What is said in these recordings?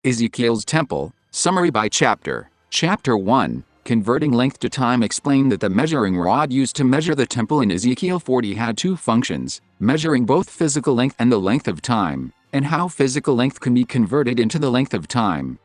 Ezekiel's Temple, summary by chapter. Chapter 1, Converting Length to Time, explained that the measuring rod used to measure the temple in Ezekiel 40 had two functions, measuring both physical length and the length of time, and how physical length can be converted into the length of time.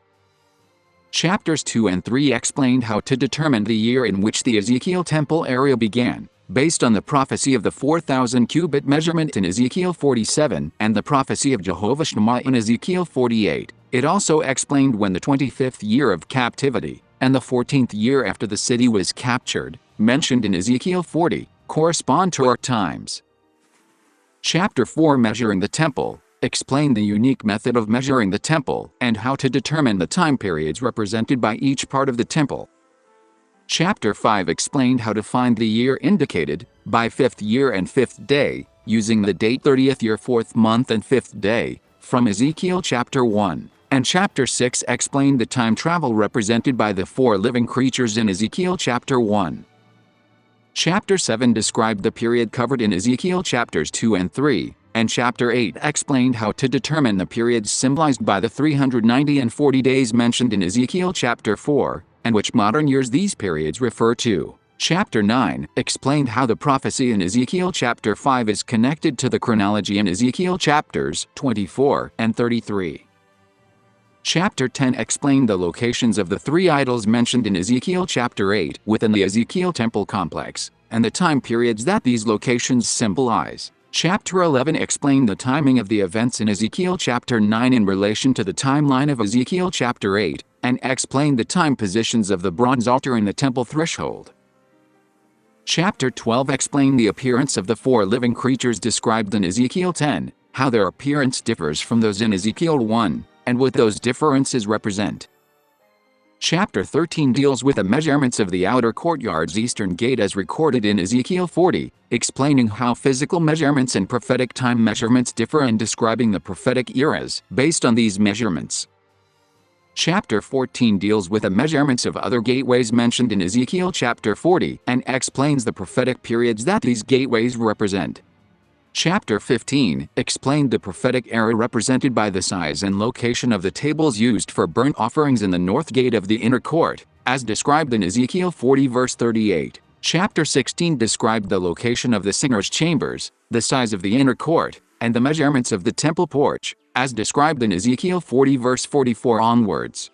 Chapters 2 and 3 explained how to determine the year in which the Ezekiel temple area began, based on the prophecy of the 4,000 cubit measurement in Ezekiel 47 and the prophecy of Jehovah Shammah in Ezekiel 48. It also explained when the 25th year of captivity and the 14th year after the city was captured, mentioned in Ezekiel 40, correspond to our times. Chapter 4, Measuring the Temple, explained the unique method of measuring the temple and how to determine the time periods represented by each part of the temple. Chapter 5 explained how to find the year indicated by 5th year and 5th day, using the date 30th year 4th month and 5th day, from Ezekiel chapter 1. And Chapter 6 explained the time travel represented by the 4 living creatures in Ezekiel chapter 1. Chapter 7 described the period covered in Ezekiel chapters 2 and 3, and Chapter 8 explained how to determine the periods symbolized by the 390 and 40 days mentioned in Ezekiel chapter 4, and which modern years these periods refer to. Chapter 9 explained how the prophecy in Ezekiel chapter 5 is connected to the chronology in Ezekiel chapters 24 and 33. Chapter 10 explained the locations of the 3 idols mentioned in Ezekiel chapter 8 within the Ezekiel temple complex, and the time periods that these locations symbolize. Chapter 11 explained the timing of the events in Ezekiel chapter 9 in relation to the timeline of Ezekiel chapter 8, and explained the time positions of the bronze altar and the temple threshold. Chapter 12 explained the appearance of the 4 living creatures described in Ezekiel 10, how their appearance differs from those in Ezekiel 1, and what those differences represent. Chapter 13 deals with the measurements of the outer courtyard's eastern gate as recorded in Ezekiel 40, explaining how physical measurements and prophetic time measurements differ and describing the prophetic eras based on these measurements. Chapter 14 deals with the measurements of other gateways mentioned in Ezekiel chapter 40 and explains the prophetic periods that these gateways represent. Chapter 15 explained the prophetic era represented by the size and location of the tables used for burnt offerings in the north gate of the inner court, as described in Ezekiel 40 verse 38. Chapter 16 described the location of the singers' chambers, the size of the inner court, and the measurements of the temple porch, as described in Ezekiel 40 verse 44 onwards.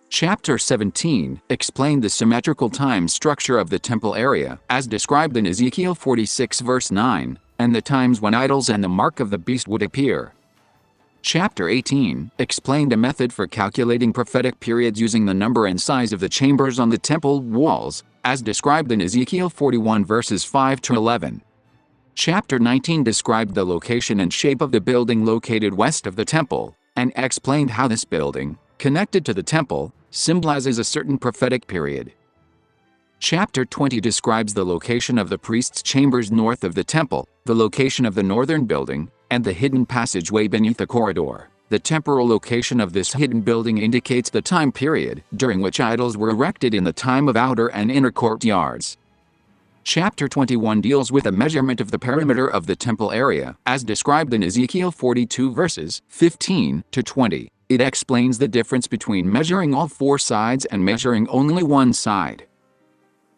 Chapter 17 explained the symmetrical time structure of the temple area, as described in Ezekiel 46 verse 9, and the times when idols and the mark of the beast would appear. Chapter 18 explained a method for calculating prophetic periods using the number and size of the chambers on the temple walls, as described in Ezekiel 41 verses 5 to 11. Chapter 19 described the location and shape of the building located west of the temple, and explained how this building, connected to the temple, symbolizes a certain prophetic period. Chapter 20 describes the location of the priest's chambers north of the temple, the location of the northern building, and the hidden passageway beneath the corridor. The temporal location of this hidden building indicates the time period during which idols were erected in the time of outer and inner courtyards. Chapter 21 deals with a measurement of the perimeter of the temple area, as described in Ezekiel 42 verses 15 to 20. It explains the difference between measuring all 4 sides and measuring only one side.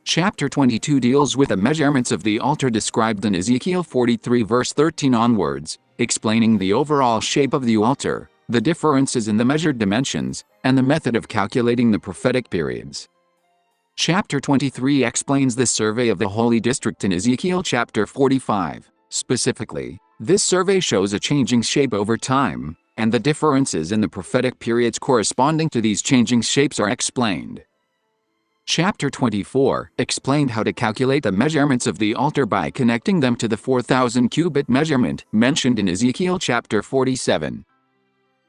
Chapter 22 deals with the measurements of the altar described in Ezekiel 43 verse 13 onwards, explaining the overall shape of the altar, the differences in the measured dimensions, and the method of calculating the prophetic periods. Chapter 23 explains the survey of the holy district in Ezekiel chapter 45. Specifically, this survey shows a changing shape over time, and the differences in the prophetic periods corresponding to these changing shapes are explained. Chapter 24 explained how to calculate the measurements of the altar by connecting them to the 4,000 cubit measurement mentioned in Ezekiel chapter 47.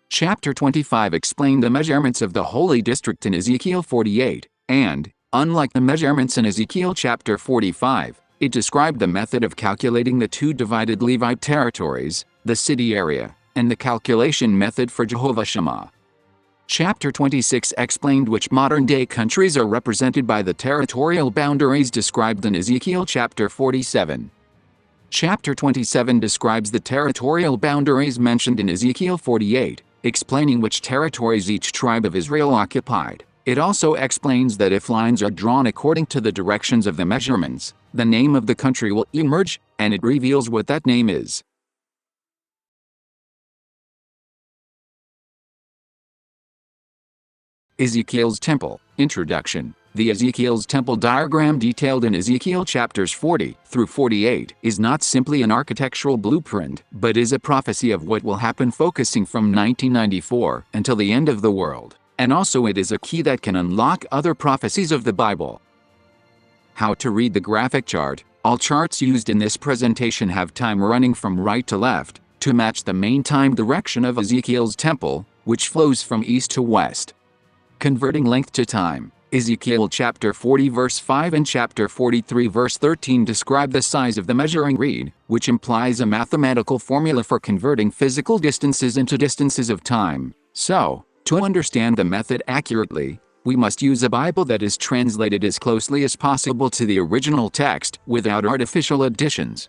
Chapter 25 explained the measurements of the holy district in Ezekiel 48, and, unlike the measurements in Ezekiel chapter 45, it described the method of calculating the 2 divided Levite territories, the city area, and the calculation method for Jehovah Shammah. Chapter 26 explained which modern-day countries are represented by the territorial boundaries described in Ezekiel chapter 47. Chapter 27 describes the territorial boundaries mentioned in Ezekiel 48, explaining which territories each tribe of Israel occupied. It also explains that if lines are drawn according to the directions of the measurements, the name of the country will emerge, and it reveals what that name is. Ezekiel's Temple. Introduction. The Ezekiel's Temple diagram detailed in Ezekiel chapters 40 through 48 is not simply an architectural blueprint, but is a prophecy of what will happen, focusing from 1994 until the end of the world. And also it is a key that can unlock other prophecies of the Bible. How to read the graphic chart. All charts used in this presentation have time running from right to left, to match the main time direction of Ezekiel's temple, which flows from east to west. Converting length to time. Ezekiel chapter 40 verse 5 and chapter 43 verse 13 describe the size of the measuring reed, which implies a mathematical formula for converting physical distances into distances of time. So, to understand the method accurately, we must use a Bible that is translated as closely as possible to the original text, without artificial additions.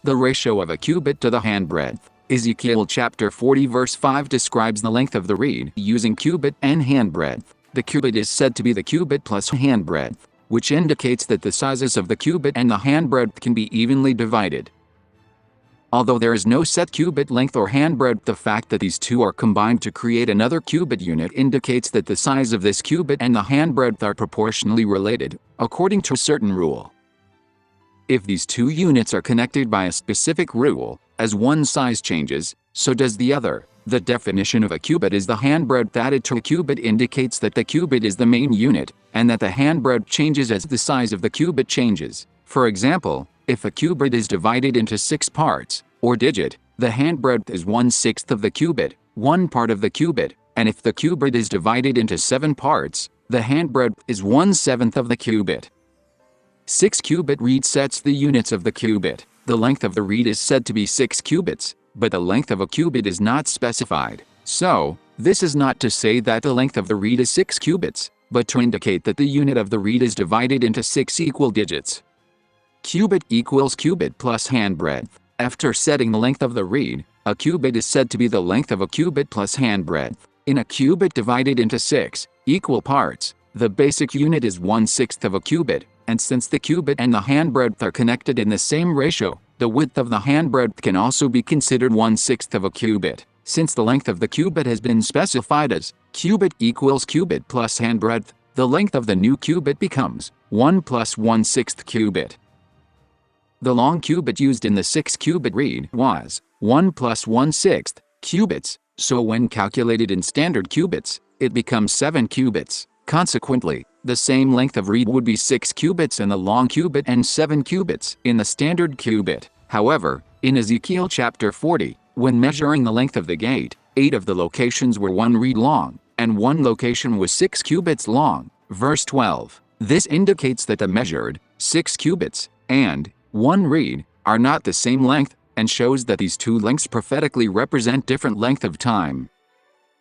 The ratio of a cubit to the handbreadth. Ezekiel chapter 40 verse 5 describes the length of the reed using cubit and handbreadth. The cubit is said to be the cubit plus handbreadth, which indicates that the sizes of the cubit and the handbreadth can be evenly divided. Although there is no set cubit length or handbreadth, the fact that these two are combined to create another cubit unit indicates that the size of this cubit and the handbreadth are proportionally related, according to a certain rule. If these two units are connected by a specific rule, as one size changes, so does the other. The definition of a cubit is the handbreadth added to a cubit indicates that the cubit is the main unit, and that the handbreadth changes as the size of the cubit changes. For example, if a cubit is divided into 6 parts, or digit, the handbreadth is 1/6 of the cubit, one part of the cubit, and if the cubit is divided into 7 parts, the handbreadth is 1/7 of the cubit. 6-cubit reed sets the units of the cubit. The length of the reed is said to be 6 cubits, but the length of a cubit is not specified. So, this is not to say that the length of the reed is 6 cubits, but to indicate that the unit of the reed is divided into 6 equal digits. Cubit equals cubit plus handbreadth. After setting the length of the reed, a cubit is said to be the length of a cubit plus handbreadth. In a cubit divided into 6 equal parts, the basic unit is 1/6 of a cubit, and since the cubit and the handbreadth are connected in the same ratio, the width of the handbreadth can also be considered 1/6 of a cubit. Since the length of the cubit has been specified as cubit equals cubit plus handbreadth, the length of the new cubit becomes 1 plus 1/6 cubit. The long cubit used in the 6-cubit reed was 1 plus 1/6 cubits, so when calculated in standard cubits, it becomes 7 cubits. Consequently, the same length of reed would be 6 cubits in the long cubit and 7 cubits in the standard cubit. However, in Ezekiel chapter 40, when measuring the length of the gate, 8 of the locations were 1 reed long, and 1 location was 6 cubits long. Verse 12. This indicates that the measured 6 cubits and 1 reed are not the same length, and shows that these two lengths prophetically represent different length of time.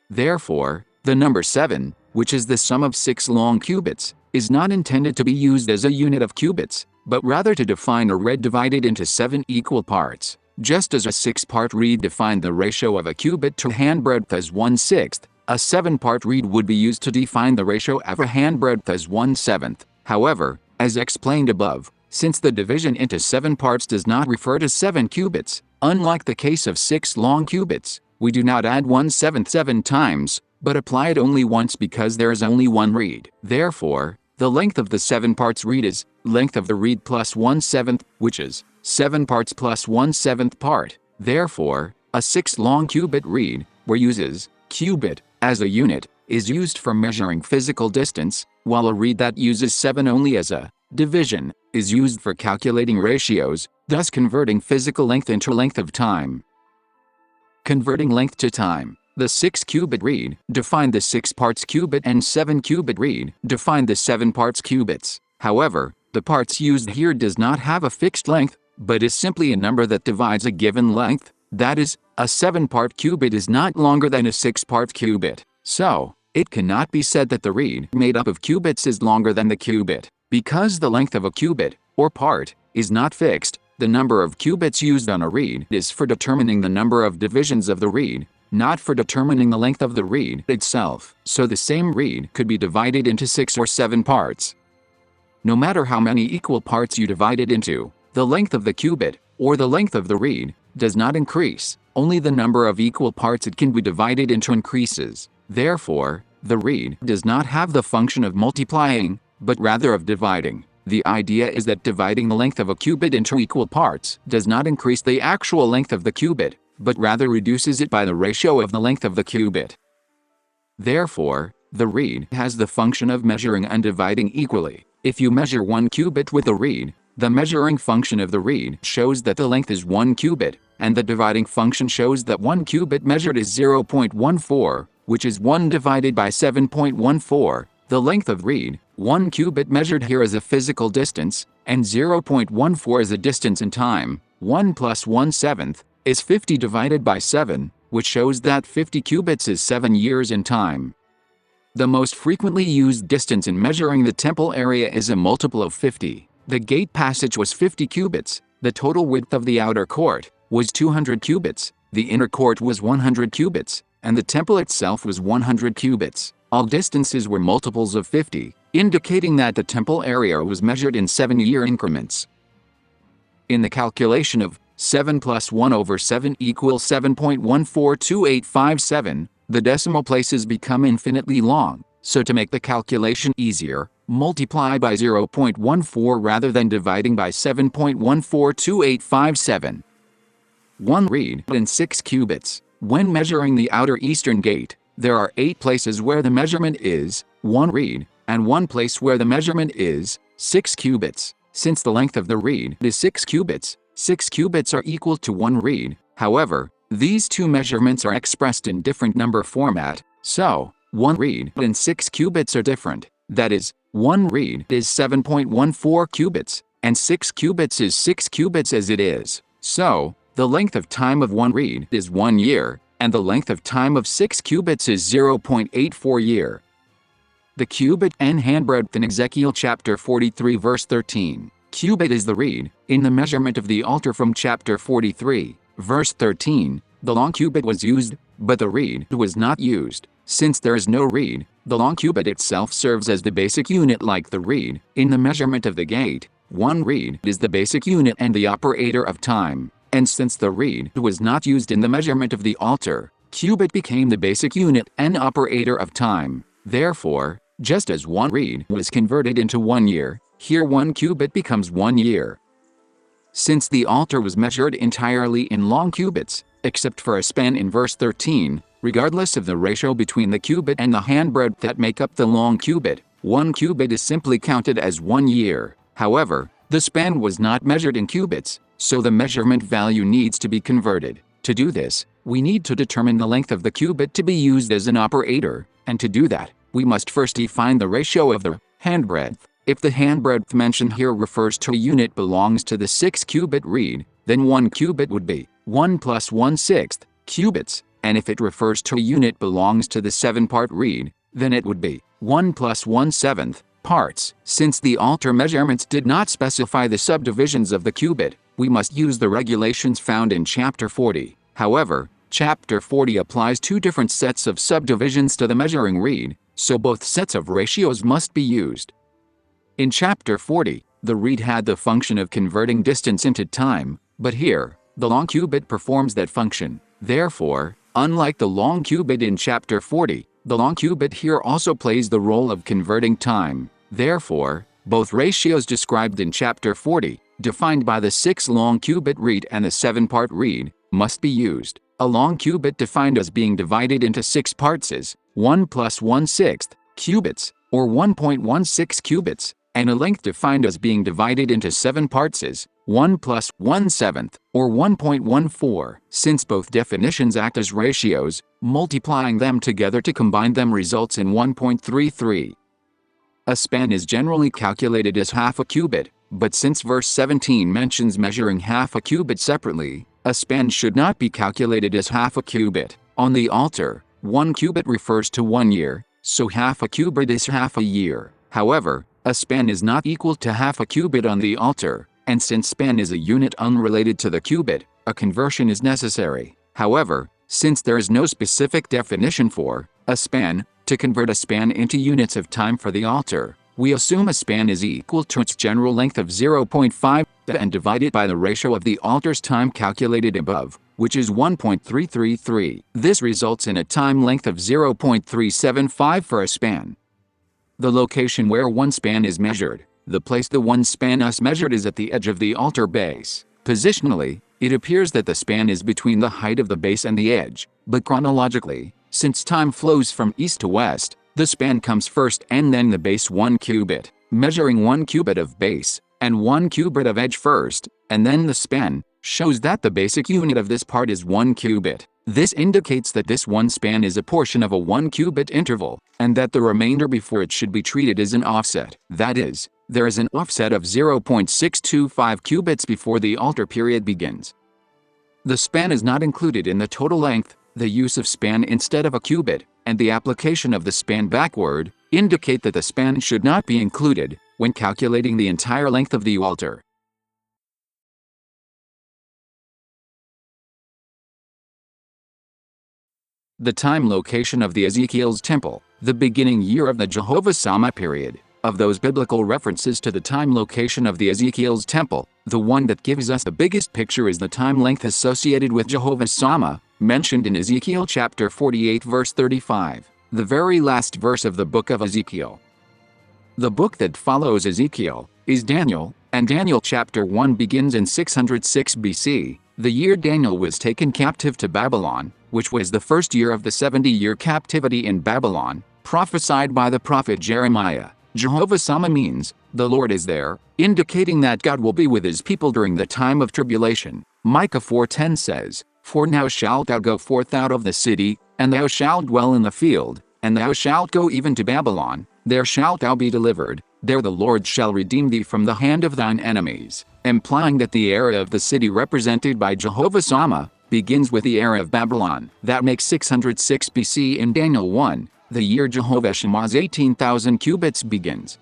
Therefore, the number 7, which is the sum of 6 long cubits, is not intended to be used as a unit of cubits, but rather to define a reed divided into 7 equal parts. Just as a 6-part reed defined the ratio of a cubit to handbreadth as 1/6, a 7-part reed would be used to define the ratio of a handbreadth as 1/7. However, as explained above, since the division into 7 parts does not refer to 7 cubits, unlike the case of 6 long cubits, we do not add 1/7 7 times, but apply it only once because there is only 1 reed. Therefore, the length of the 7 parts reed is length of the reed plus 1/7, which is 7 parts plus 1/7 part. Therefore, a 6 long cubit reed, where uses cubit as a unit, is used for measuring physical distance, while a reed that uses 7 only as a division is used for calculating ratios, thus converting physical length into length of time. Converting length to time. The 6-cubit reed defined the 6 parts cubit, and 7-cubit reed defined the 7 parts cubits. However, the parts used here does not have a fixed length, but is simply a number that divides a given length. That is, a 7-part cubit is not longer than a 6-part cubit. So, it cannot be said that the reed made up of cubits is longer than the cubit. Because the length of a cubit, or part, is not fixed, the number of cubits used on a reed is for determining the number of divisions of the reed, not for determining the length of the reed itself. So the same reed could be divided into 6 or 7 parts. No matter how many equal parts you divide it into, the length of the cubit, or the length of the reed, does not increase. Only the number of equal parts it can be divided into increases. Therefore, the reed does not have the function of multiplying, but rather of dividing. The idea is that dividing the length of a cubit into equal parts does not increase the actual length of the cubit, but rather reduces it by the ratio of the length of the cubit. Therefore, the reed has the function of measuring and dividing equally. If you measure 1 cubit with a reed, the measuring function of the reed shows that the length is 1 cubit, and the dividing function shows that 1 cubit measured is 0.14, which is 1 divided by 7.14. The length of reed, 1 cubit measured here is a physical distance, and 0.14 is a distance in time. 1 plus 1/7 is 50 divided by 7, which shows that 50 cubits is 7 years in time. The most frequently used distance in measuring the temple area is a multiple of 50. The gate passage was 50 cubits, the total width of the outer court was 200 cubits, the inner court was 100 cubits, and the temple itself was 100 cubits. All distances were multiples of 50, indicating that the temple area was measured in 7-year increments. In the calculation of 7 plus 1 over 7 equals 7.142857, the decimal places become infinitely long, so to make the calculation easier, multiply by 0.14 rather than dividing by 7.142857. 1 reed in 6 cubits. When measuring the outer eastern gate, there are 8 places where the measurement is 1 reed, and 1 place where the measurement is 6 cubits. Since the length of the reed is 6 cubits are equal to 1 reed. However, these two measurements are expressed in different number format, so 1 reed and 6 cubits are different. That is, 1 reed is 7.14 cubits, and 6 cubits is 6 cubits as it is. So, the length of time of 1 reed is 1 year, and the length of time of 6 cubits is 0.84 year. The cubit and handbreadth in Ezekiel chapter 43 verse 13. Cubit is the reed, in the measurement of the altar from chapter 43, verse 13, the long cubit was used, but the reed was not used. Since there is no reed, the long cubit itself serves as the basic unit like the reed. In the measurement of the gate, 1 reed is the basic unit and the operator of time. And since the reed was not used in the measurement of the altar, cubit became the basic unit and operator of time. Therefore, just as 1 reed was converted into 1 year, here 1 cubit becomes 1 year. Since the altar was measured entirely in long cubits, except for a span in verse 13, regardless of the ratio between the cubit and the handbreadth that make up the long cubit, 1 cubit is simply counted as 1 year. However, the span was not measured in cubits, so the measurement value needs to be converted. To do this, we need to determine the length of the cubit to be used as an operator, and to do that, we must first define the ratio of the handbreadth. If the handbreadth mentioned here refers to a unit belongs to the 6-cubit reed, then 1 cubit would be 1 plus 1/6 cubits, and if it refers to a unit belongs to the 7-part reed, then it would be 1 plus 1/7 parts. Since the altar measurements did not specify the subdivisions of the cubit, we must use the regulations found in chapter 40. However, chapter 40 applies 2 different sets of subdivisions to the measuring reed, so both sets of ratios must be used. In chapter 40, the reed had the function of converting distance into time, but here, the long cubit performs that function. Therefore, unlike the long cubit in chapter 40, the long cubit here also plays the role of converting time. Therefore, both ratios described in chapter 40, defined by the 6 long cubit reed and the 7-part reed, must be used. A long cubit defined as being divided into 6 parts is 1 plus 1/6 cubits, or 1.16 cubits, and a length defined as being divided into 7 parts is 1 plus 1/7, or 1.14. Since both definitions act as ratios, multiplying them together to combine them results in 1.33. A span is generally calculated as half a cubit, but since verse 17 mentions measuring half a cubit separately, a span should not be calculated as half a cubit. On the altar, 1 cubit refers to 1 year, so half a cubit is half a year. However, a span is not equal to half a cubit on the altar, and since span is a unit unrelated to the cubit, a conversion is necessary. However, Since there is no specific definition for a span, to convert a span into units of time for the altar, we assume a span is equal to its general length of 0.5 and divide it by the ratio of the altar's time calculated above, which is 1.333. This results in a time length of 0.375 for a span. The location where one span is measured. The place the one span is measured is at the edge of the altar base. Positionally, it appears that the span is between the height of the base and the edge, but chronologically, since time flows from east to west, the span comes first and then the base 1 cubit, measuring 1 cubit of base and 1 cubit of edge first, and then the span, shows that the basic unit of this part is 1 cubit. This indicates that this one span is a portion of a 1 cubit interval, and that the remainder before it should be treated as an offset. That is, there is an offset of 0.625 cubits before the altar period begins. The span is not included in the total length. The use of span instead of a cubit, and the application of the span backward, indicate that the span should not be included when calculating the entire length of the altar. The time location of the Ezekiel's temple, the beginning year of the Jehovah Shammah period. Of those biblical references to the time location of the Ezekiel's temple, the one that gives us the biggest picture is the time length associated with Jehovah Shammah, mentioned in Ezekiel chapter 48 verse 35, the very last verse of the book of Ezekiel. The book that follows Ezekiel is Daniel, and Daniel chapter 1 begins in 606 BC, the year Daniel was taken captive to Babylon, which was the first year of the 70-year captivity in Babylon, prophesied by the prophet Jeremiah. Jehovah Shammah means, the Lord is there, indicating that God will be with his people during the time of tribulation. Micah 4:10 says, "For now shalt thou go forth out of the city, and thou shalt dwell in the field, and thou shalt go even to Babylon, there shalt thou be delivered, there the Lord shall redeem thee from the hand of thine enemies," implying that the era of the city represented by Jehovah Shammah begins with the era of Babylon. That makes 606 BC in Daniel 1. The year Jehovah Shammah's 18,000 cubits begins.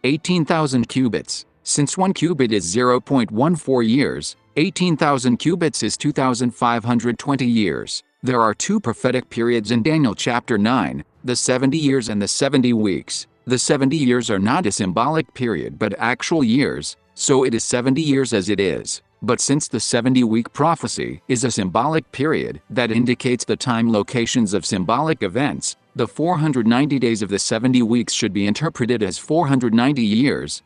18,000 cubits. Since 1 cubit is 0.14 years, 18,000 cubits is 2,520 years. There are two prophetic periods in Daniel chapter 9, the 70 years and the 70 weeks. The 70 years are not a symbolic period but actual years, so it is 70 years as it is. But since the 70-week prophecy is a symbolic period that indicates the time locations of symbolic events, the 490 days of the 70 weeks should be interpreted as 490 years.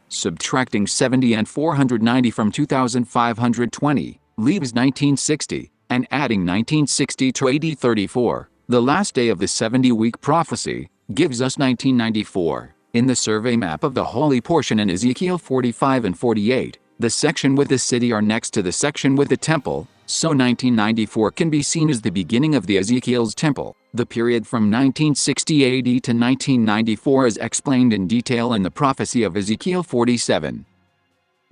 Subtracting 70 and 490 from 2,520 leaves 1960, and adding 1960 to AD 34, the last day of the 70-week prophecy, gives us 1994. In the survey map of the holy portion in Ezekiel 45 and 48, the section with the city are next to the section with the temple, so 1994 can be seen as the beginning of the Ezekiel's temple. The period from 1960 AD to 1994 is explained in detail in the prophecy of Ezekiel 47.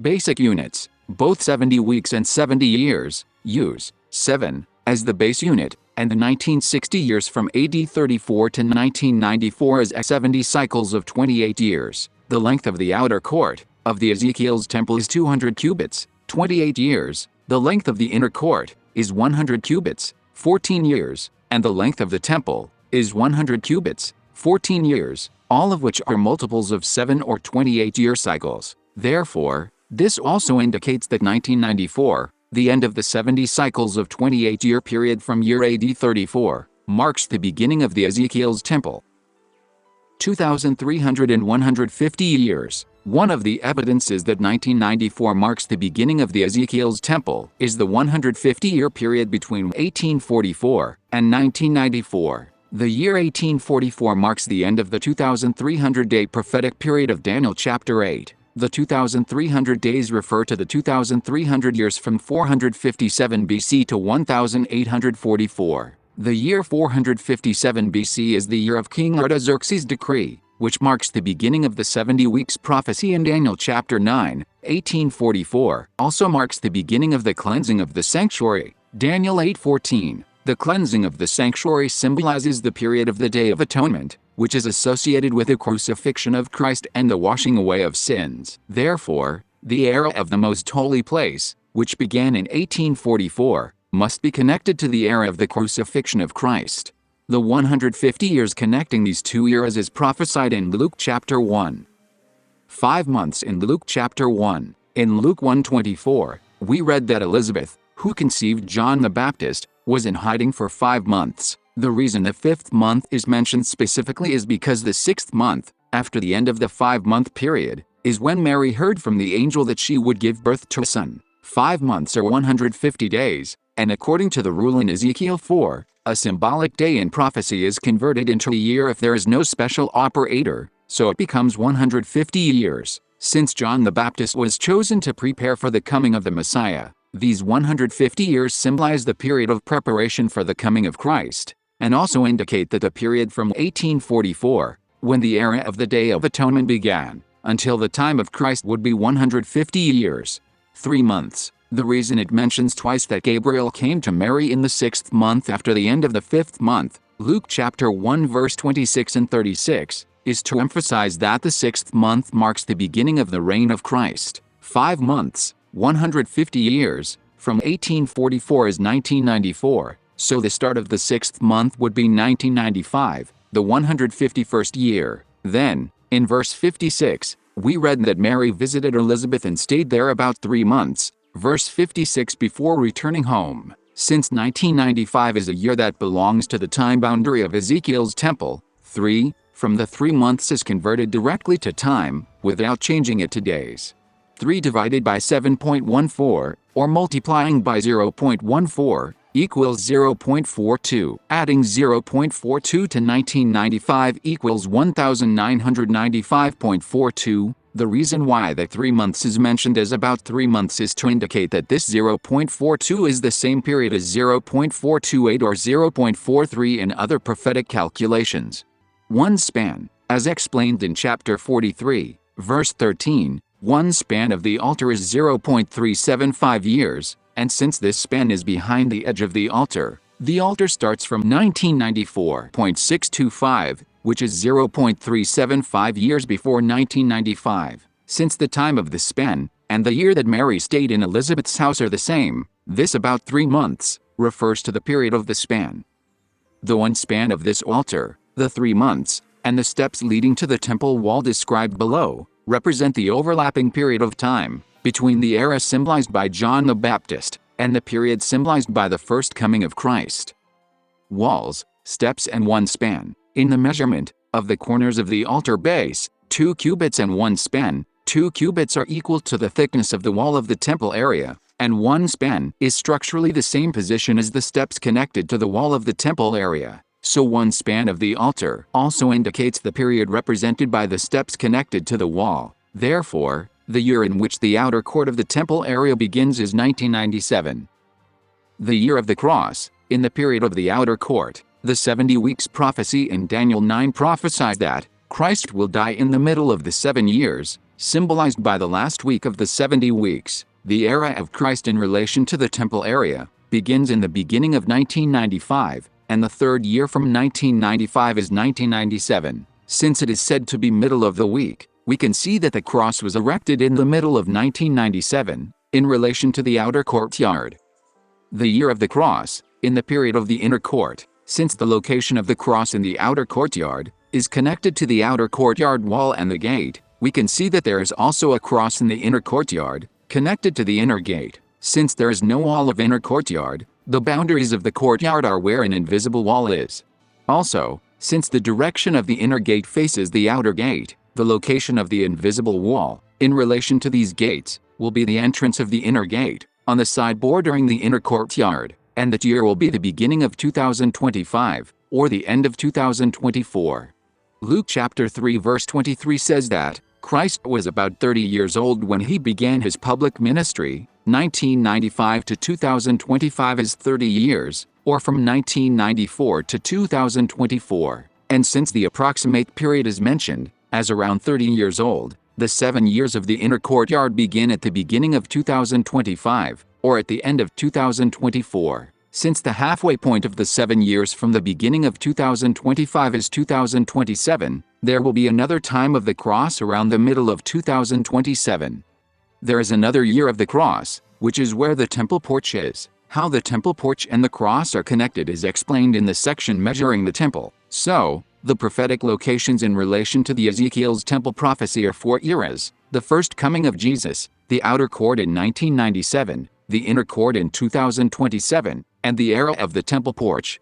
Basic units. Both 70 weeks and 70 years use 7 as the base unit, and the 1960 years from AD 34 to 1994 as 70 cycles of 28 years. The length of the outer court of the Ezekiel's temple is 200 cubits, 28 years. The length of the inner court is 100 cubits, 14 years, and the length of the temple is 100 cubits, 14 years, all of which are multiples of 7 or 28-year cycles. Therefore, this also indicates that 1994, the end of the 70 cycles of 28-year period from year AD 34, marks the beginning of the Ezekiel's temple. 2,300 and 150 years. One of the evidences that 1994 marks the beginning of the Ezekiel's temple is the 150-year period between 1844 and 1994. The year 1844 marks the end of the 2,300-day prophetic period of Daniel chapter 8. The 2,300 days refer to the 2,300 years from 457 BC to 1,844. The year 457 BC is the year of King Artaxerxes' decree, which marks the beginning of the 70 weeks prophecy in Daniel chapter 9. 1844 also marks the beginning of the cleansing of the sanctuary. Daniel 8:14. The cleansing of the sanctuary symbolizes the period of the Day of Atonement, which is associated with the crucifixion of Christ and the washing away of sins. Therefore, the era of the most holy place, which began in 1844, must be connected to the era of the crucifixion of Christ. The 150 years connecting these two eras is prophesied in Luke chapter 1. 5 months in Luke chapter 1. In Luke 1:24, we read that Elizabeth, who conceived John the Baptist, was in hiding for 5 months. The reason the 5th month is mentioned specifically is because the 6th month, after the end of the 5-month period, is when Mary heard from the angel that she would give birth to a son. 5 months are 150 days, and according to the rule in Ezekiel 4, a symbolic day in prophecy is converted into a year if there is no special operator, so it becomes 150 years. Since John the Baptist was chosen to prepare for the coming of the Messiah, these 150 years symbolize the period of preparation for the coming of Christ, and also indicate that the period from 1844, when the era of the Day of Atonement began, until the time of Christ would be 150 years. 3 months. The reason it mentions twice that Gabriel came to Mary in the 6th month after the end of the 5th month, Luke chapter 1 verse 26 and 36, is to emphasize that the 6th month marks the beginning of the reign of Christ. 5 months, 150 years, from 1844 is 1994, so the start of the 6th month would be 1995, the 151st year. Then, in verse 56, we read that Mary visited Elizabeth and stayed there about 3 months, verse 56 before returning home. Since 1995 is a year that belongs to the time boundary of Ezekiel's temple, 3 from the 3 months is converted directly to time, without changing it to days. 3 divided by 7.14, or multiplying by 0.14, equals 0.42. Adding 0.42 to 1995 equals 1995.42. The reason why the 3 months is mentioned as about 3 months is to indicate that this 0.42 is the same period as 0.428 or 0.43 in other prophetic calculations. One span, as explained in chapter 43, verse 13, one span of the altar is 0.375 years, and since this span is behind the edge of the altar starts from 1994.625, which is 0.375 years before 1995. Since the time of the span and the year that Mary stayed in Elizabeth's house are the same, this about 3 months refers to the period of the span. The one span of this altar, the 3 months, and the steps leading to the temple wall described below, represent the overlapping period of time between the era symbolized by John the Baptist and the period symbolized by the first coming of Christ. Walls, steps and one span. In the measurement of the corners of the altar base, 2 cubits and 1 span, 2 cubits are equal to the thickness of the wall of the temple area, and 1 span is structurally the same position as the steps connected to the wall of the temple area. So 1 span of the altar also indicates the period represented by the steps connected to the wall. Therefore, the year in which the outer court of the temple area begins is 1997. The year of the cross. In the period of the outer court, the 70 weeks prophecy in Daniel 9 prophesies that Christ will die in the middle of the 7 years, symbolized by the last week of the 70 weeks. The era of Christ in relation to the temple area begins in the beginning of 1995, and the 3rd year from 1995 is 1997. Since it is said to be middle of the week, we can see that the cross was erected in the middle of 1997, in relation to the outer courtyard. The year of the cross, in the period of the inner court, since the location of the cross in the outer courtyard is connected to the outer courtyard wall and the gate, we can see that there is also a cross in the inner courtyard, connected to the inner gate. Since there is no wall of inner courtyard, the boundaries of the courtyard are where an invisible wall is. Also, since the direction of the inner gate faces the outer gate, the location of the invisible wall, in relation to these gates, will be the entrance of the inner gate, on the side bordering the inner courtyard, and that year will be the beginning of 2025, or the end of 2024. Luke chapter 3 verse 23 says that Christ was about 30 years old when he began his public ministry. 1995 to 2025 is 30 years, or from 1994 to 2024. And since the approximate period is mentioned as around 30 years old, the 7 years of the inner courtyard begin at the beginning of 2025, or at the end of 2024. Since the halfway point of the 7 years from the beginning of 2025 is 2027, there will be another time of the cross around the middle of 2027. There is another year of the cross, which is where the temple porch is. How the temple porch and the cross are connected is explained in the section Measuring the Temple. So, the prophetic locations in relation to the Ezekiel's temple prophecy are 4 eras: the first coming of Jesus, the outer court in 1997, the inner court in 2027, and the era of the temple porch.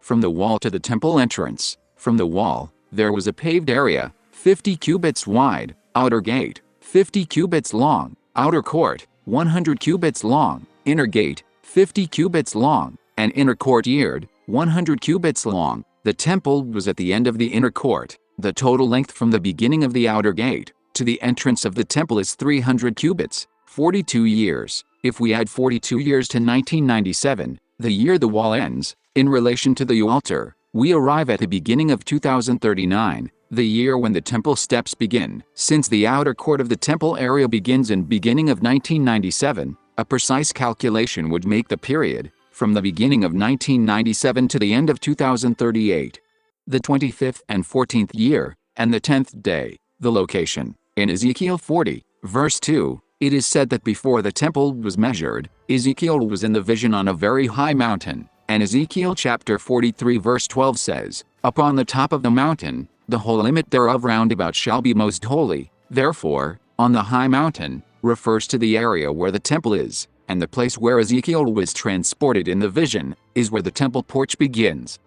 From the wall to the temple entrance. From the wall, there was a paved area, 50 cubits wide, outer gate, 50 cubits long, outer court, 100 cubits long, inner gate, 50 cubits long, and inner courtyard, 100 cubits long. The temple was at the end of the inner court. The total length from the beginning of the outer gate to the entrance of the temple is 300 cubits, 42 years. If we add 42 years to 1997, the year the wall ends, in relation to the altar, we arrive at the beginning of 2039, the year when the temple steps begin. Since the outer court of the temple area begins in beginning of 1997, a precise calculation would make the period from the beginning of 1997 to the end of 2038. The 25th and 14th year, and the 10th day. The location. In Ezekiel 40, verse 2, it is said that before the temple was measured, Ezekiel was in the vision on a very high mountain. And Ezekiel chapter 43 verse 12 says, "Upon the top of the mountain, the whole limit thereof round about shall be most holy." Therefore, on the high mountain refers to the area where the temple is, and the place where Ezekiel was transported in the vision is where the temple porch begins.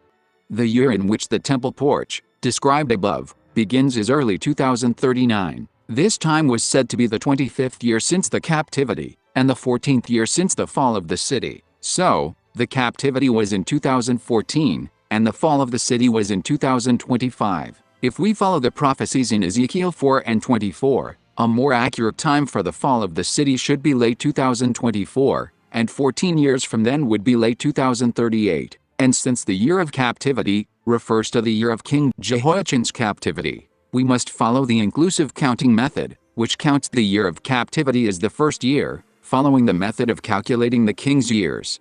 The year in which the temple porch, described above, begins is early 2039. This time was said to be the 25th year since the captivity, and the 14th year since the fall of the city. So, the captivity was in 2014, and the fall of the city was in 2025. If we follow the prophecies in Ezekiel 4 and 24, a more accurate time for the fall of the city should be late 2024, and 14 years from then would be late 2038. And since the year of captivity refers to the year of King Jehoiachin's captivity, we must follow the inclusive counting method, which counts the year of captivity as the first year, following the method of calculating the king's years.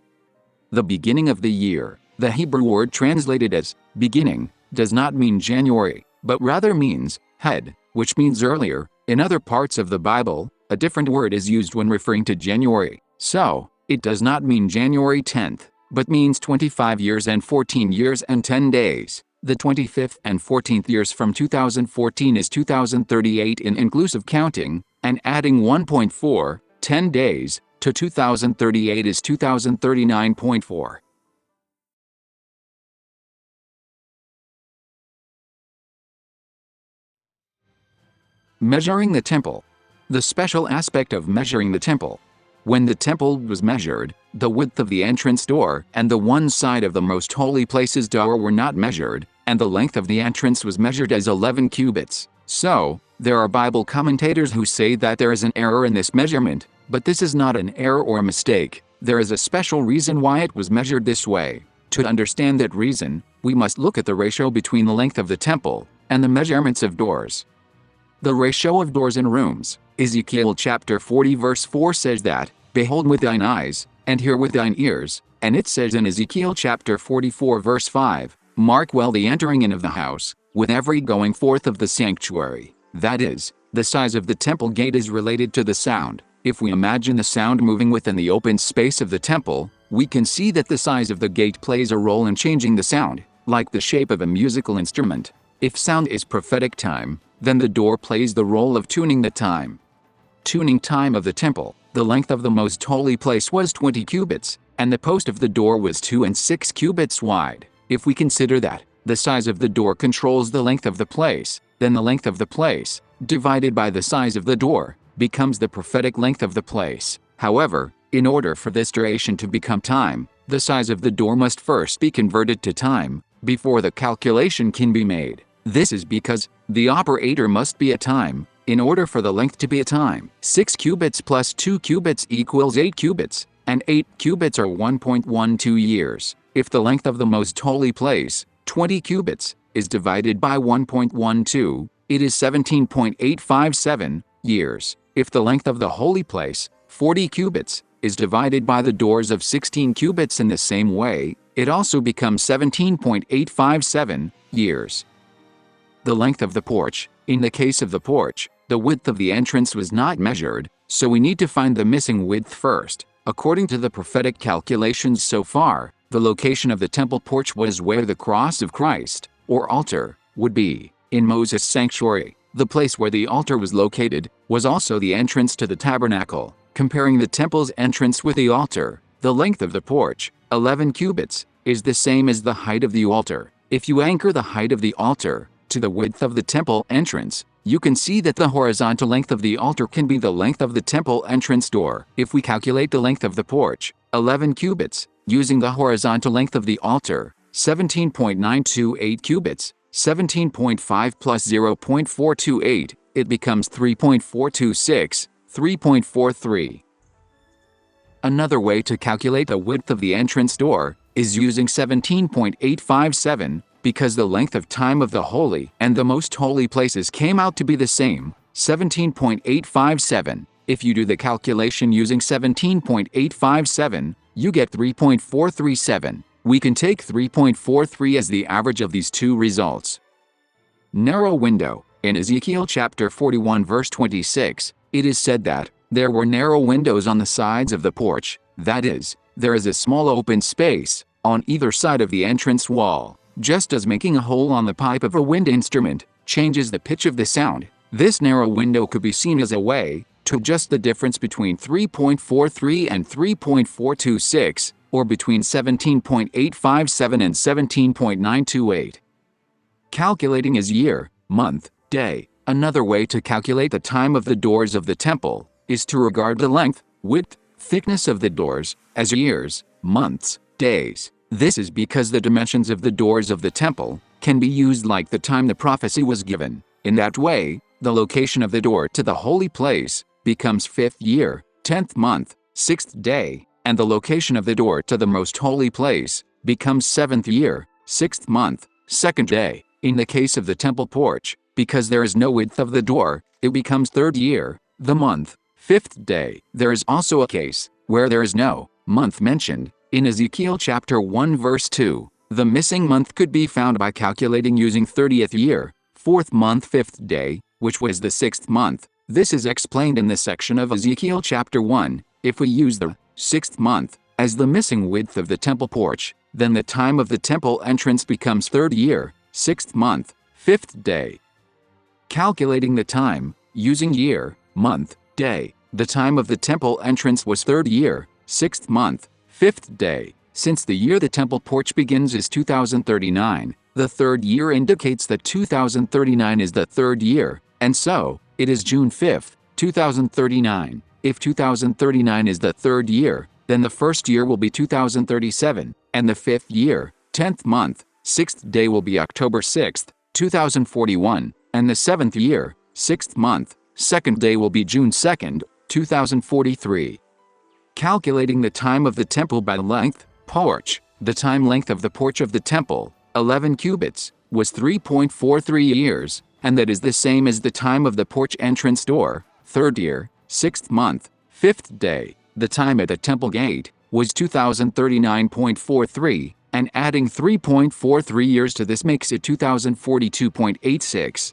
The beginning of the year. The Hebrew word translated as beginning does not mean January, but rather means head, which means earlier. In other parts of the Bible, a different word is used when referring to January. So, it does not mean January 10th, but means 25 years and 14 years and 10 days. The 25th and 14th years from 2014 is 2038 in inclusive counting, and adding 1.4, 10 days, to 2038 is 2039.4. Measuring the temple. The special aspect of measuring the temple. When the temple was measured, the width of the entrance door and the one side of the most holy place's door were not measured, and the length of the entrance was measured as 11 cubits. So, there are Bible commentators who say that there is an error in this measurement, but this is not an error or a mistake. There is a special reason why it was measured this way. To understand that reason, we must look at the ratio between the length of the temple and the measurements of doors. The ratio of doors in rooms. Ezekiel chapter 40 verse 4 says that, "Behold with thine eyes, and hear with thine ears." And it says in Ezekiel chapter 44 verse 5, "Mark well the entering in of the house, with every going forth of the sanctuary." That is, the size of the temple gate is related to the sound. If we imagine the sound moving within the open space of the temple, we can see that the size of the gate plays a role in changing the sound, like the shape of a musical instrument. If sound is prophetic time, then the door plays the role of tuning the time. Tuning time of the temple. The length of the most holy place was 20 cubits, and the post of the door was 2 and 6 cubits wide. If we consider that the size of the door controls the length of the place, then the length of the place, divided by the size of the door, becomes the prophetic length of the place. However, in order for this duration to become time, the size of the door must first be converted to time, before the calculation can be made. This is because the operator must be a time, in order for the length to be a time. 6 cubits plus 2 cubits equals 8 cubits, and 8 cubits are 1.12 years. If the length of the most holy place, 20 cubits, is divided by 1.12, it is 17.857 years. If the length of the holy place, 40 cubits, is divided by the doors of 16 cubits in the same way, it also becomes 17.857 years. The length of the porch. In the case of the porch, the width of the entrance was not measured, so we need to find the missing width first. According to the prophetic calculations so far, the location of the temple porch was where the cross of Christ, or altar, would be. In Moses' sanctuary, the place where the altar was located, was also the entrance to the tabernacle. Comparing the temple's entrance with the altar, the length of the porch, 11 cubits, is the same as the height of the altar. If you anchor the height of the altar to the width of the temple entrance, you can see that the horizontal length of the altar can be the length of the temple entrance door. If we calculate the length of the porch, 11 cubits, using the horizontal length of the altar, 17.928 cubits, 17.5 plus 0.428, it becomes 3.426, 3.43. Another way to calculate the width of the entrance door is using 17.857, because the length of time of the holy and the most holy places came out to be the same, 17.857. If you do the calculation using 17.857, you get 3.437. We can take 3.43 as the average of these two results. Narrow window. In Ezekiel chapter 41 verse 26, it is said that there were narrow windows on the sides of the porch, that is, there is a small open space on either side of the entrance wall. Just as making a hole on the pipe of a wind instrument changes the pitch of the sound, this narrow window could be seen as a way to adjust the difference between 3.43 and 3.426, or between 17.857 and 17.928. Calculating as year, month, day. Another way to calculate the time of the doors of the temple is to regard the length, width, thickness of the doors as years, months, days. This is because the dimensions of the doors of the temple can be used like the time the prophecy was given. In that way, the location of the door to the holy place becomes 5th year, 10th month, 6th day, and the location of the door to the most holy place becomes 7th year, 6th month, 2nd day. In the case of the temple porch, because there is no width of the door, it becomes 3rd year, the month, 5th day. There is also a case where there is no month mentioned. In Ezekiel chapter 1 verse 2, the missing month could be found by calculating using 30th year, 4th month 5th day, which was the 6th month. This is explained in the section of Ezekiel chapter 1. If we use the 6th month as the missing width of the temple porch, then the time of the temple entrance becomes 3rd year, 6th month, 5th day. Calculating the time, using year, month, day. The time of the temple entrance was 3rd year, 6th month, 5th day. Since the year the temple porch begins is 2039, the 3rd year indicates that 2039 is the 3rd year, and so, it is June 5th, 2039. If 2039 is the 3rd year, then the 1st year will be 2037, and the 5th year, 10th month, 6th day will be October 6th, 2041, and the 7th year, 6th month, 2nd day will be June 2nd, 2043. Calculating the time of the temple by length, porch. The time length of the porch of the temple, 11 cubits, was 3.43 years, and that is the same as the time of the porch entrance door, 3rd year, 6th month, 5th day. The time at the temple gate was 2039.43, and adding 3.43 years to this makes it 2042.86.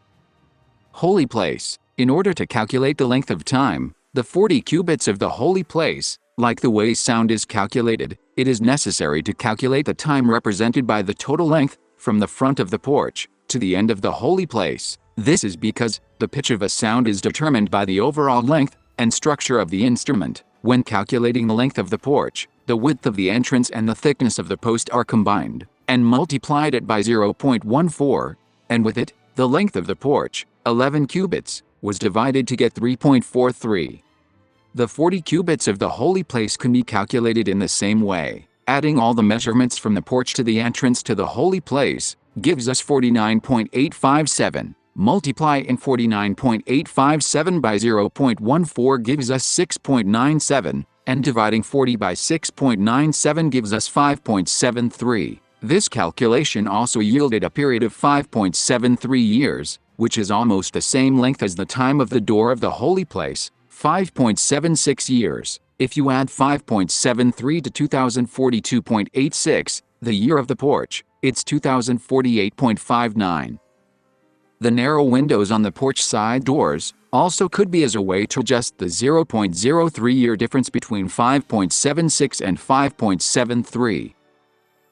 Holy place. In order to calculate the length of time, the 40 cubits of the holy place, like the way sound is calculated, it is necessary to calculate the time represented by the total length from the front of the porch to the end of the holy place. This is because the pitch of a sound is determined by the overall length and structure of the instrument. When calculating the length of the porch, the width of the entrance and the thickness of the post are combined and multiplied it by 0.14, and with it, the length of the porch, 11 cubits, was divided to get 3.43. The 40 cubits of the holy place can be calculated in the same way. Adding all the measurements from the porch to the entrance to the holy place gives us 49.857. Multiplying 49.857 by 0.14 gives us 6.97, and dividing 40 by 6.97 gives us 5.73. This calculation also yielded a period of 5.73 years, which is almost the same length as the time of the door of the holy place, 5.76 years. If you add 5.73 to 2042.86, the year of the porch, it's 2048.59. The narrow windows on the porch side doors also could be as a way to adjust the 0.03-year difference between 5.76 and 5.73.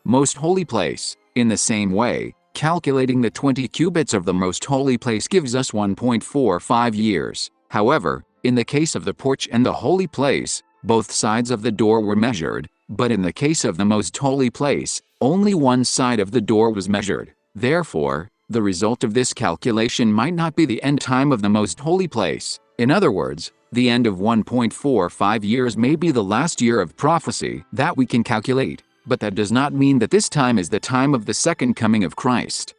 Most holy place. In the same way, calculating the 20 cubits of the most holy place gives us 1.45 years. However, in the case of the porch and the holy place, both sides of the door were measured, but in the case of the most holy place, only one side of the door was measured. Therefore, the result of this calculation might not be the end time of the most holy place. In other words, the end of 1.45 years may be the last year of prophecy that we can calculate, but that does not mean that this time is the time of the second coming of Christ.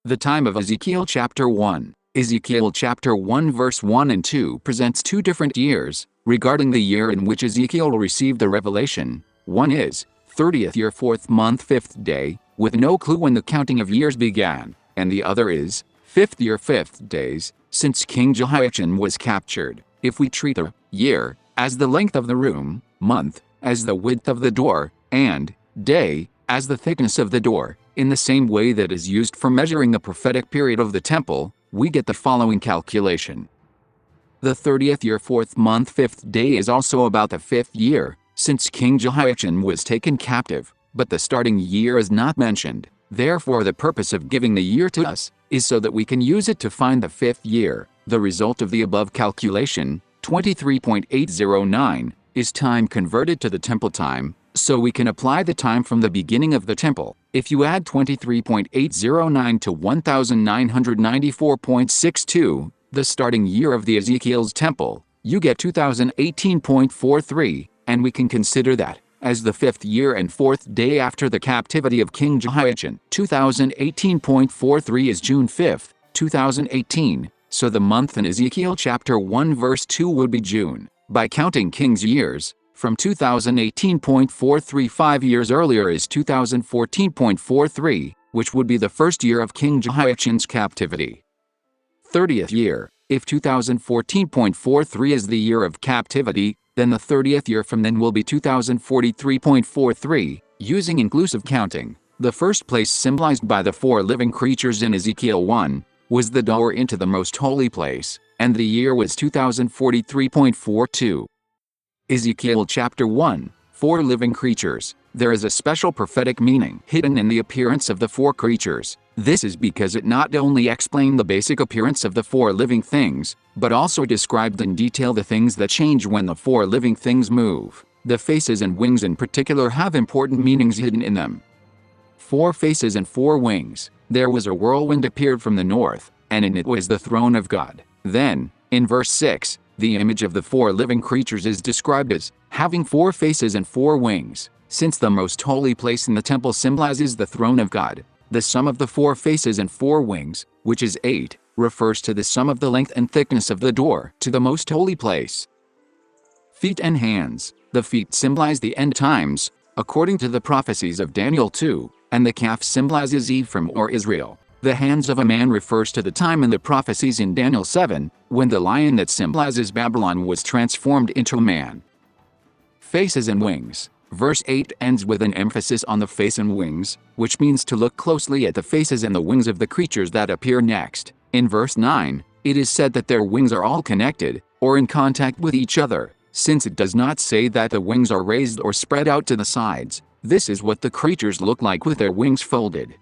The time of Ezekiel chapter 1. Ezekiel chapter 1 verse 1 and 2 presents two different years regarding the year in which Ezekiel received the revelation. One is 30th year 4th month 5th day, with no clue when the counting of years began, and the other is 5th year 5th days, since King Jehoiachin was captured. If we treat the year as the length of the room, month as the width of the door, and day as the thickness of the door, in the same way that is used for measuring the prophetic period of the temple, we get the following calculation. The 30th year 4th month 5th day is also about the 5th year, since King Jehoiachin was taken captive, but the starting year is not mentioned. Therefore the purpose of giving the year to us is so that we can use it to find the 5th year. The result of the above calculation, 23.809, is time converted to the temple time, so we can apply the time from the beginning of the temple. If you add 23.809 to 1994.62, the starting year of the Ezekiel's temple, you get 2018.43, and we can consider that as the 5th year and 4th day after the captivity of King Jehoiachin. 2018.43 is June 5th, 2018, so the month in Ezekiel chapter 1 verse 2 would be June. By counting King's years, from 2018.435 years earlier is 2014.43, which would be the first year of King Jehoiachin's captivity. 30th year. If 2014.43 is the year of captivity, then the 30th year from then will be 2043.43, using inclusive counting. The first place symbolized by the four living creatures in Ezekiel 1 was the door into the most holy place, and the year was 2043.42. Ezekiel chapter 1, Four living creatures. There is a special prophetic meaning hidden in the appearance of the four creatures. This is because it not only explained the basic appearance of the four living things, but also described in detail the things that change when the four living things move. The faces and wings in particular have important meanings hidden in them. 4 faces and 4 wings. There was a whirlwind appeared from the north, and in it was the throne of God. Then, in verse 6, the image of the 4 living creatures is described as having 4 faces and 4 wings. Since the most holy place in the temple symbolizes the throne of God, the sum of the 4 faces and 4 wings, which is 8, refers to the sum of the length and thickness of the door to the most holy place. Feet and hands. The feet symbolize the end times, according to the prophecies of Daniel 2, and the calf symbolizes Ephraim or Israel. The hands of a man refers to the time in the prophecies in Daniel 7, when the lion that symbolizes Babylon was transformed into a man. Faces and wings. Verse 8 ends with an emphasis on the face and wings, which means to look closely at the faces and the wings of the creatures that appear next. In verse 9, it is said that their wings are all connected, or in contact with each other. Since it does not say that the wings are raised or spread out to the sides, this is what the creatures look like with their wings folded.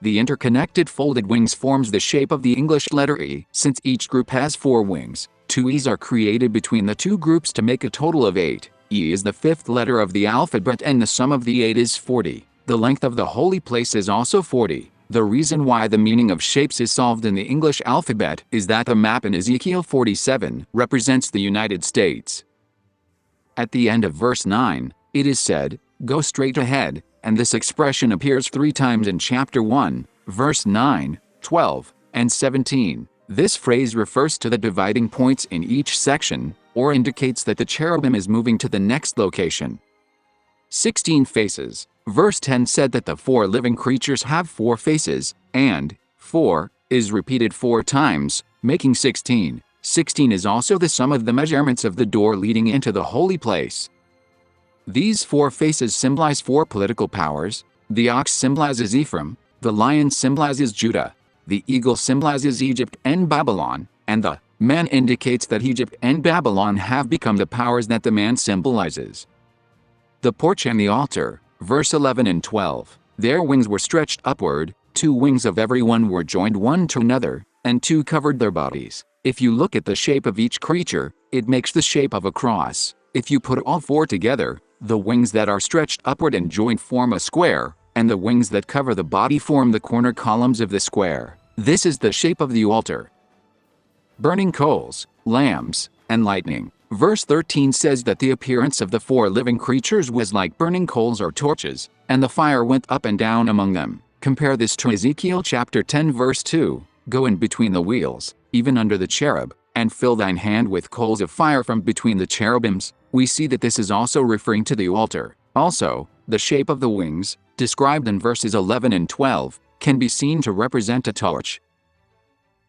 The interconnected folded wings forms the shape of the English letter E. Since each group has 4 wings, 2 E's are created between the 2 groups to make a total of 8. E is the 5th letter of the alphabet and the sum of the 8 is 40. The length of the holy place is also 40. The reason why the meaning of shapes is solved in the English alphabet is that the map in Ezekiel 47 represents the United States. At the end of verse 9, it is said, "Go straight ahead," and this expression appears 3 times in chapter 1, verse 9, 12, and 17. This phrase refers to the dividing points in each section, or indicates that the cherubim is moving to the next location. 16 faces. Verse 10 said that the 4 living creatures have 4 faces, and 4 is repeated 4 times, making 16. 16 is also the sum of the measurements of the door leading into the holy place. These four faces symbolize four political powers. The ox symbolizes Ephraim, the lion symbolizes Judah, the eagle symbolizes Egypt and Babylon, and the man indicates that Egypt and Babylon have become the powers that the man symbolizes. The porch and the altar, verse 11 and 12. Their wings were stretched upward, 2 wings of every one were joined one to another, and 2 covered their bodies. If you look at the shape of each creature, it makes the shape of a cross. If you put all 4 together, the wings that are stretched upward and joined form a square, and the wings that cover the body form the corner columns of the square. This is the shape of the altar. Burning coals, lambs, and lightning. Verse 13 says that the appearance of the 4 living creatures was like burning coals or torches, and the fire went up and down among them. Compare this to Ezekiel chapter 10 verse 2. Go in between the wheels, even under the cherub, and fill thine hand with coals of fire from between the cherubims. We see that this is also referring to the altar. Also, the shape of the wings, described in verses 11 and 12, can be seen to represent a torch.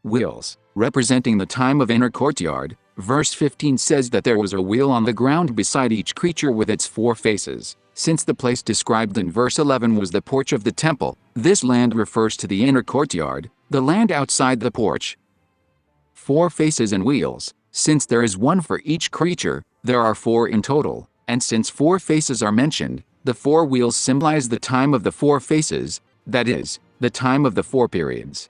Wheels, representing the time of inner courtyard. Verse 15 says that there was a wheel on the ground beside each creature with its 4 faces. Since the place described in verse 11 was the porch of the temple, this land refers to the inner courtyard, the land outside the porch. 4 faces and wheels. Since there is 1 for each creature, there are 4 in total, and since 4 faces are mentioned, the 4 wheels symbolize the time of the 4 faces, that is, the time of the 4 periods.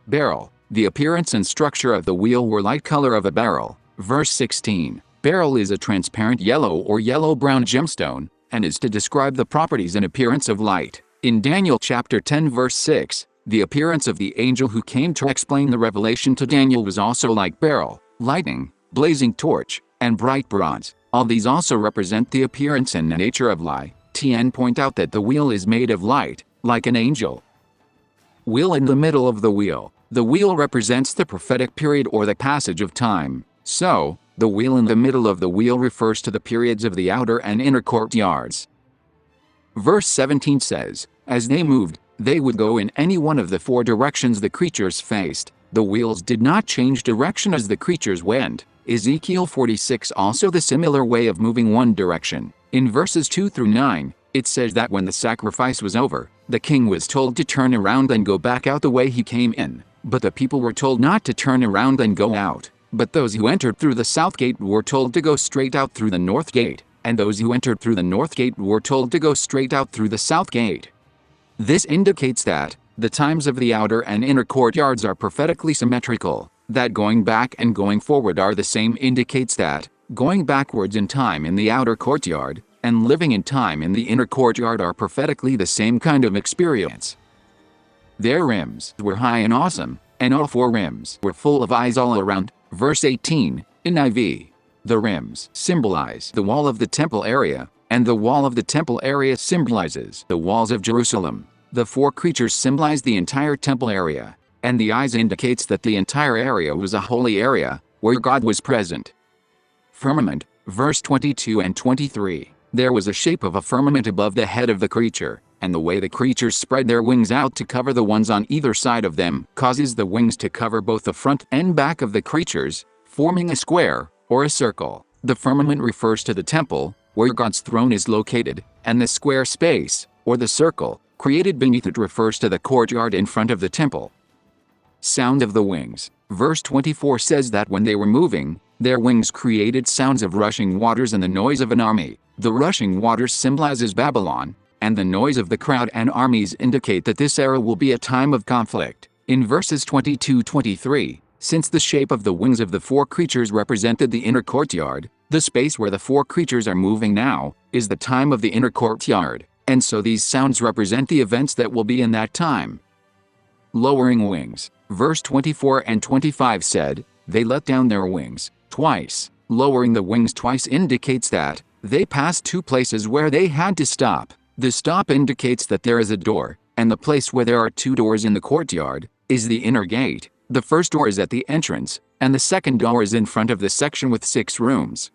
Beryl. The appearance and structure of the wheel were like color of a beryl. Verse 16. Beryl is a transparent yellow or yellow-brown gemstone, and is to describe the properties and appearance of light. In Daniel chapter 10 verse 6, the appearance of the angel who came to explain the revelation to Daniel was also like beryl, lightning, blazing torch, and bright bronze. All these also represent the appearance and nature of light. TN point out that the wheel is made of light, like an angel. Wheel in the middle of the wheel. The wheel represents the prophetic period or the passage of time. So, the wheel in the middle of the wheel refers to the periods of the outer and inner courtyards. Verse 17 says, as they moved, they would go in any one of the 4 directions the creatures faced. The wheels did not change direction as the creatures went. Ezekiel 46 also the similar way of moving one direction. In verses 2 through 9, it says that when the sacrifice was over, the king was told to turn around and go back out the way he came in. But the people were told not to turn around and go out. But those who entered through the south gate were told to go straight out through the north gate, and those who entered through the north gate were told to go straight out through the south gate. This indicates that the times of the outer and inner courtyards are prophetically symmetrical. That going back and going forward are the same indicates that going backwards in time in the outer courtyard and living in time in the inner courtyard are prophetically the same kind of experience. Their rims were high and awesome, and all 4 rims were full of eyes all around. Verse 18, NIV. The rims symbolize the wall of the temple area, and the wall of the temple area symbolizes the walls of Jerusalem. The 4 creatures symbolize the entire temple area, and the eyes indicates that the entire area was a holy area, where God was present. Firmament, verse 22 and 23. There was a shape of a firmament above the head of the creature, and the way the creatures spread their wings out to cover the ones on either side of them causes the wings to cover both the front and back of the creatures, forming a square, or a circle. The firmament refers to the temple, where God's throne is located, and the square space, or the circle, created beneath it refers to the courtyard in front of the temple. Sound of the wings. Verse 24 says that when they were moving, their wings created sounds of rushing waters and the noise of an army. The rushing waters symbolizes Babylon, and the noise of the crowd and armies indicate that this era will be a time of conflict. In verses 22-23, since the shape of the wings of the 4 creatures represented the inner courtyard, the space where the 4 creatures are moving now is the time of the inner courtyard, and so these sounds represent the events that will be in that time. Lowering wings. Verse 24 and 25 said, they let down their wings twice. Lowering the wings twice indicates that they passed 2 places where they had to stop. The stop indicates that there is a door, and the place where there are 2 doors in the courtyard is the inner gate. The first door is at the entrance, and the second door is in front of the section with 6 rooms.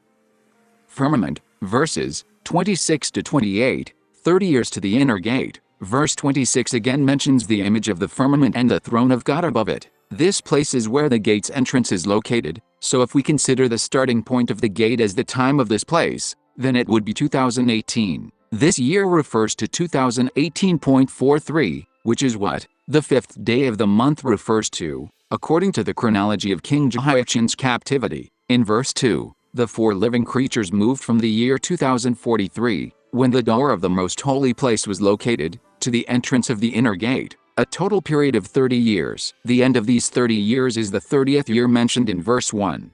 Firmament, verses 26-28, 30 years to the inner gate. Verse 26 again mentions the image of the firmament and the throne of God above it. This place is where the gate's entrance is located, so if we consider the starting point of the gate as the time of this place, then it would be 2018. This year refers to 2018.43, which is what the 5th day of the month refers to, according to the chronology of King Jehoiachin's captivity. In verse 2, the 4 living creatures moved from the year 2043, when the door of the most holy place was located, to the entrance of the inner gate, a total period of 30 years. The end of these 30 years is the 30th year mentioned in verse 1.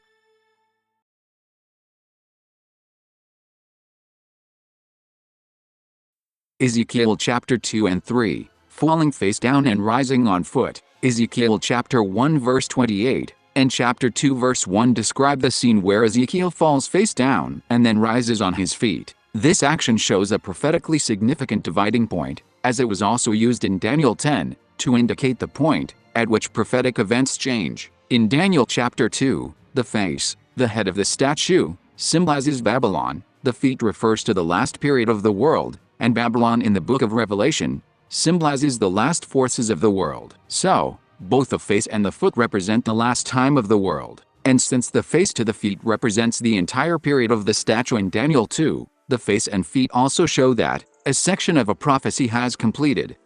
Ezekiel chapter 2 and 3, falling face down and rising on foot. Ezekiel chapter 1 verse 28 and chapter 2 verse 1 describe the scene where Ezekiel falls face down and then rises on his feet. This action shows a prophetically significant dividing point, as it was also used in Daniel 10, to indicate the point at which prophetic events change. In Daniel chapter 2, the face, the head of the statue, symbolizes Babylon, the feet refers to the last period of the world, and Babylon in the book of Revelation symbolizes the last forces of the world. So, both the face and the foot represent the last time of the world. And since the face to the feet represents the entire period of the statue in Daniel 2, the face and feet also show that a section of a prophecy has completed.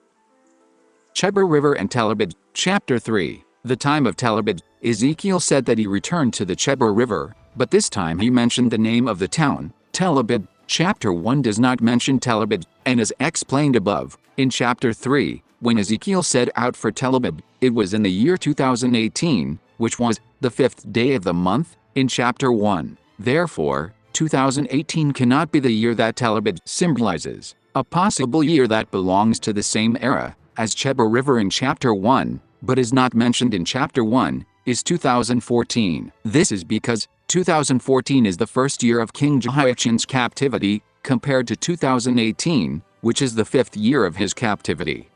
Chebar River and Tel Abib, chapter 3. The time of Tel Abib, Ezekiel said that he returned to the Chebar River, but this time he mentioned the name of the town, Tel Abib. Chapter 1 does not mention Tel Abib, and as explained above, in chapter 3, when Ezekiel set out for Tel Abib, it was in the year 2018, which was the 5th day of the month, in chapter 1. Therefore, 2018 cannot be the year that Tel Abib symbolizes. A possible year that belongs to the same era as Chebar River in chapter 1, but is not mentioned in chapter 1, is 2014. This is because 2014 is the first year of King Jehoiachin's captivity, compared to 2018, which is the 5th year of his captivity.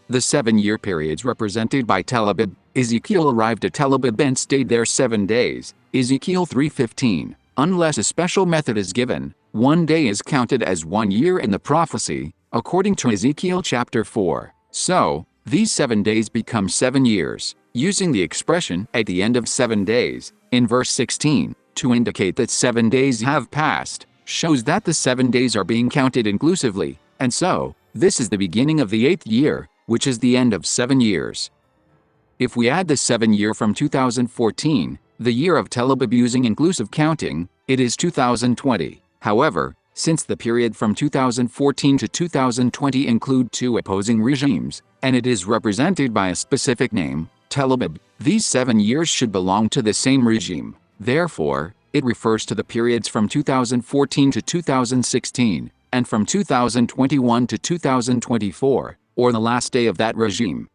The 7-year periods represented by Tel Abib. Ezekiel arrived at Tel Abib and stayed there 7 days. Ezekiel 3:15. Unless a special method is given, 1 day is counted as 1 year in the prophecy, according to Ezekiel chapter 4. So, these 7 days become 7 years, using the expression at the end of 7 days, in verse 16, to indicate that 7 days have passed, shows that the 7 days are being counted inclusively, and so, this is the beginning of the 8th year, which is the end of 7 years. If we add the 7 year from 2014, the year of Tel Abib using inclusive counting, it is 2020. However, since the period from 2014 to 2020 include 2 opposing regimes, and it is represented by a specific name, Tel Abib, these 7 years should belong to the same regime. Therefore, it refers to the periods from 2014 to 2016, and from 2021 to 2024, or the last day of that regime.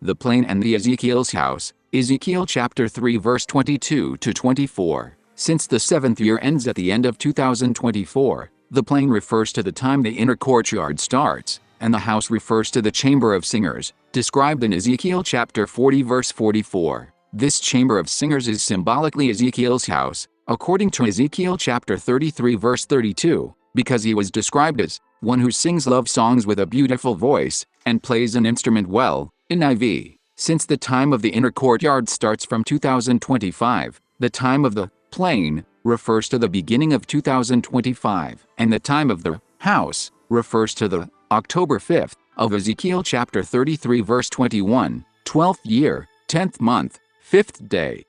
The plain and the Ezekiel's house, Ezekiel chapter 3 verse 22 to 24. Since the 7th year ends at the end of 2024, the plain refers to the time the inner courtyard starts, and the house refers to the chamber of singers, described in Ezekiel chapter 40 verse 44. This chamber of singers is symbolically Ezekiel's house, according to Ezekiel chapter 33 verse 32, because he was described as one who sings love songs with a beautiful voice, and plays an instrument well, NIV. Since the time of the inner courtyard starts from 2025, the time of the plain refers to the beginning of 2025, and the time of the house refers to the October 5th of Ezekiel chapter 33 verse 21, 12th year, 10th month, 5th day.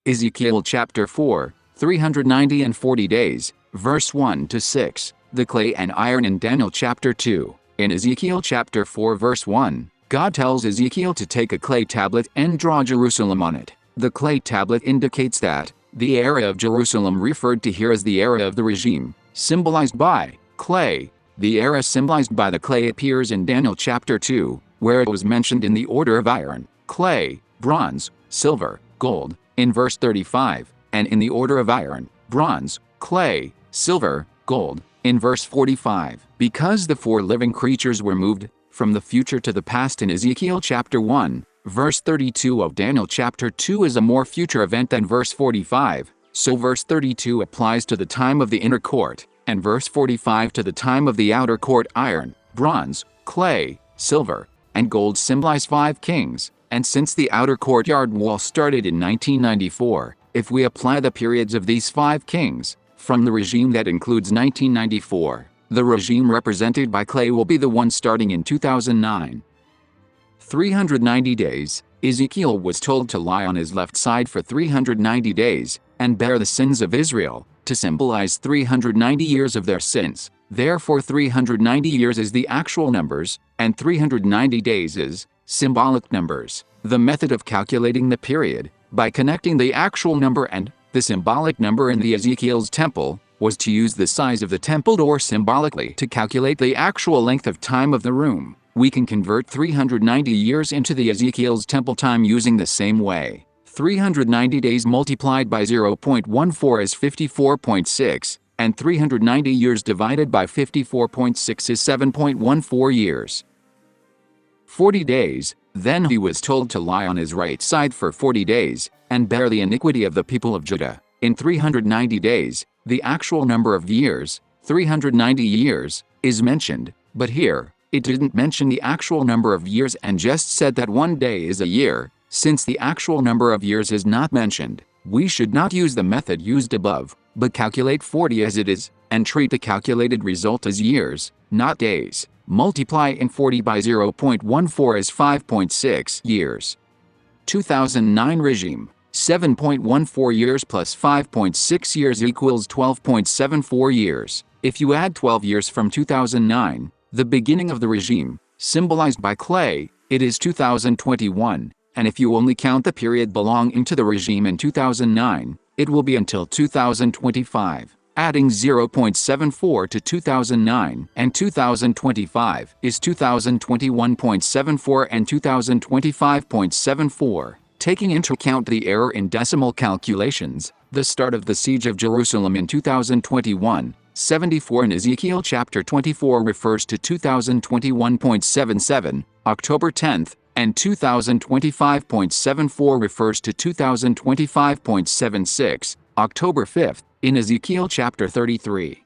Ezekiel chapter 4, 390 and 40 days, verse 1 to 6, the clay and iron in Daniel chapter 2. In Ezekiel chapter 4 verse 1, God tells Ezekiel to take a clay tablet and draw Jerusalem on it. The clay tablet indicates that the area of Jerusalem referred to here as the area of the regime, symbolized by clay. The area symbolized by the clay appears in Daniel chapter 2, where it was mentioned in the order of iron, clay, bronze, silver, gold, in verse 35, and in the order of iron, bronze, clay, silver, gold, in verse 45. Because the 4 living creatures were moved from the future to the past in Ezekiel chapter 1, verse 32 of Daniel chapter 2 is a more future event than verse 45, so verse 32 applies to the time of the inner court, and verse 45 to the time of the outer court. Iron, bronze, clay, silver, and gold symbolize 5 kings, and since the outer courtyard wall started in 1994, if we apply the periods of these 5 kings, from the regime that includes 1994. The regime represented by Clay will be the one starting in 2009. 390 days. Ezekiel was told to lie on his left side for 390 days, and bear the sins of Israel, to symbolize 390 years of their sins. Therefore 390 years is the actual numbers, and 390 days is symbolic numbers. The method of calculating the period, by connecting the actual number and the symbolic number in the Ezekiel's temple, was to use the size of the temple door symbolically to calculate the actual length of time of the room. We can convert 390 years into the Ezekiel's temple time using the same way. 390 days multiplied by 0.14 is 54.6, and 390 years divided by 54.6 is 7.14 years. 40 days. Then he was told to lie on his right side for 40 days, and bear the iniquity of the people of Judah. In 390 days, the actual number of years, 390 years, is mentioned, but here, it didn't mention the actual number of years and just said that one day is a year. Since the actual number of years is not mentioned, we should not use the method used above, but calculate 40 as it is, and treat the calculated result as years, not days. Multiply in 40 by 0.14 is 5.6 years. 2009 regime. 7.14 years plus 5.6 years equals 12.74 years. If you add 12 years from 2009, the beginning of the regime, symbolized by Clay, it is 2021, and if you only count the period belonging to the regime in 2009, it will be until 2025. Adding 0.74 to 2009 and 2025 is 2021.74 and 2025.74. Taking into account the error in decimal calculations, the start of the siege of Jerusalem in 2021, 74 in Ezekiel chapter 24 refers to 2021.77, October 10th, and 2025.74 refers to 2025.76, October 5th, in Ezekiel chapter 33.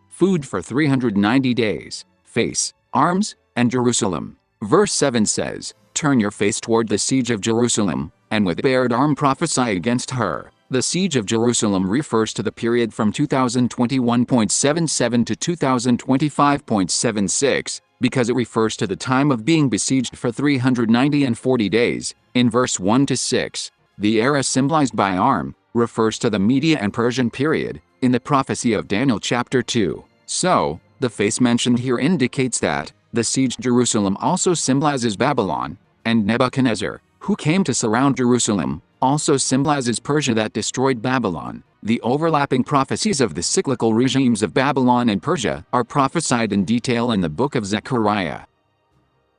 Food for 390 days, face, arms, and Jerusalem. Verse 7 says, "Turn your face toward the siege of Jerusalem, and with bared arm prophesy against her." The siege of Jerusalem refers to the period from 2021.77 to 2025.76, because it refers to the time of being besieged for 390 and 40 days, in verse 1 to 6. The era symbolized by arm refers to the Media and Persian period, in the prophecy of Daniel chapter 2. So, the face mentioned here indicates that the sieged Jerusalem also symbolizes Babylon, and Nebuchadnezzar, who came to surround Jerusalem, also symbolizes Persia that destroyed Babylon. The overlapping prophecies of the cyclical regimes of Babylon and Persia are prophesied in detail in the book of Zechariah.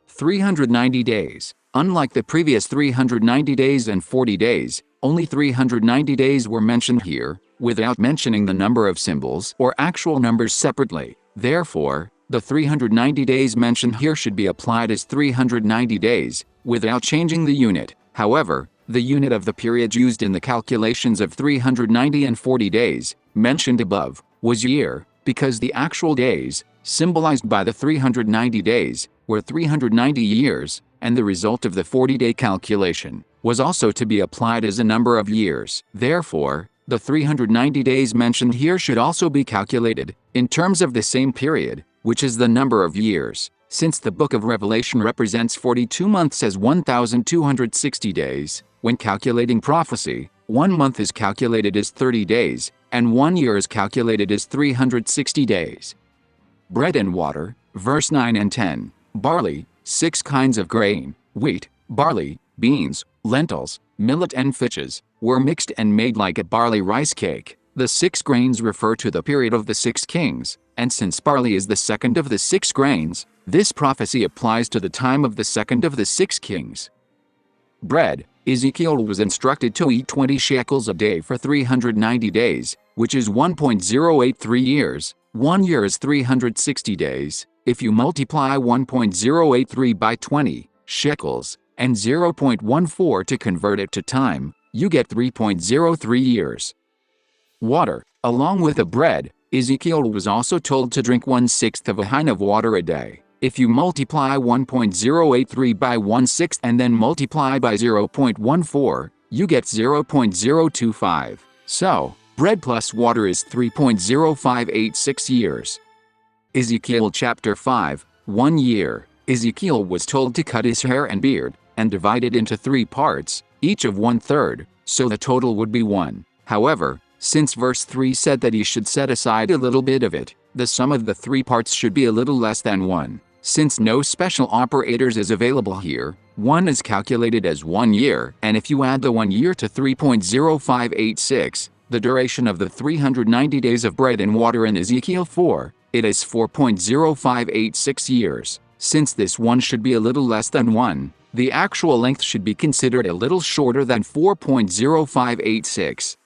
390 days. Unlike the previous 390 days and 40 days, only 390 days were mentioned here, without mentioning the number of symbols or actual numbers separately. Therefore, the 390 days mentioned here should be applied as 390 days, without changing the unit. However, the unit of the periods used in the calculations of 390 and 40 days, mentioned above, was year, because the actual days, symbolized by the 390 days, were 390 years, and the result of the 40-day calculation was also to be applied as a number of years. Therefore, the 390 days mentioned here should also be calculated in terms of the same period, which is the number of years. Since the book of Revelation represents 42 months as 1,260 days, when calculating prophecy, 1 month is calculated as 30 days, and 1 year is calculated as 360 days. Bread and water, verse 9 and 10. Barley, 6 kinds of grain, wheat, barley, beans, lentils, millet and fishes, were mixed and made like a barley rice cake. The 6 grains refer to the period of the 6 kings, and since barley is the second of the 6 grains, this prophecy applies to the time of the second of the 6 kings. Bread. Ezekiel was instructed to eat 20 shekels a day for 390 days, which is 1.083 years. 1 year is 360 days. If you multiply 1.083 by 20 shekels and 0.14 to convert it to time, you get 3.03 years. Water. Along with the bread, Ezekiel was also told to drink 1/6 of a hin of water a day. If you multiply 1.083 by 1/6 and then multiply by 0.14, you get 0.025. So, bread plus water is 3.0586 years. Ezekiel chapter 5, 1 year. Ezekiel was told to cut his hair and beard, and divide it into 3 parts, each of 1/3, so the total would be 1. However, since verse 3 said that he should set aside a little bit of it, the sum of the 3 parts should be a little less than 1. Since no special operators is available here, 1 is calculated as 1 year, and if you add the 1 year to 3.0586, the duration of the 390 days of bread and water in Ezekiel 4, it is 4.0586 years. Since this 1 should be a little less than 1, the actual length should be considered a little shorter than 4.0586.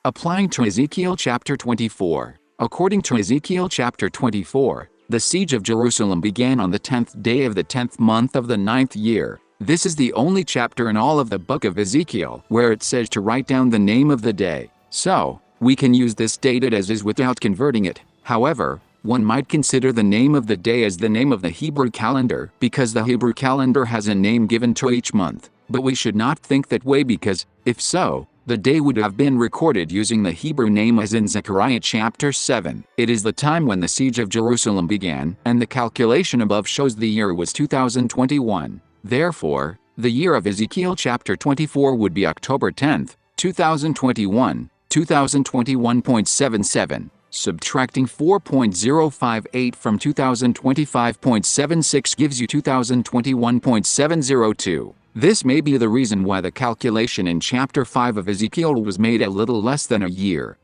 Applying to Ezekiel chapter 24. According to Ezekiel chapter 24, the siege of Jerusalem began on the 10th day of the 10th month of the 9th year. This is the only chapter in all of the book of Ezekiel where it says to write down the name of the day. So, we can use this date as is without converting it. However, one might consider the name of the day as the name of the Hebrew calendar because the Hebrew calendar has a name given to each month. But we should not think that way because, if so, the day would have been recorded using the Hebrew name as in Zechariah chapter 7. It is the time when the siege of Jerusalem began, and the calculation above shows the year was 2021. Therefore, the year of Ezekiel chapter 24 would be October 10th, 2021, 2021.77. Subtracting 4.058 from 2025.76 gives you 2021.702. This may be the reason why the calculation in chapter 5 of Ezekiel was made a little less than a year.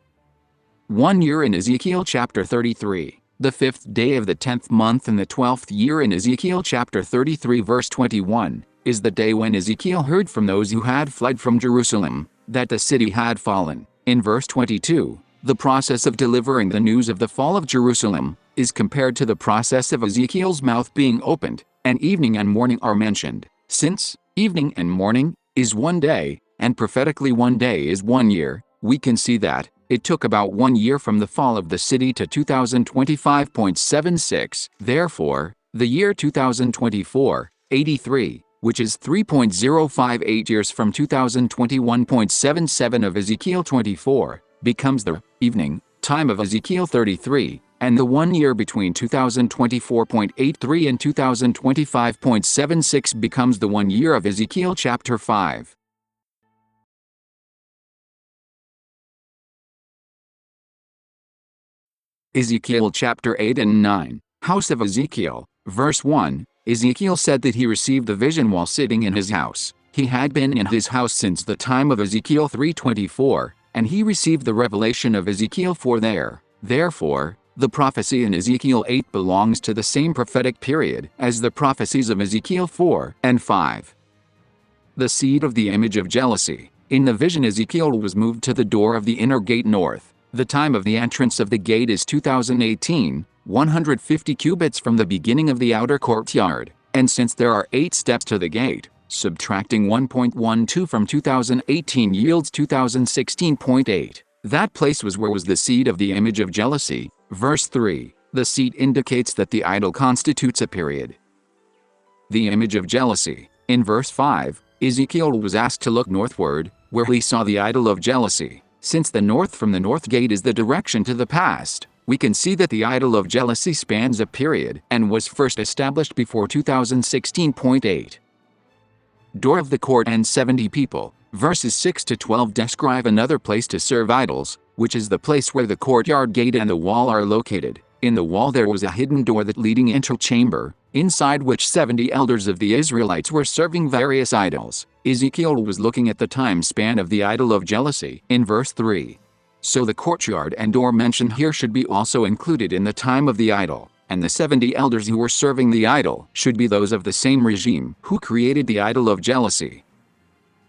1 year in Ezekiel chapter 33. The 5th day of the 10th month in the 12th year in Ezekiel chapter 33 verse 21, is the day when Ezekiel heard from those who had fled from Jerusalem, that the city had fallen. In verse 22, the process of delivering the news of the fall of Jerusalem is compared to the process of Ezekiel's mouth being opened, and evening and morning are mentioned. Since evening and morning is 1 day, and prophetically 1 day is 1 year, we can see that it took about 1 year from the fall of the city to 2025.76. Therefore, the year 2024, 83, which is 3.058 years from 2021.77 of Ezekiel 24, becomes the evening time of Ezekiel 33, and the 1 year between 2024.83 and 2025.76 becomes the 1 year of Ezekiel chapter 5. Ezekiel chapter 8 and 9. House of Ezekiel. Verse 1, Ezekiel said that he received the vision while sitting in his house. He had been in his house since the time of Ezekiel 3:24, and he received the revelation of Ezekiel 4 there. Therefore, the prophecy in Ezekiel 8 belongs to the same prophetic period as the prophecies of Ezekiel 4 and 5. The seed of the image of jealousy. In the vision, Ezekiel was moved to the door of the inner gate north. The time of the entrance of the gate is 2018, 150 cubits from the beginning of the outer courtyard, and since there are 8 steps to the gate, subtracting 1.12 from 2018 yields 2016.8. That place was where was the seed of the image of jealousy. Verse 3. The seed indicates that the idol constitutes a period. The image of jealousy. In verse 5, Ezekiel was asked to look northward, where he saw the idol of jealousy. Since the north from the north gate is the direction to the past, we can see that the idol of jealousy spans a period and was first established before 2016.8. Door of the court and 70 people. Verses 6 to 12 describe another place to serve idols, which is the place where the courtyard gate and the wall are located. In the wall there was a hidden door that leading into a chamber, inside which 70 elders of the Israelites were serving various idols. Ezekiel was looking at the time span of the idol of jealousy in verse 3. So the courtyard and door mentioned here should be also included in the time of the idol, and the 70 elders who were serving the idol should be those of the same regime who created the idol of jealousy.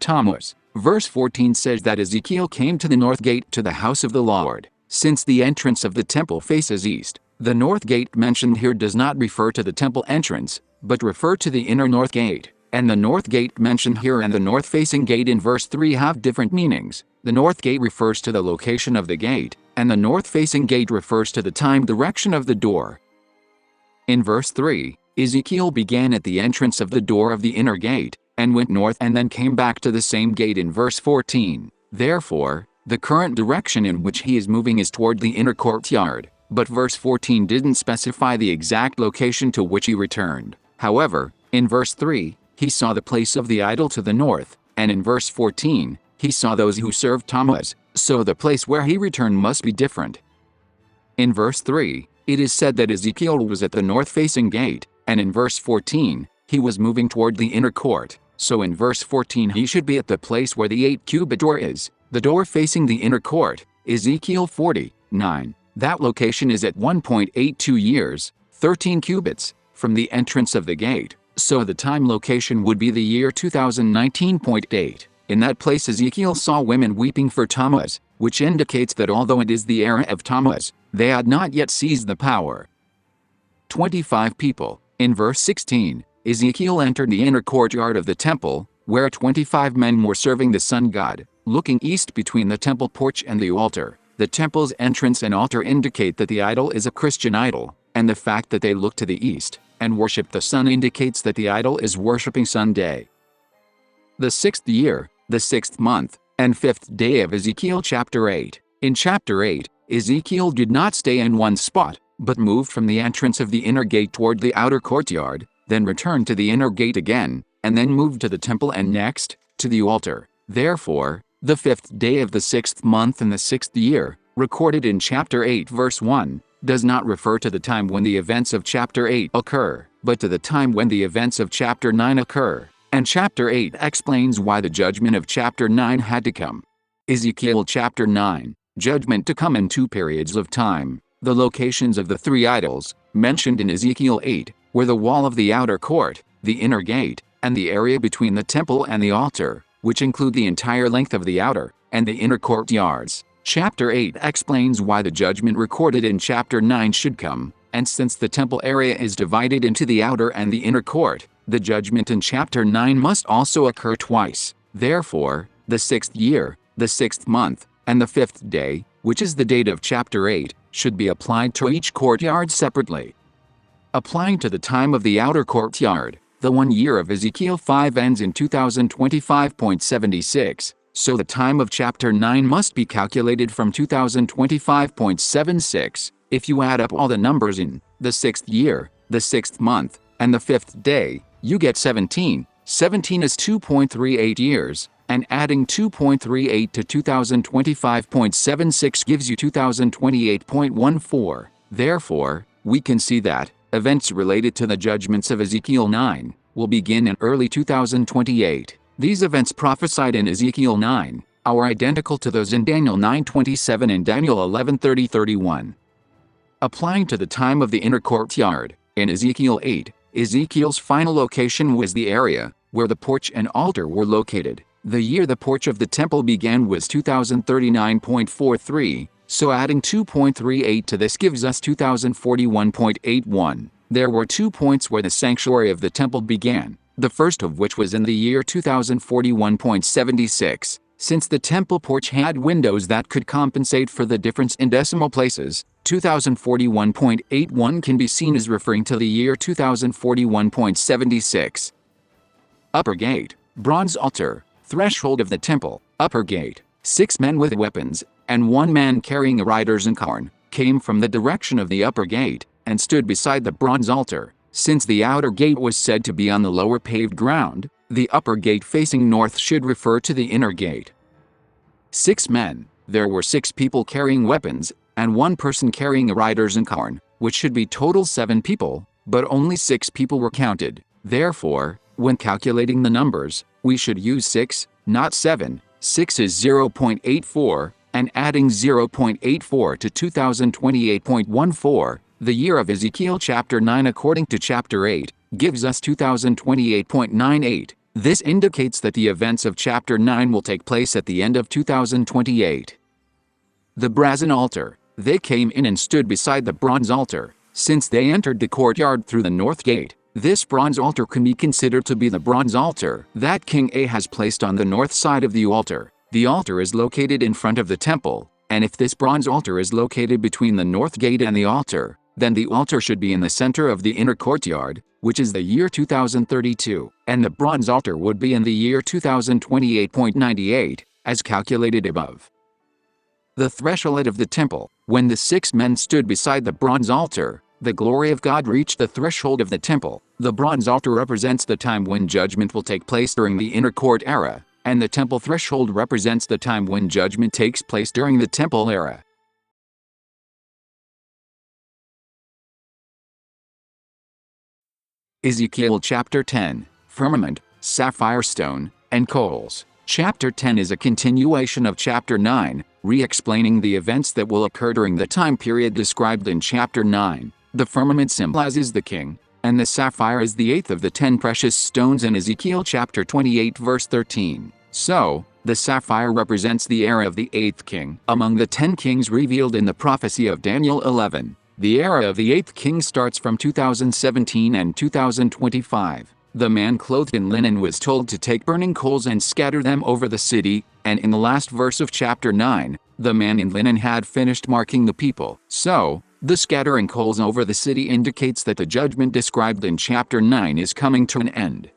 Tammuz. Verse 14 says that Ezekiel came to the north gate to the house of the Lord. Since the entrance of the temple faces east, the north gate mentioned here does not refer to the temple entrance, but refer to the inner north gate. And the north gate mentioned here and the north-facing gate in verse 3 have different meanings. The north gate refers to the location of the gate, and the north-facing gate refers to the time direction of the door. In verse 3, Ezekiel began at the entrance of the door of the inner gate, and went north and then came back to the same gate in verse 14. Therefore, The current direction in which he is moving is toward the inner courtyard, but verse 14 didn't specify the exact location to which he returned. However, in verse 3, he saw the place of the idol to the north, and in verse 14, he saw those who served Tammuz, so the place where he returned must be different. In verse 3, it is said that Ezekiel was at the north-facing gate, and in verse 14, he was moving toward the inner court, so in verse 14 he should be at the place where the 8-cubit door is, the door facing the inner court, Ezekiel 40:9. That location is at 1.82 years, 13 cubits, from the entrance of the gate, so the time location would be the year 2019.8. In that place Ezekiel saw women weeping for Tammuz, which indicates that although it is the era of Tammuz, they had not yet seized the power. 25 people. In verse 16, Ezekiel entered the inner courtyard of the temple, where 25 men were serving the sun god, looking east between the temple porch and the altar. The temple's entrance and altar indicate that the idol is a Christian idol, and the fact that they look to the east and worship the sun indicates that the idol is worshiping Sunday. The 6th year, the 6th month, and 5th day of Ezekiel chapter 8. In chapter 8, Ezekiel did not stay in one spot, but moved from the entrance of the inner gate toward the outer courtyard, then returned to the inner gate again, and then moved to the temple and next, to the altar. Therefore, the 5th day of the 6th month in the 6th year, recorded in chapter 8 verse 1, does not refer to the time when the events of chapter 8 occur, but to the time when the events of chapter 9 occur. And chapter 8 explains why the judgment of chapter 9 had to come. Ezekiel chapter 9, judgment to come in 2 periods of time. The locations of the 3 idols, mentioned in Ezekiel 8, were the wall of the outer court, the inner gate, and the area between the temple and the altar, which include the entire length of the outer and the inner courtyards. Chapter 8 explains why the judgment recorded in chapter 9 should come, and since the temple area is divided into the outer and the inner court, the judgment in chapter 9 must also occur twice. Therefore, the 6th year, the 6th month, and the 5th day, which is the date of chapter 8, should be applied to each courtyard separately. Applying to the time of the outer courtyard, the 1 year of Ezekiel 5 ends in 2025.76, so the time of chapter 9 must be calculated from 2025.76. If you add up all the numbers in the 6th year, the 6th month, and the 5th day, you get 17. 17 is 2.38 years, and adding 2.38 to 2025.76 gives you 2028.14. Therefore, we can see that events related to the judgments of Ezekiel 9 will begin in early 2028. These events prophesied in Ezekiel 9 are identical to those in Daniel 9:27 and Daniel 11:30-31. Applying to the time of the inner courtyard, in Ezekiel 8, Ezekiel's final location was the area where the porch and altar were located. The year the porch of the temple began was 2039.43, so adding 2.38 to this gives us 2041.81. There were 2 points where the sanctuary of the temple began, the first of which was in the year 2041.76. Since the temple porch had windows that could compensate for the difference in decimal places, 2041.81 can be seen as referring to the year 2041.76. Upper gate, bronze altar, threshold of the temple, upper gate. 6 men with weapons, and 1 man carrying a rider's incarn, came from the direction of the upper gate, and stood beside the bronze altar. Since the outer gate was said to be on the lower paved ground, the upper gate facing north should refer to the inner gate. 6 men. There were 6 people carrying weapons, and 1 person carrying a rider's incarn, which should be total 7 people, but only 6 people were counted. Therefore, when calculating the numbers, we should use 6, not 7. 6 is 0.84, and adding 0.84 to 2028.14, the year of Ezekiel chapter 9 according to chapter 8, gives us 2028.98. This indicates that the events of chapter 9 will take place at the end of 2028. The brazen altar. They came in and stood beside the bronze altar. Since they entered the courtyard through the north gate, this bronze altar can be considered to be the bronze altar that King Ahaz placed on the north side of the altar. The altar is located in front of the temple, and if this bronze altar is located between the north gate and the altar, then the altar should be in the center of the inner courtyard, which is the year 2032, and the bronze altar would be in the year 2028.98, as calculated above. The threshold of the temple. When the 6 men stood beside the bronze altar, the glory of God reached the threshold of the temple. The bronze altar represents the time when judgment will take place during the inner court era, and the temple threshold represents the time when judgment takes place during the temple era. Ezekiel chapter 10, Firmament, Sapphire Stone, and Coals. Chapter 10 is a continuation of chapter 9, re-explaining the events that will occur during the time period described in chapter 9. The firmament symbolizes the king, and the sapphire is the 8th of the 10 precious stones in Ezekiel chapter 28 verse 13. So, the sapphire represents the era of the 8th king. Among the 10 kings revealed in the prophecy of Daniel 11, the era of the 8th king starts from 2017 and 2025. The man clothed in linen was told to take burning coals and scatter them over the city, and in the last verse of chapter 9, the man in linen had finished marking the people. So, the scattering coals over the city indicates that the judgment described in chapter 9 is coming to an end.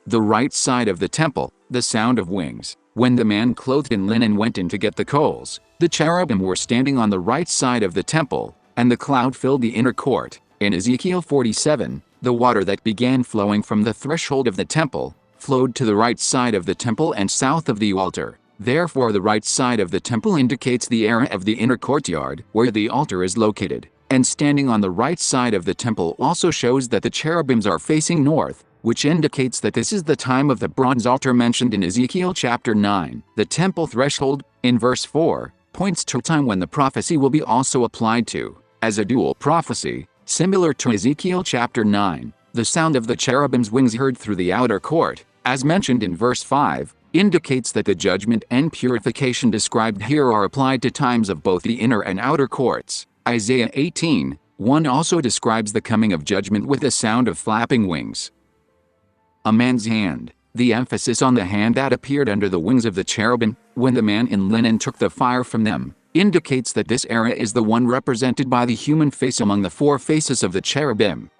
The right side of the temple, the sound of wings. When the man clothed in linen went in to get the coals, the cherubim were standing on the right side of the temple, and the cloud filled the inner court. In Ezekiel 47, the water that began flowing from the threshold of the temple flowed to the right side of the temple and south of the altar. Therefore, the right side of the temple indicates the area of the inner courtyard, where the altar is located. And standing on the right side of the temple also shows that the cherubims are facing north, which indicates that this is the time of the bronze altar mentioned in Ezekiel chapter 9. The temple threshold, in verse 4, points to a time when the prophecy will be also applied to, as a dual prophecy, similar to Ezekiel chapter 9. The sound of the cherubim's wings heard through the outer court, as mentioned in verse 5, indicates that the judgment and purification described here are applied to times of both the inner and outer courts. Isaiah 18:1 also describes the coming of judgment with the sound of flapping wings. A man's hand. The emphasis on the hand that appeared under the wings of the cherubim, when the man in linen took the fire from them, indicates that this era is the one represented by the human face among the 4 faces of the cherubim.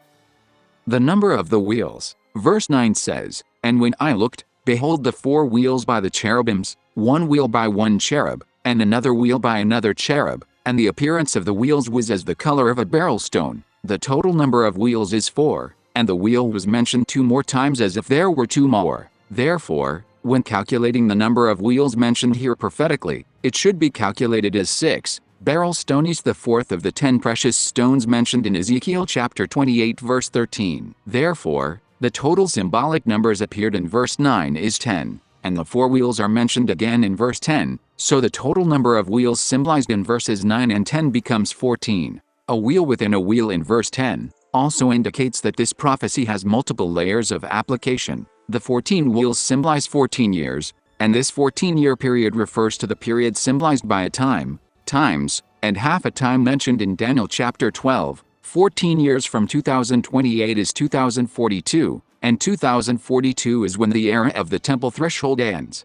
The number of the wheels. Verse 9 says, "And when I looked, behold the 4 wheels by the cherubims, 1 wheel by 1 cherub, and another wheel by another cherub, and the appearance of the wheels was as the color of a beryl stone. The total number of wheels is 4, and the wheel was mentioned 2 more times as if there were 2 more. Therefore, when calculating the number of wheels mentioned here prophetically, it should be calculated as 6. Beryl stone is the 4th of the 10 precious stones mentioned in Ezekiel chapter 28 verse 13. Therefore, the total symbolic numbers appeared in verse 9 is 10, and the 4 wheels are mentioned again in verse 10, so the total number of wheels symbolized in verses 9 and 10 becomes 14. A wheel within a wheel in verse 10 also indicates that this prophecy has multiple layers of application. The 14 wheels symbolize 14 years, and this 14-year period refers to the period symbolized by a time, times, and half a time mentioned in Daniel chapter 12. 14 years from 2028 is 2042, and 2042 is when the era of the temple threshold ends.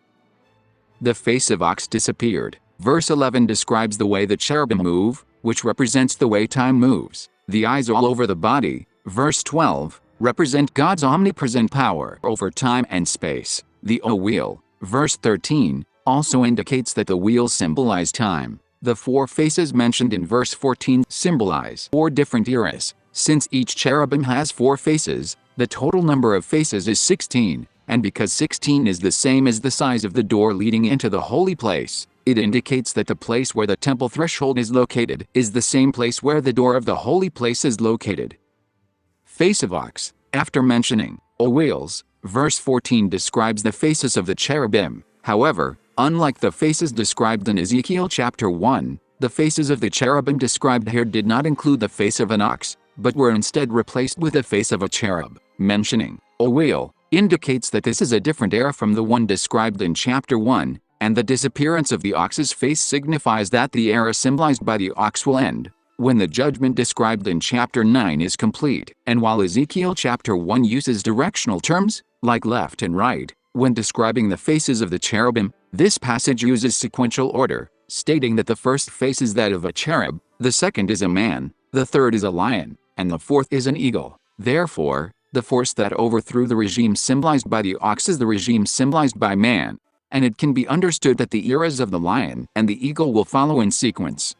The face of ox disappeared. Verse 11 describes the way the cherubim move, which represents the way time moves. The eyes all over the body, verse 12, represent God's omnipresent power over time and space. The O wheel, verse 13, also indicates that the wheels symbolize time. The 4 faces mentioned in verse 14 symbolize 4 different eras. Since each cherubim has 4 faces, the total number of faces is 16, and because 16 is the same as the size of the door leading into the holy place, it indicates that the place where the temple threshold is located is the same place where the door of the holy place is located. Face of ox. After mentioning O wheels, verse 14 describes the faces of the cherubim. However, unlike the faces described in Ezekiel chapter 1, the faces of the cherubim described here did not include the face of an ox, but were instead replaced with the face of a cherub. Mentioning O wheel indicates that this is a different era from the one described in chapter 1, and the disappearance of the ox's face signifies that the era symbolized by the ox will end when the judgment described in chapter 9 is complete. And while Ezekiel chapter 1 uses directional terms, like left and right, when describing the faces of the cherubim, this passage uses sequential order, stating that the first face is that of a cherub, the second is a man, the third is a lion, and the fourth is an eagle. Therefore, the force that overthrew the regime symbolized by the ox is the regime symbolized by man. and it can be understood that the eras of the lion and the eagle will follow in sequence.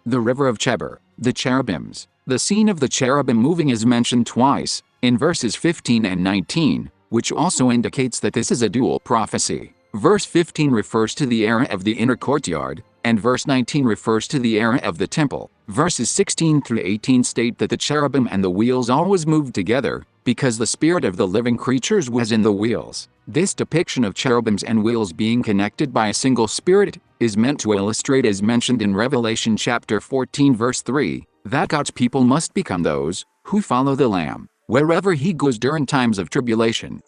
The river of Chebar, the cherubims. The scene of the cherubim moving is mentioned twice, in verses 15 and 19, which also indicates that this is a dual prophecy. Verse 15 refers to the era of the inner courtyard, and verse 19 refers to the era of the temple. Verses 16 through 18 state that the cherubim and the wheels always moved together, because the spirit of the living creatures was in the wheels. This depiction of cherubims and wheels being connected by a single spirit is meant to illustrate, as mentioned in Revelation chapter 14 verse 3, that God's people must become those who follow the Lamb wherever he goes during times of tribulation.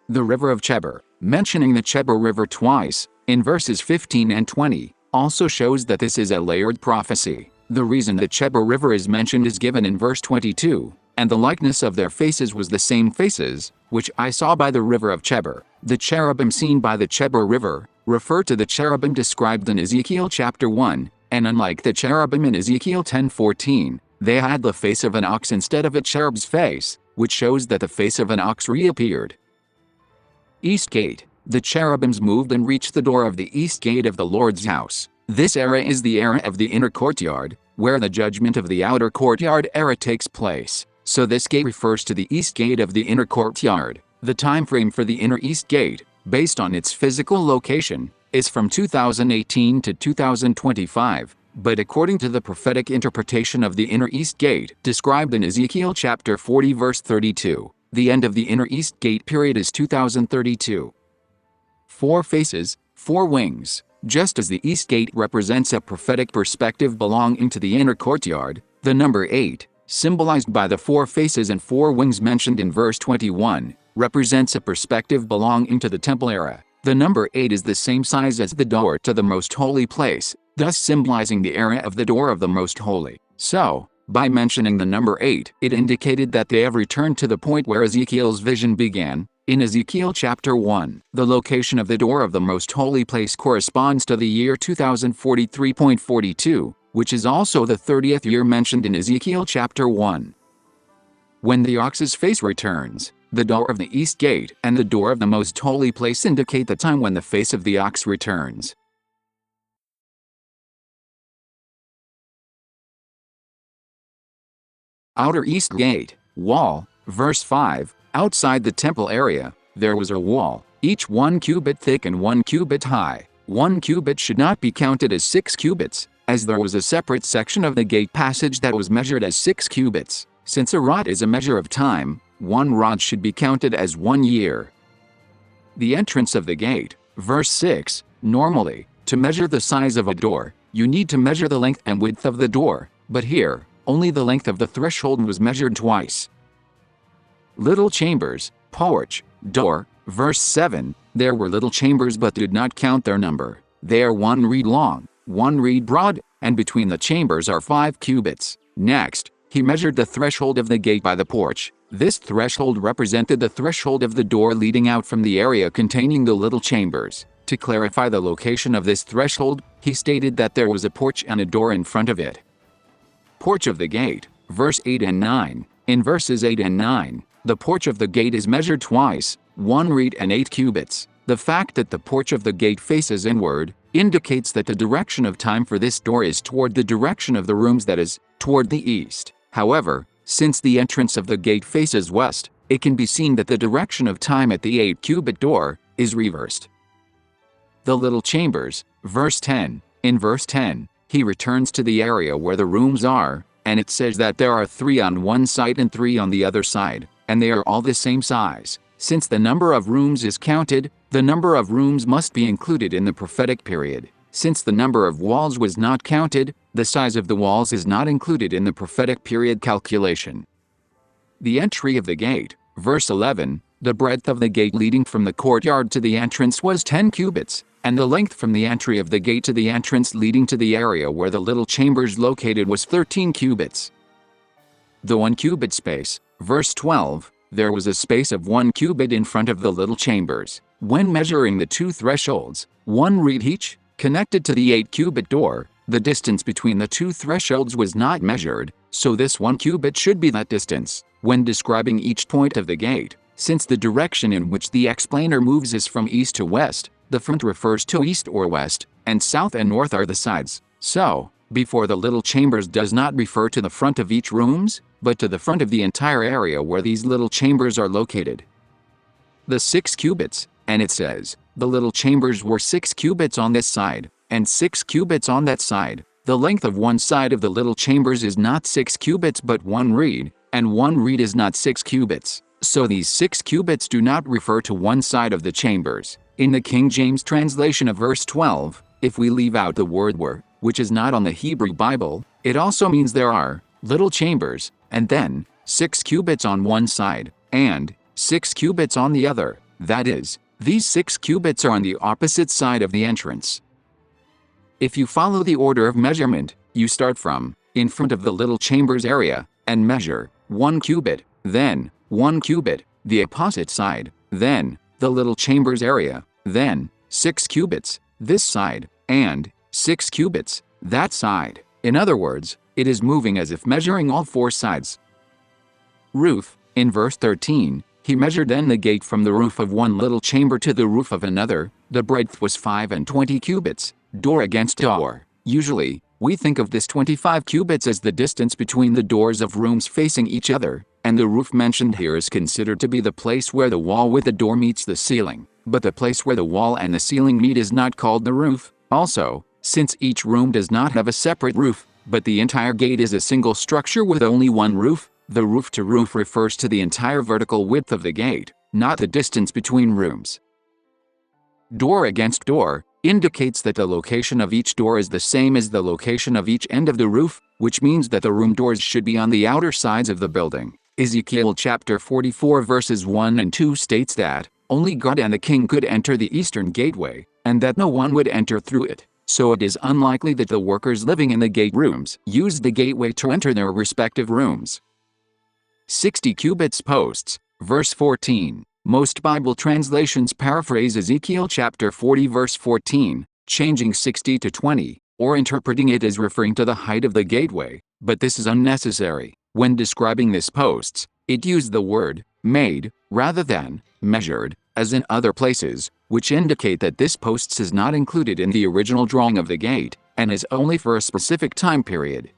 The river of Chebar, mentioning the Chebar River twice, in verses 15 and 20, also shows that this is a layered prophecy. The reason the Chebar River is mentioned is given in verse 22, and the likeness of their faces was the same faces, which I saw by the river of Chebar. The cherubim seen by the Chebar River refer to the cherubim described in Ezekiel chapter 1, and unlike the cherubim in Ezekiel 10:14, they had the face of an ox instead of a cherub's face, which shows that the face of an ox reappeared. East Gate. The cherubims moved and reached the door of the east gate of the Lord's house. This era is the era of the inner courtyard, where the judgment of the outer courtyard era takes place. So this gate refers to the east gate of the inner courtyard. The time frame for the inner east gate, based on its physical location, is from 2018 to 2025. But according to the prophetic interpretation of the inner east gate, described in Ezekiel chapter 40 verse 32, the end of the inner east gate period is 2032. 4 faces, 4 wings. Just as the east gate represents a prophetic perspective belonging to the inner courtyard, the number 8, symbolized by the 4 faces and 4 wings mentioned in verse 21, represents a perspective belonging to the temple era. The number 8 is the same size as the door to the most holy place, thus symbolizing the era of the door of the most holy. So, by mentioning the number 8, it indicated that they have returned to the point where Ezekiel's vision began. In Ezekiel chapter 1, the location of the door of the most holy place corresponds to the year 2043.42, which is also the 30th year mentioned in Ezekiel chapter 1. When the ox's face returns, the door of the east gate and the door of the most holy place indicate the time when the face of the ox returns. Outer east gate, wall, verse 5, outside the temple area, there was a wall, each 1 cubit thick and 1 cubit high. 1 cubit should not be counted as 6 cubits, as there was a separate section of the gate passage that was measured as 6 cubits. Since a rod is a measure of time, 1 rod should be counted as 1 year. The entrance of the gate, verse 6, normally, to measure the size of a door, you need to measure the length and width of the door, but here, only the length of the threshold was measured twice. Little chambers, porch, door, verse 7, there were little chambers but did not count their number. They are 1 reed long, 1 reed broad, and between the chambers are 5 cubits. Next, he measured the threshold of the gate by the porch. This threshold represented the threshold of the door leading out from the area containing the little chambers. To clarify the location of this threshold, he stated that there was a porch and a door in front of it. Porch of the gate, verse 8 and 9. In verses 8 and 9, the porch of the gate is measured twice, 1 reed and 8 cubits. The fact that the porch of the gate faces inward indicates that the direction of time for this door is toward the direction of the rooms, that is, toward the east. However, since the entrance of the gate faces west, it can be seen that the direction of time at the 8-cubit door is reversed. The little chambers, verse 10. In verse 10, he returns to the area where the rooms are, and it says that there are 3 on one side and 3 on the other side, and they are all the same size. Since the number of rooms is counted, the number of rooms must be included in the prophetic period. Since the number of walls was not counted, the size of the walls is not included in the prophetic period calculation. The entry of the gate, verse 11, the breadth of the gate leading from the courtyard to the entrance was 10 cubits, and the length from the entry of the gate to the entrance leading to the area where the little chambers located was 13 cubits. The 1 cubit space, verse 12, there was a space of 1 cubit in front of the little chambers. When measuring the 2 thresholds, 1 reed each, connected to the 8-cubit door, the distance between the 2 thresholds was not measured, so this 1 cubit should be that distance. When describing each point of the gate, Since the direction in which the explainer moves is from east to west, the front refers to east or west, and south and north are the sides. So, before the little chambers does not refer to the front of each rooms, but to the front of the entire area where these little chambers are located. The 6 cubits, and it says, the little chambers were 6 cubits on this side, and 6 cubits on that side. The length of one side of the little chambers is not 6 cubits but 1 reed, and 1 reed is not 6 cubits. So these 6 cubits do not refer to one side of the chambers. In the King James translation of verse 12, if we leave out the word were, which is not on the Hebrew Bible, it also means there are little chambers, and then 6 cubits on one side, and 6 cubits on the other. That is, these 6 cubits are on the opposite side of the entrance. If you follow the order of measurement, you start from in front of the little chambers area, and measure 1 cubit, then 1 cubit, the opposite side, then the little chambers area, then 6 cubits, this side, and 6 cubits, that side. In other words, it is moving as if measuring all 4 sides. Roof, in verse 13, he measured then the gate from the roof of one little chamber to the roof of another. The breadth was 25 cubits, door against door. Usually, we think of this 25 cubits as the distance between the doors of rooms facing each other, and the roof mentioned here is considered to be the place where the wall with the door meets the ceiling. But the place where the wall and the ceiling meet is not called the roof. Also, since each room does not have a separate roof, but the entire gate is a single structure with only one roof, the roof to roof refers to the entire vertical width of the gate, not the distance between rooms. Door against door indicates that the location of each door is the same as the location of each end of the roof, which means that the room doors should be on the outer sides of the building. Ezekiel chapter 44 verses 1 and 2 states that only God and the king could enter the eastern gateway, and that no one would enter through it. So it is unlikely that the workers living in the gate rooms used the gateway to enter their respective rooms. 60 cubits posts, verse 14. Most Bible translations paraphrase Ezekiel chapter 40 verse 14, changing 60 to 20, or interpreting it as referring to the height of the gateway, but this is unnecessary. When describing this posts, it used the word made rather than measured, as in other places, which indicate that this posts is not included in the original drawing of the gate, and is only for a specific time period.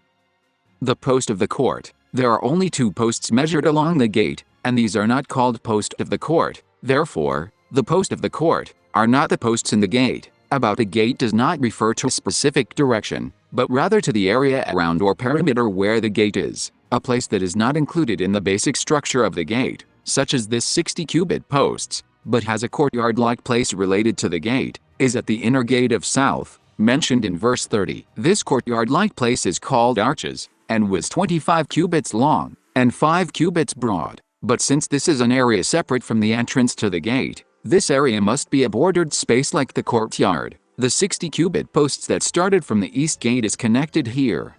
The post of the court. There are only 2 posts measured along the gate, and these are not called post of the court. Therefore, the post of the court are not the posts in the gate. About a gate does not refer to a specific direction, but rather to the area around or perimeter where the gate is. A place that is not included in the basic structure of the gate, such as this 60-cubit posts, but has a courtyard-like place related to the gate, is at the inner gate of south, mentioned in verse 30. This courtyard-like place is called arches, and was 25 cubits long, and 5 cubits broad. But since this is an area separate from the entrance to the gate, this area must be a bordered space like the courtyard. The 60-cubit posts that started from the east gate is connected here.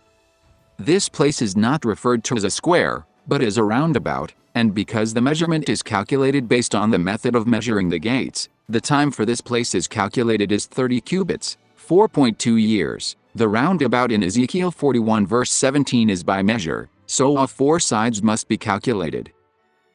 This place is not referred to as a square, but as a roundabout, and because the measurement is calculated based on the method of measuring the gates, the time for this place is calculated as 30 cubits, 4.2 years. The roundabout in Ezekiel 41 verse 17 is by measure, so all 4 sides must be calculated.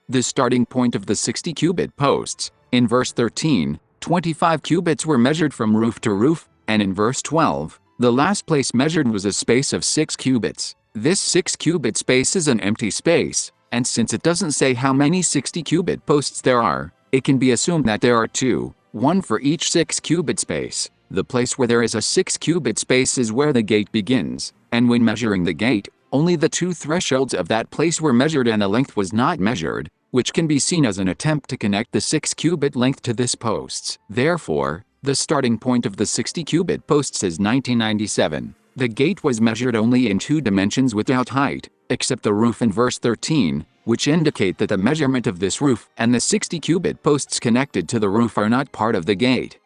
The starting point of the 60-cubit posts, in verse 13, 25 cubits were measured from roof to roof, and in verse 12, the last place measured was a space of 6 cubits. This 6-cubit space is an empty space, and since it doesn't say how many 60-cubit posts there are, it can be assumed that there are 2, one for each 6-cubit space. The place where there is a 6-cubit space is where the gate begins, and when measuring the gate, only the 2 thresholds of that place were measured and the length was not measured, which can be seen as an attempt to connect the 6-cubit length to this posts. Therefore, the starting point of the 60-cubit posts is 1997. The gate was measured only in 2 dimensions without height, except the roof in verse 13, which indicate that the measurement of this roof and the 60-cubit posts connected to the roof are not part of the gate.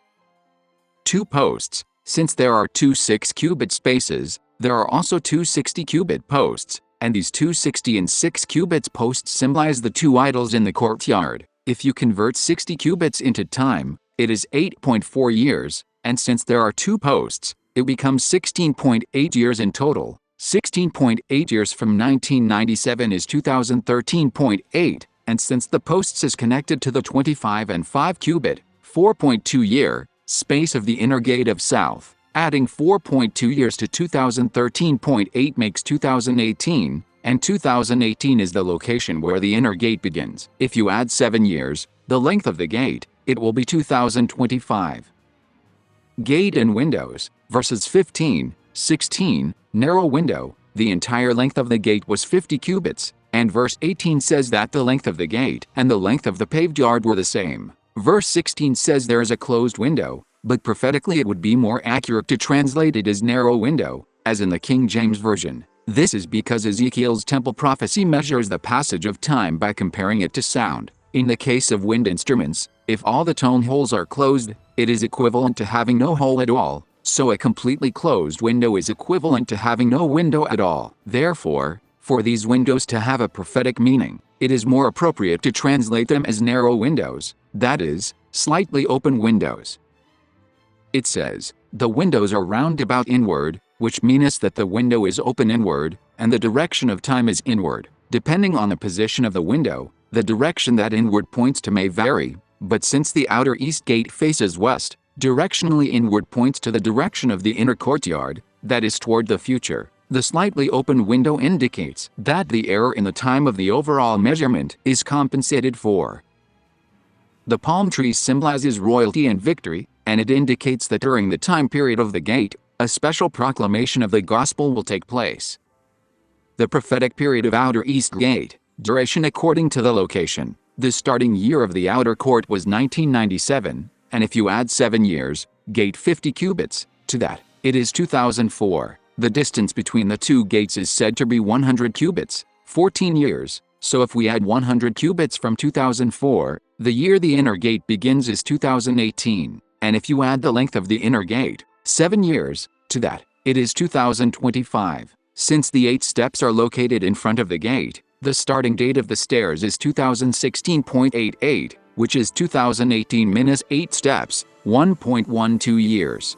2 posts. Since there are 2 6-cubit spaces, there are also 2 60-cubit posts, and these 2 60 and 6 cubits posts symbolize the 2 idols in the courtyard. If you convert 60 cubits into time, it is 8.4 years, and since there are 2 posts, it becomes 16.8 years in total. 16.8 years from 1997 is 2013.8, and since the posts is connected to the 25 and 5 cubit, 4.2 year, space of the inner gate of south, adding 4.2 years to 2013.8 makes 2018, and 2018 is the location where the inner gate begins. If you add 7 years, the length of the gate, it will be 2025. Gate and windows, verses 15, 16, narrow window, the entire length of the gate was 50 cubits, and verse 18 says that the length of the gate and the length of the paved yard were the same. Verse 16 says there is a closed window, but prophetically it would be more accurate to translate it as narrow window, as in the King James Version. This is because Ezekiel's temple prophecy measures the passage of time by comparing it to sound. In the case of wind instruments, if all the tone holes are closed, it is equivalent to having no hole at all, so a completely closed window is equivalent to having no window at all. Therefore, for these windows to have a prophetic meaning, it is more appropriate to translate them as narrow windows, that is, slightly open windows. It says, the windows are round about inward, which meaneth that the window is open inward, and the direction of time is inward. Depending on the position of the window, the direction that inward points to may vary, but since the outer east gate faces west, directionally inward points to the direction of the inner courtyard, that is toward the future. The slightly open window indicates that the error in the time of the overall measurement is compensated for. The palm tree symbolizes royalty and victory, and it indicates that during the time period of the gate, a special proclamation of the gospel will take place. The prophetic period of outer east gate, duration according to the location. The starting year of the outer court was 1997, and if you add 7 years, gate 50 cubits, to that, it is 2004. The distance between the two gates is said to be 100 cubits, 14 years, so if we add 100 cubits from 2004, the year the inner gate begins is 2018, and if you add the length of the inner gate, 7 years, to that, it is 2025. Since the 8 steps are located in front of the gate, the starting date of the stairs is 2016.88, which is 2018 minus 8 steps, 1.12 years.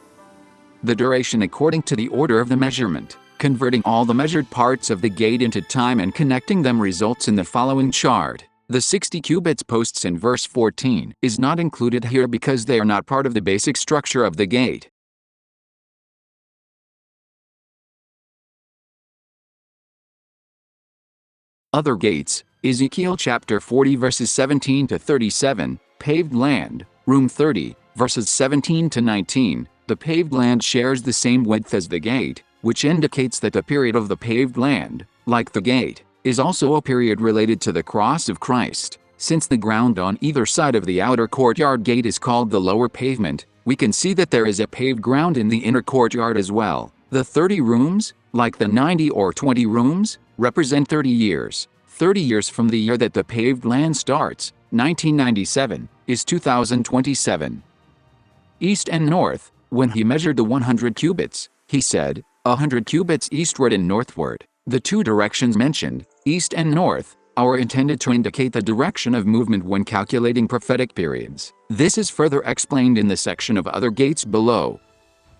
The duration according to the order of the measurement, converting all the measured parts of the gate into time and connecting them results in the following chart. The 60 cubits posts in verse 14 is not included here because they are not part of the basic structure of the gate. Other gates, Ezekiel chapter 40 verses 17 to 37, paved land, room 30, verses 17 to 19, the paved land shares the same width as the gate, which indicates that the period of the paved land, like the gate, is also a period related to the cross of Christ. Since the ground on either side of the outer courtyard gate is called the lower pavement, we can see that there is a paved ground in the inner courtyard as well. The 30 rooms, like the 90 or 20 rooms, represent 30 years. 30 years from the year that the paved land starts, 1997, is 2027. East and north, when he measured the 100 cubits, he said, 100 cubits eastward and northward. The two directions mentioned, east and north, are intended to indicate the direction of movement when calculating prophetic periods. This is further explained in the section of other gates below.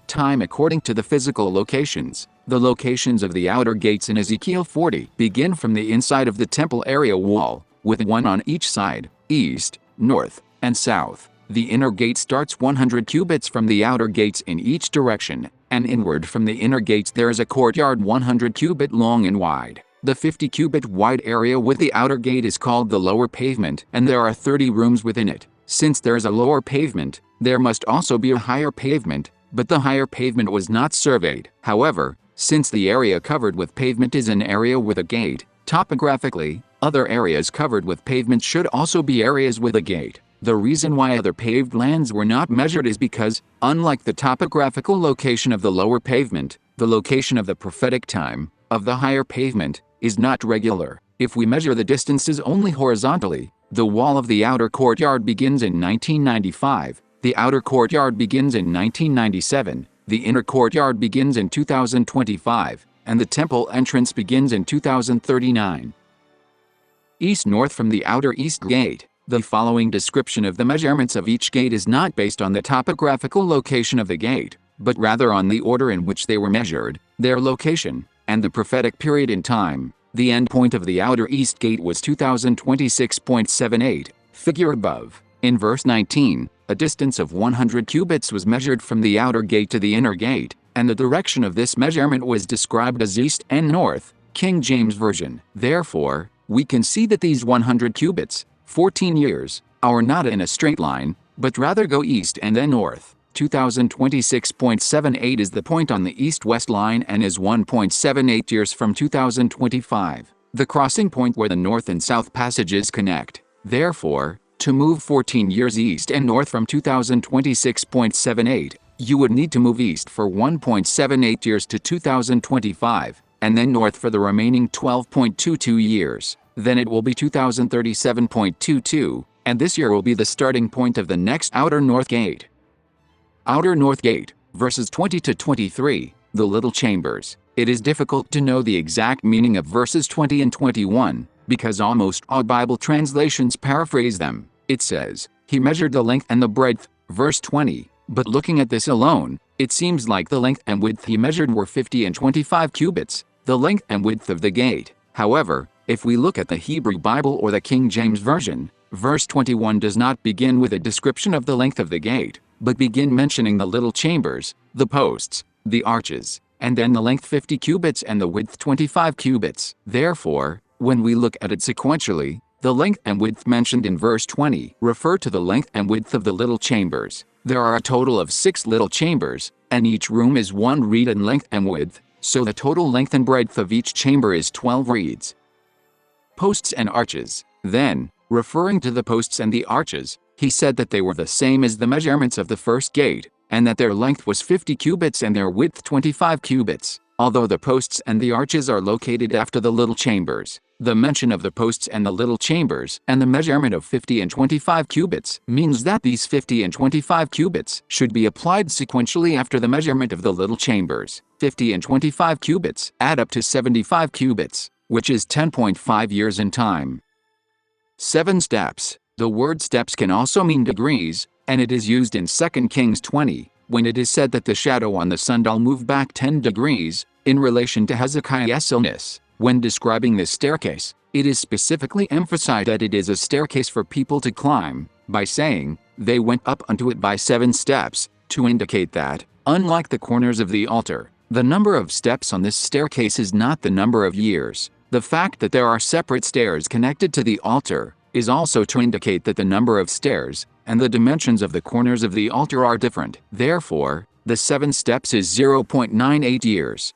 Time according to the physical locations. The locations of the outer gates in Ezekiel 40 begin from the inside of the temple area wall, with one on each side, east, north, and south. The inner gate starts 100 cubits from the outer gates in each direction, and inward from the inner gates there is a courtyard 100 cubit long and wide. The 50 cubit wide area with the outer gate is called the lower pavement, and there are 30 rooms within it. Since there is a lower pavement, there must also be a higher pavement, but the higher pavement was not surveyed. However, since the area covered with pavement is an area with a gate, topographically, other areas covered with pavement should also be areas with a gate. The reason why other paved lands were not measured is because, unlike the topographical location of the lower pavement, the location of the prophetic time, of the higher pavement, is not regular. If we measure the distances only horizontally, the wall of the outer courtyard begins in 1995, the outer courtyard begins in 1997, the inner courtyard begins in 2025, and the temple entrance begins in 2039. East-north from the outer east gate. The following description of the measurements of each gate is not based on the topographical location of the gate, but rather on the order in which they were measured, their location, and the prophetic period in time. The endpoint of the outer east gate was 2026.78, figure above. In verse 19, a distance of 100 cubits was measured from the outer gate to the inner gate, and the direction of this measurement was described as east and north, King James Version. Therefore, we can see that these 100 cubits, 14 years, are not in a straight line, but rather go east and then north. 2026.78 is the point on the east-west line and is 1.78 years from 2025, the crossing point where the north and south passages connect. Therefore, to move 14 years east and north from 2026.78, you would need to move east for 1.78 years to 2025, and then north for the remaining 12.22 years. Then it will be 2037.22, and this year will be the starting point of the next outer north gate. Outer north gate, verses 20 to 23, the little chambers. It is difficult to know the exact meaning of verses 20 and 21, because almost all Bible translations paraphrase them. It says, "He measured the length and the breadth," verse 20, but looking at this alone, it seems like the length and width he measured were 50 and 25 cubits, the length and width of the gate. However, if we look at the Hebrew Bible or the King James Version, verse 21 does not begin with a description of the length of the gate, but begin mentioning the little chambers, the posts, the arches, and then the length 50 cubits and the width 25 cubits. Therefore, when we look at it sequentially, the length and width mentioned in verse 20 refer to the length and width of the little chambers. There are a total of 6 little chambers, and each room is 1 reed in length and width, so the total length and breadth of each chamber is 12 reeds. Posts and arches. Then, referring to the posts and the arches, he said that they were the same as the measurements of the first gate, and that their length was 50 cubits and their width 25 cubits. Although the posts and the arches are located after the little chambers, the mention of the posts and the little chambers and the measurement of 50 and 25 cubits means that these 50 and 25 cubits should be applied sequentially after the measurement of the little chambers. 50 and 25 cubits add up to 75 cubits, which is 10.5 years in time. 7 steps. The word steps can also mean degrees, and it is used in 2 Kings 20, when it is said that the shadow on the sundial moved back 10 degrees, in relation to Hezekiah's illness. When describing this staircase, it is specifically emphasized that it is a staircase for people to climb, by saying, "They went up unto it by 7 steps, to indicate that, unlike the corners of the altar, the number of steps on this staircase is not the number of years. The fact that there are separate stairs connected to the altar is also to indicate that the number of stairs and the dimensions of the corners of the altar are different. Therefore, the 7 steps is 0.98 years.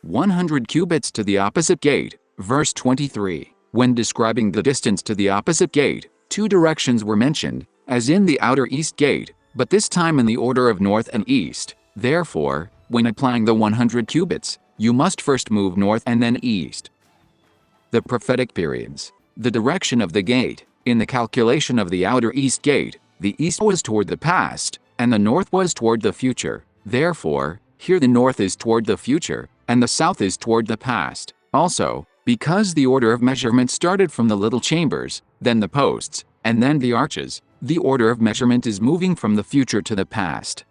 100 cubits to the opposite gate, verse 23. When describing the distance to the opposite gate, 2 directions were mentioned, as in the outer east gate, but this time in the order of north and east. Therefore, when applying the 100 cubits, you must first move north and then east. The prophetic periods. The direction of the gate. In the calculation of the outer east gate, the east was toward the past, and the north was toward the future. Therefore, here the north is toward the future, and the south is toward the past. Also, because the order of measurement started from the little chambers, then the posts, and then the arches, the order of measurement is moving from the future to the past.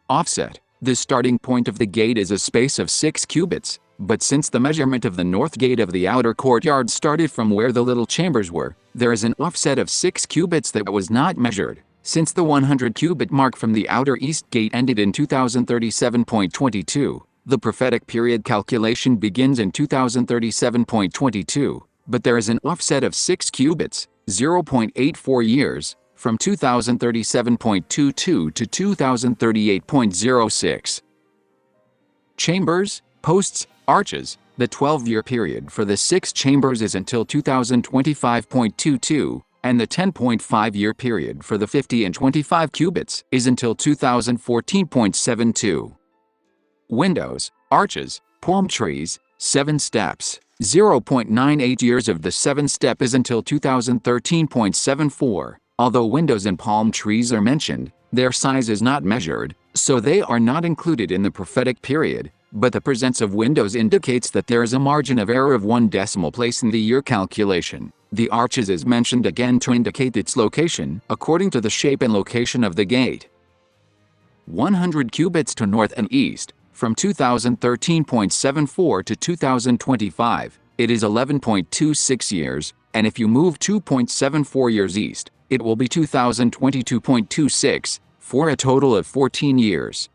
Offset. The starting point of the gate is a space of 6 cubits, but since the measurement of the north gate of the outer courtyard started from where the little chambers were, there is an offset of 6 cubits that was not measured. Since the 100 cubit mark from the outer east gate ended in 2037.22, the prophetic period calculation begins in 2037.22, but there is an offset of 6 cubits, 0.84 years, from 2037.22 to 2038.06. Chambers, posts, arches. The 12-year period for the 6 chambers is until 2025.22, and the 10.5-year period for the 50 and 25 cubits is until 2014.72. Windows, arches, palm trees, 7 steps. 0.98 years of the 7th step is until 2013.74. Although windows and palm trees are mentioned, their size is not measured, so they are not included in the prophetic period, but the presence of windows indicates that there is a margin of error of 1 decimal place in the year calculation. The arches is mentioned again to indicate its location, according to the shape and location of the gate. 100 cubits to north and east. From 2013.74 to 2025, it is 11.26 years, and if you move 2.74 years east, it will be 2022.26, for a total of 14 years.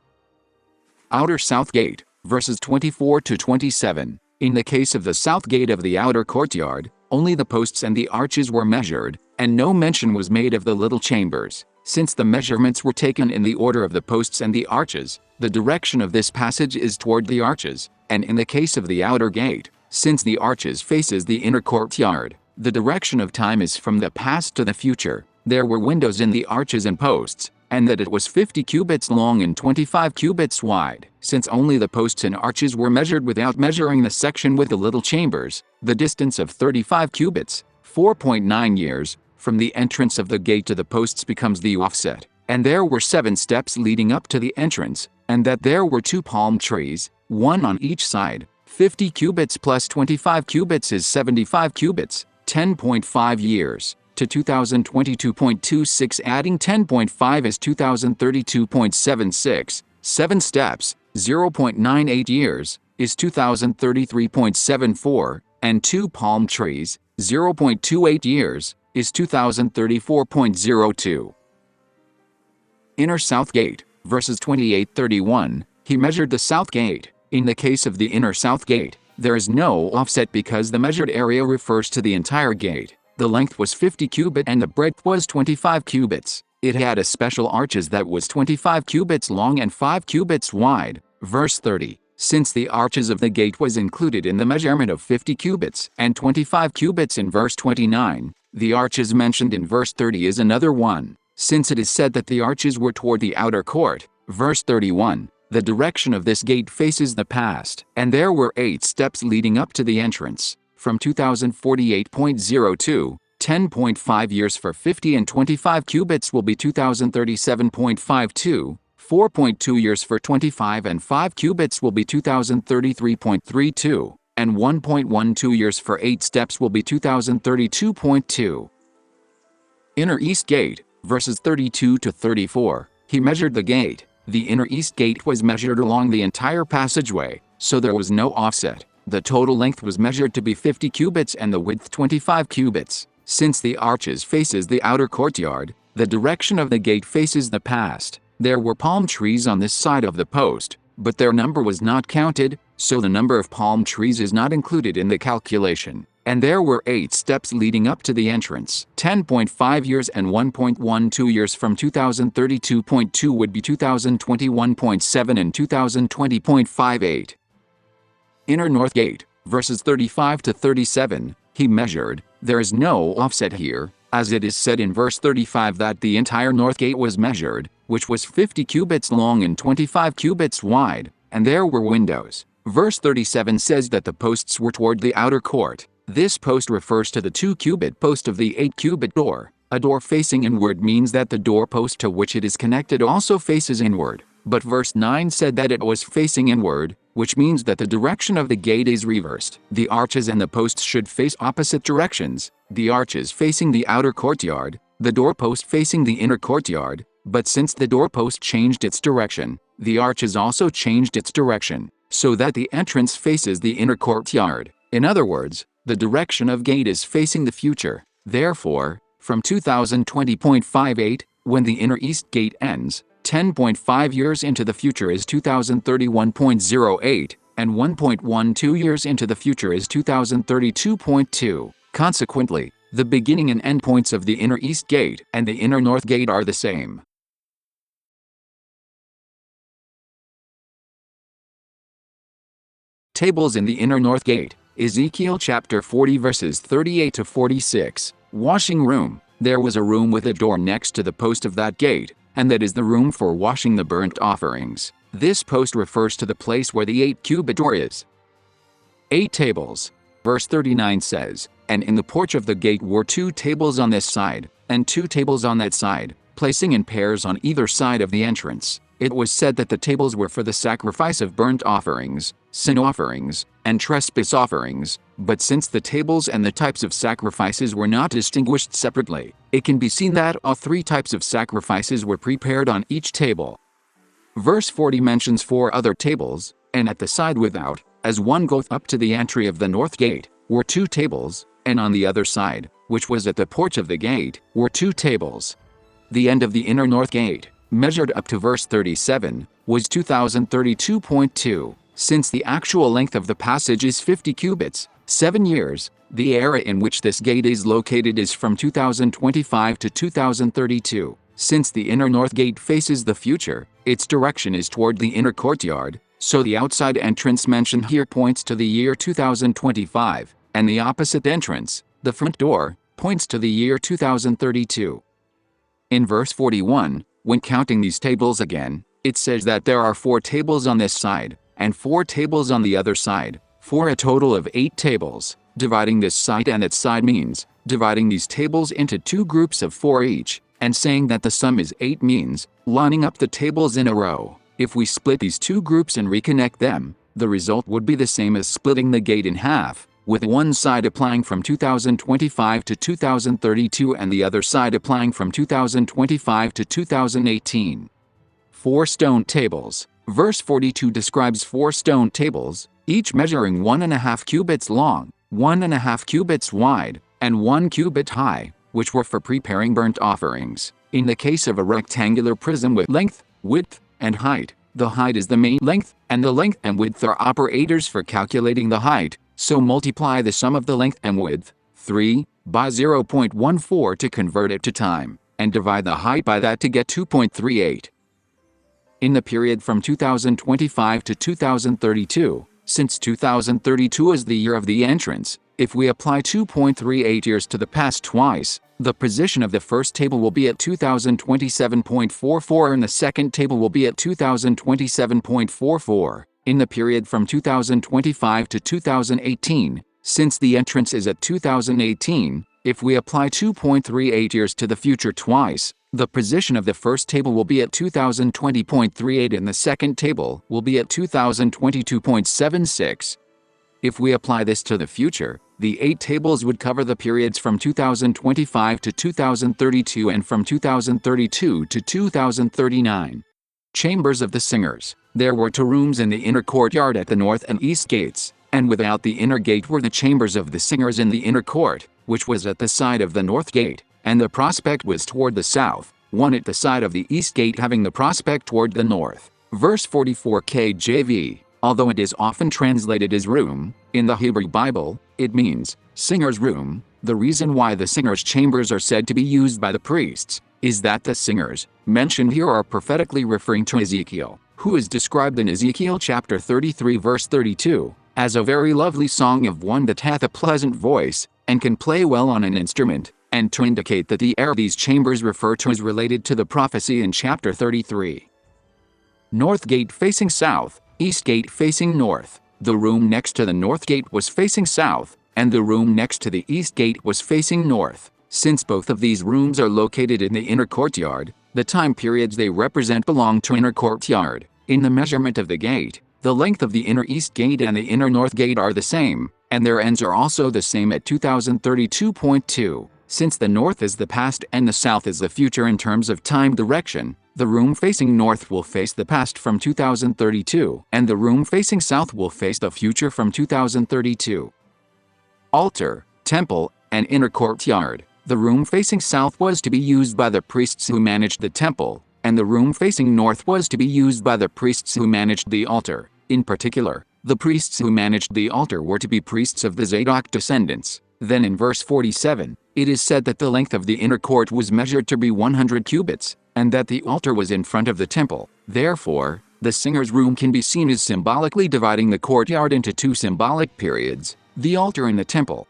Outer South Gate, verses 24 to 27. In the case of the south gate of the outer courtyard, only the posts and the arches were measured, and no mention was made of the little chambers. Since the measurements were taken in the order of the posts and the arches, the direction of this passage is toward the arches, and in the case of the outer gate, since the arches faces the inner courtyard, the direction of time is from the past to the future. There were windows in the arches and posts, and that it was 50 cubits long and 25 cubits wide. Since only the posts and arches were measured without measuring the section with the little chambers, the distance of 35 cubits, 4.9 years, from the entrance of the gate to the posts becomes the offset. And there were 7 steps leading up to the entrance, and that there were 2 palm trees, one on each side. 50 cubits plus 25 cubits is 75 cubits, 10.5 years. To 2022.26, adding 10.5 is 2032.76, 7 steps, 0.98 years, is 2033.74, and 2 palm trees, 0.28 years, is 2034.02. Inner South Gate, verses 28-31, he measured the south gate. In the case of the inner south gate, there is no offset because the measured area refers to the entire gate. The length was 50 cubits and the breadth was 25 cubits. It had a special arches that was 25 cubits long and 5 cubits wide. Verse 30. Since the arches of the gate was included in the measurement of 50 cubits and 25 cubits in verse 29, the arches mentioned in verse 30 is another one. Since it is said that the arches were toward the outer court, verse 31, the direction of this gate faces the past, and there were 8 steps leading up to the entrance. From 2048.02, 10.5 years for 50 and 25 cubits will be 2037.52, 4.2 years for 25 and 5 cubits will be 2033.32, and 1.12 years for 8 steps will be 2032.2. Inner East Gate, verses 32 to 34, he measured the gate. The inner east gate was measured along the entire passageway, so there was no offset. The total length was measured to be 50 cubits and the width 25 cubits. Since the arches faces the outer courtyard, the direction of the gate faces the past. There were palm trees on this side of the post, but their number was not counted, so the number of palm trees is not included in the calculation. And there were 8 steps leading up to the entrance. 10.5 years and 1.12 years from 2032.2 would be 2021.7 and 2020.58. Inner North Gate, verses 35 to 37, he measured. There is no offset here, as it is said in verse 35 that the entire North Gate was measured, which was 50 cubits long and 25 cubits wide, and there were windows. Verse 37 says that the posts were toward the outer court. This post refers to the 2-cubit post of the 8-cubit door. A door facing inward means that the door post to which it is connected also faces inward. But verse 9 said that it was facing inward, which means that the direction of the gate is reversed. The arches and the posts should face opposite directions, the arches facing the outer courtyard, the doorpost facing the inner courtyard. But since the doorpost changed its direction, the arches also changed its direction, so that the entrance faces the inner courtyard. In other words, the direction of gate is facing the future. Therefore, from 2020.58, when the inner east gate ends, 10.5 years into the future is 2031.08, and 1.12 years into the future is 2032.2. Consequently, the beginning and end points of the inner east gate and the inner north gate are the same. Tables in the inner north gate. Ezekiel chapter 40 verses 38 to 46. Washing room. There was a room with a door next to the post of that gate, and that is the room for washing the burnt offerings. This post refers to the place where the 8-cubit door is. 8 tables. Verse 39 says, "And in the porch of the gate were 2 tables on this side, and 2 tables on that side, placing in pairs on either side of the entrance. It was said that the tables were for the sacrifice of burnt offerings, sin offerings, and trespass offerings, but since the tables and the types of sacrifices were not distinguished separately, it can be seen that all 3 types of sacrifices were prepared on each table." Verse 40 mentions 4 other tables, and at the side without, as one goeth up to the entry of the north gate, were 2 tables, and on the other side, which was at the porch of the gate, were 2 tables. The end of the inner north gate, measured up to verse 37, was 2032.2. Since the actual length of the passage is 50 cubits, 7 years, the era in which this gate is located is from 2025 to 2032. Since the inner north gate faces the future, its direction is toward the inner courtyard, so the outside entrance mentioned here points to the year 2025, and the opposite entrance, the front door, points to the year 2032. In verse 41, when counting these tables again, it says that there are 4 tables on this side, and 4 tables on the other side, for a total of 8 tables. Dividing this side and that side means dividing these tables into 2 groups of 4 each, and saying that the sum is 8 means lining up the tables in a row. If we split these 2 groups and reconnect them, the result would be the same as splitting the gate in half, with one side applying from 2025 to 2032 and the other side applying from 2025 to 2018. 4 stone tables. Verse 42 describes 4 stone tables, each measuring 1.5 cubits long, 1.5 cubits wide, and 1 cubit high, which were for preparing burnt offerings. In the case of a rectangular prism with length, width, and height, the height is the main length, and the length and width are operators for calculating the height, so multiply the sum of the length and width, 3, by 0.14 to convert it to time, and divide the height by that to get 2.38. In the period from 2025 to 2032, since 2032 is the year of the entrance, if we apply 2.38 years to the past twice, the position of the first table will be at 2027.44 and the second table will be at 2027.44. In the period from 2025 to 2018, since the entrance is at 2018, if we apply 2.38 years to the future twice, the position of the first table will be at 2020.38 and the second table will be at 2022.76. If we apply this to the future, the 8 tables would cover the periods from 2025 to 2032 and from 2032 to 2039. Chambers of the singers. There were 2 rooms in the inner courtyard at the north and east gates, and without the inner gate were the chambers of the singers in the inner court, which was at the side of the north gate, and the prospect was toward the south, one at the side of the east gate having the prospect toward the north. Verse 44 KJV. Although it is often translated as room, in the Hebrew Bible, it means singer's room. The reason why the singers' chambers are said to be used by the priests is that the singers mentioned here are prophetically referring to Ezekiel, who is described in Ezekiel chapter 33 verse 32, as a very lovely song of one that hath a pleasant voice, and can play well on an instrument, and to indicate that the air these chambers refer to is related to the prophecy in chapter 33. North gate facing south, east gate facing north. The room next to the north gate was facing south, and the room next to the east gate was facing north. Since both of these rooms are located in the inner courtyard, the time periods they represent belong to inner courtyard. In the measurement of the gate, the length of the inner east gate and the inner north gate are the same, and their ends are also the same at 2032.2. Since the north is the past and the south is the future in terms of time direction, the room facing north will face the past from 2032, and the room facing south will face the future from 2032. Altar, temple, and inner courtyard. The room facing south was to be used by the priests who managed the temple, and the room facing north was to be used by the priests who managed the altar. In particular, the priests who managed the altar were to be priests of the Zadok descendants. Then in verse 47, it is said that the length of the inner court was measured to be 100 cubits, and that the altar was in front of the temple. Therefore, the singer's room can be seen as symbolically dividing the courtyard into 2 symbolic periods, the altar and the temple.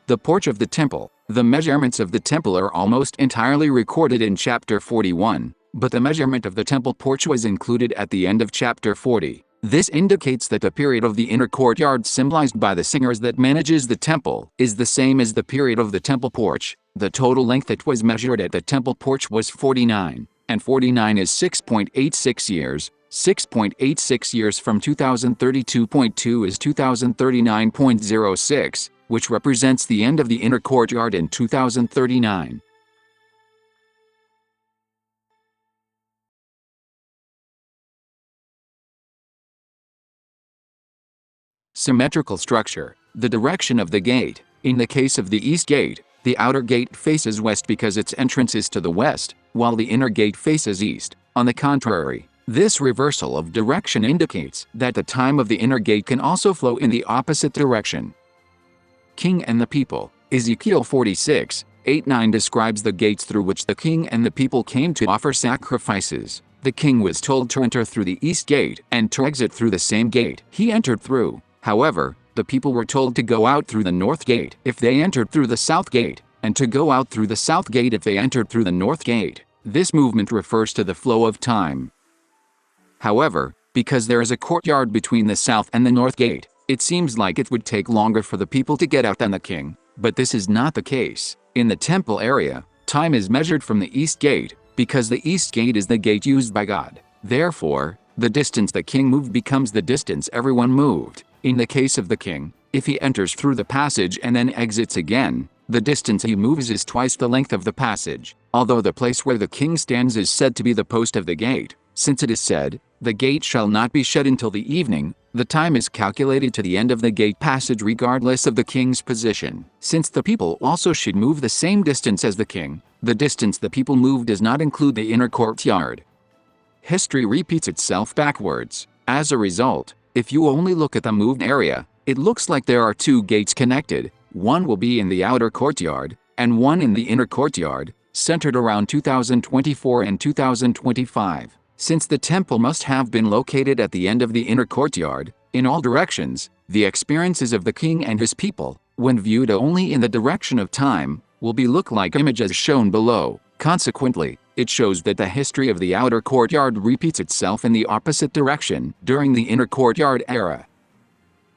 The porch of the temple. The measurements of the temple are almost entirely recorded in chapter 41, but the measurement of the temple porch was included at the end of chapter 40. This indicates that the period of the inner courtyard symbolized by the singers that manages the temple is the same as the period of the temple porch. The total length that was measured at the temple porch was 49, and 49 is 6.86 years. 6.86 years from 2032.2 is 2039.06, which represents the end of the inner courtyard in 2039. Symmetrical structure. The direction of the gate. In the case of the east gate, the outer gate faces west because its entrance is to the west, while the inner gate faces east. On the contrary, this reversal of direction indicates that the time of the inner gate can also flow in the opposite direction. King and the people. Ezekiel 46:8-9 describes the gates through which the king and the people came to offer sacrifices. The king was told to enter through the east gate and to exit through the same gate he entered through. However, the people were told to go out through the north gate if they entered through the south gate, and to go out through the south gate if they entered through the north gate. This movement refers to the flow of time. However, because there is a courtyard between the south and the north gate, it seems like it would take longer for the people to get out than the king, but this is not the case. In the temple area, time is measured from the east gate, because the east gate is the gate used by God. Therefore, the distance the king moved becomes the distance everyone moved. In the case of the king, if he enters through the passage and then exits again, the distance he moves is twice the length of the passage. Although the place where the king stands is said to be the post of the gate, since it is said, "The gate shall not be shut until the evening," the time is calculated to the end of the gate passage regardless of the king's position. Since the people also should move the same distance as the king, the distance the people move does not include the inner courtyard. History repeats itself backwards. As a result, if you only look at the moved area, it looks like there are two gates connected. One will be in the outer courtyard, and one in the inner courtyard, centered around 2024 and 2025. Since the temple must have been located at the end of the inner courtyard, in all directions, the experiences of the king and his people, when viewed only in the direction of time, will be look like images shown below. Consequently, it shows that the history of the outer courtyard repeats itself in the opposite direction during the inner courtyard era.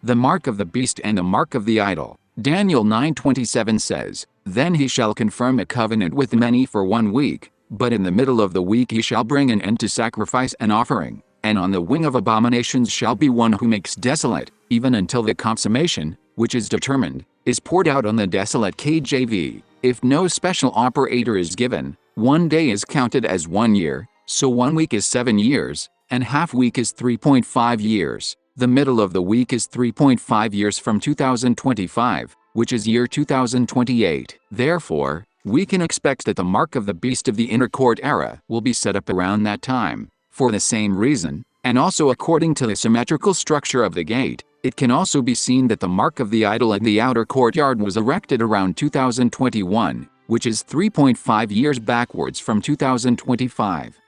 The mark of the beast and the mark of the idol. Daniel 9:27 says, "Then he shall confirm a covenant with many for 1 week, but in the middle of the week he shall bring an end to sacrifice and offering, and on the wing of abominations shall be one who makes desolate, even until the consummation, which is determined, is poured out on the desolate." KJV. If no special operator is given, 1 day is counted as 1 year, so 1 week is 7 years, and half week is 3.5 years. The middle of the week is 3.5 years from 2025, which is year 2028. Therefore, we can expect that the mark of the beast of the inner court era will be set up around that time. For the same reason, and also according to the symmetrical structure of the gate, it can also be seen that the mark of the idol in the outer courtyard was erected around 2021, which is 3.5 years backwards from 2025.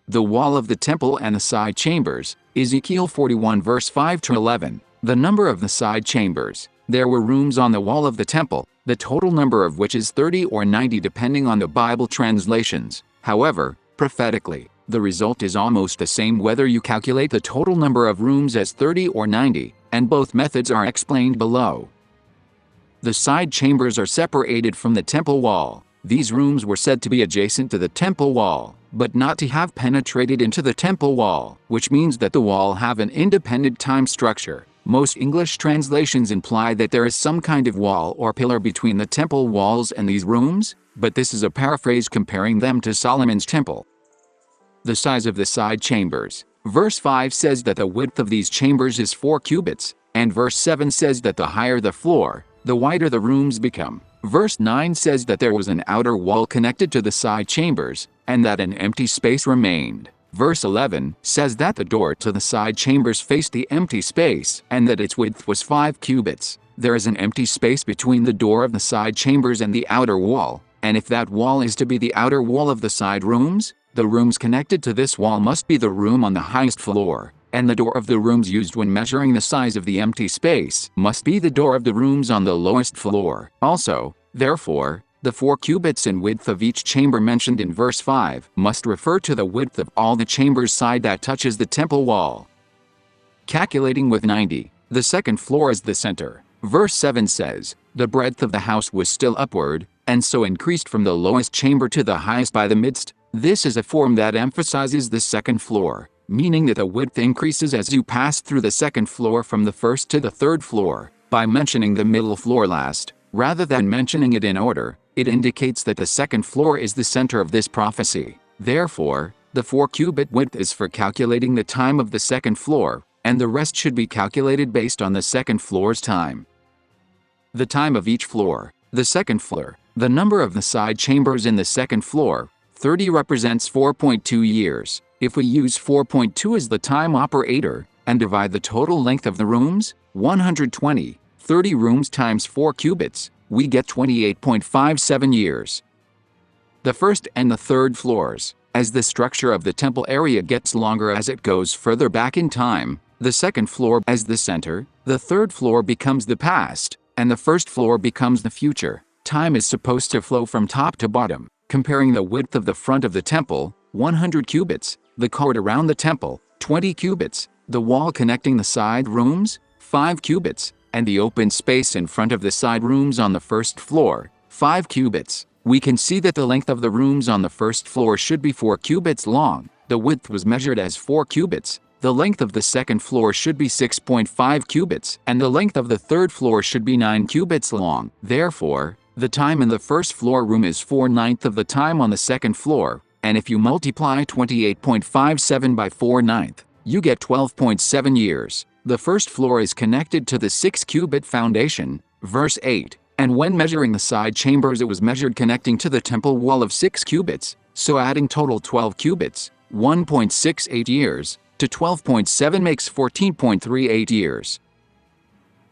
The wall of the temple and the side chambers. Ezekiel 41 verse 5-11. The number of the side chambers. There were rooms on the wall of the temple, the total number of which is 30 or 90 depending on the Bible translations. However, prophetically, the result is almost the same whether you calculate the total number of rooms as 30 or 90, and both methods are explained below. The side chambers are separated from the temple wall. These rooms were said to be adjacent to the temple wall, but not to have penetrated into the temple wall, which means that the wall have an independent time structure. Most English translations imply that there is some kind of wall or pillar between the temple walls and these rooms, but this is a paraphrase comparing them to Solomon's temple. The size of the side chambers. Verse 5 says that the width of these chambers is 4 cubits, and verse 7 says that the higher the floor, the wider the rooms become. Verse 9 says that there was an outer wall connected to the side chambers, and that an empty space remained. Verse 11 says that the door to the side chambers faced the empty space, and that its width was 5 cubits. There is an empty space between the door of the side chambers and the outer wall, and if that wall is to be the outer wall of the side rooms, the rooms connected to this wall must be the room on the highest floor, and the door of the rooms used when measuring the size of the empty space must be the door of the rooms on the lowest floor. Also, therefore, the 4 cubits in width of each chamber mentioned in verse 5 must refer to the width of all the chambers side that touches the temple wall. Calculating with 90, the second floor is the center. Verse 7 says, "The breadth of the house was still upward, and so increased from the lowest chamber to the highest by the midst." This is a form that emphasizes the second floor, meaning that the width increases as you pass through the second floor from the first to the third floor. By mentioning the middle floor last, rather than mentioning it in order, It indicates that the second floor is the center of this prophecy. Therefore, the 4-cubit width is for calculating the time of the second floor, and the rest should be calculated based on the second floor's time. The time of each floor. The second floor. The number of the side chambers in the second floor, 30, represents 4.2 years. If we use 4.2 as the time operator, and divide the total length of the rooms, 120, 30 rooms times 4 cubits, we get 28.57 years. The first and the third floors. As the structure of the temple area gets longer as it goes further back in time, the second floor as the center, the third floor becomes the past, and the first floor becomes the future. Time is supposed to flow from top to bottom. Comparing the width of the front of the temple, 100 cubits, the court around the temple, 20 cubits, the wall connecting the side rooms, 5 cubits, and the open space in front of the side rooms on the first floor, 5 cubits. We can see that the length of the rooms on the first floor should be 4 cubits long. The width was measured as 4 cubits. The length of the second floor should be 6.5 cubits, and the length of the third floor should be 9 cubits long. Therefore, the time in the first floor room is 4/9 of the time on the second floor, and if you multiply 28.57 by 4/9, you get 12.7 years. The first floor is connected to the 6-cubit foundation, verse 8. And when measuring the side chambers, it was measured connecting to the temple wall of 6 cubits, so adding total 12 cubits, 1.68 years, to 12.7 makes 14.38 years.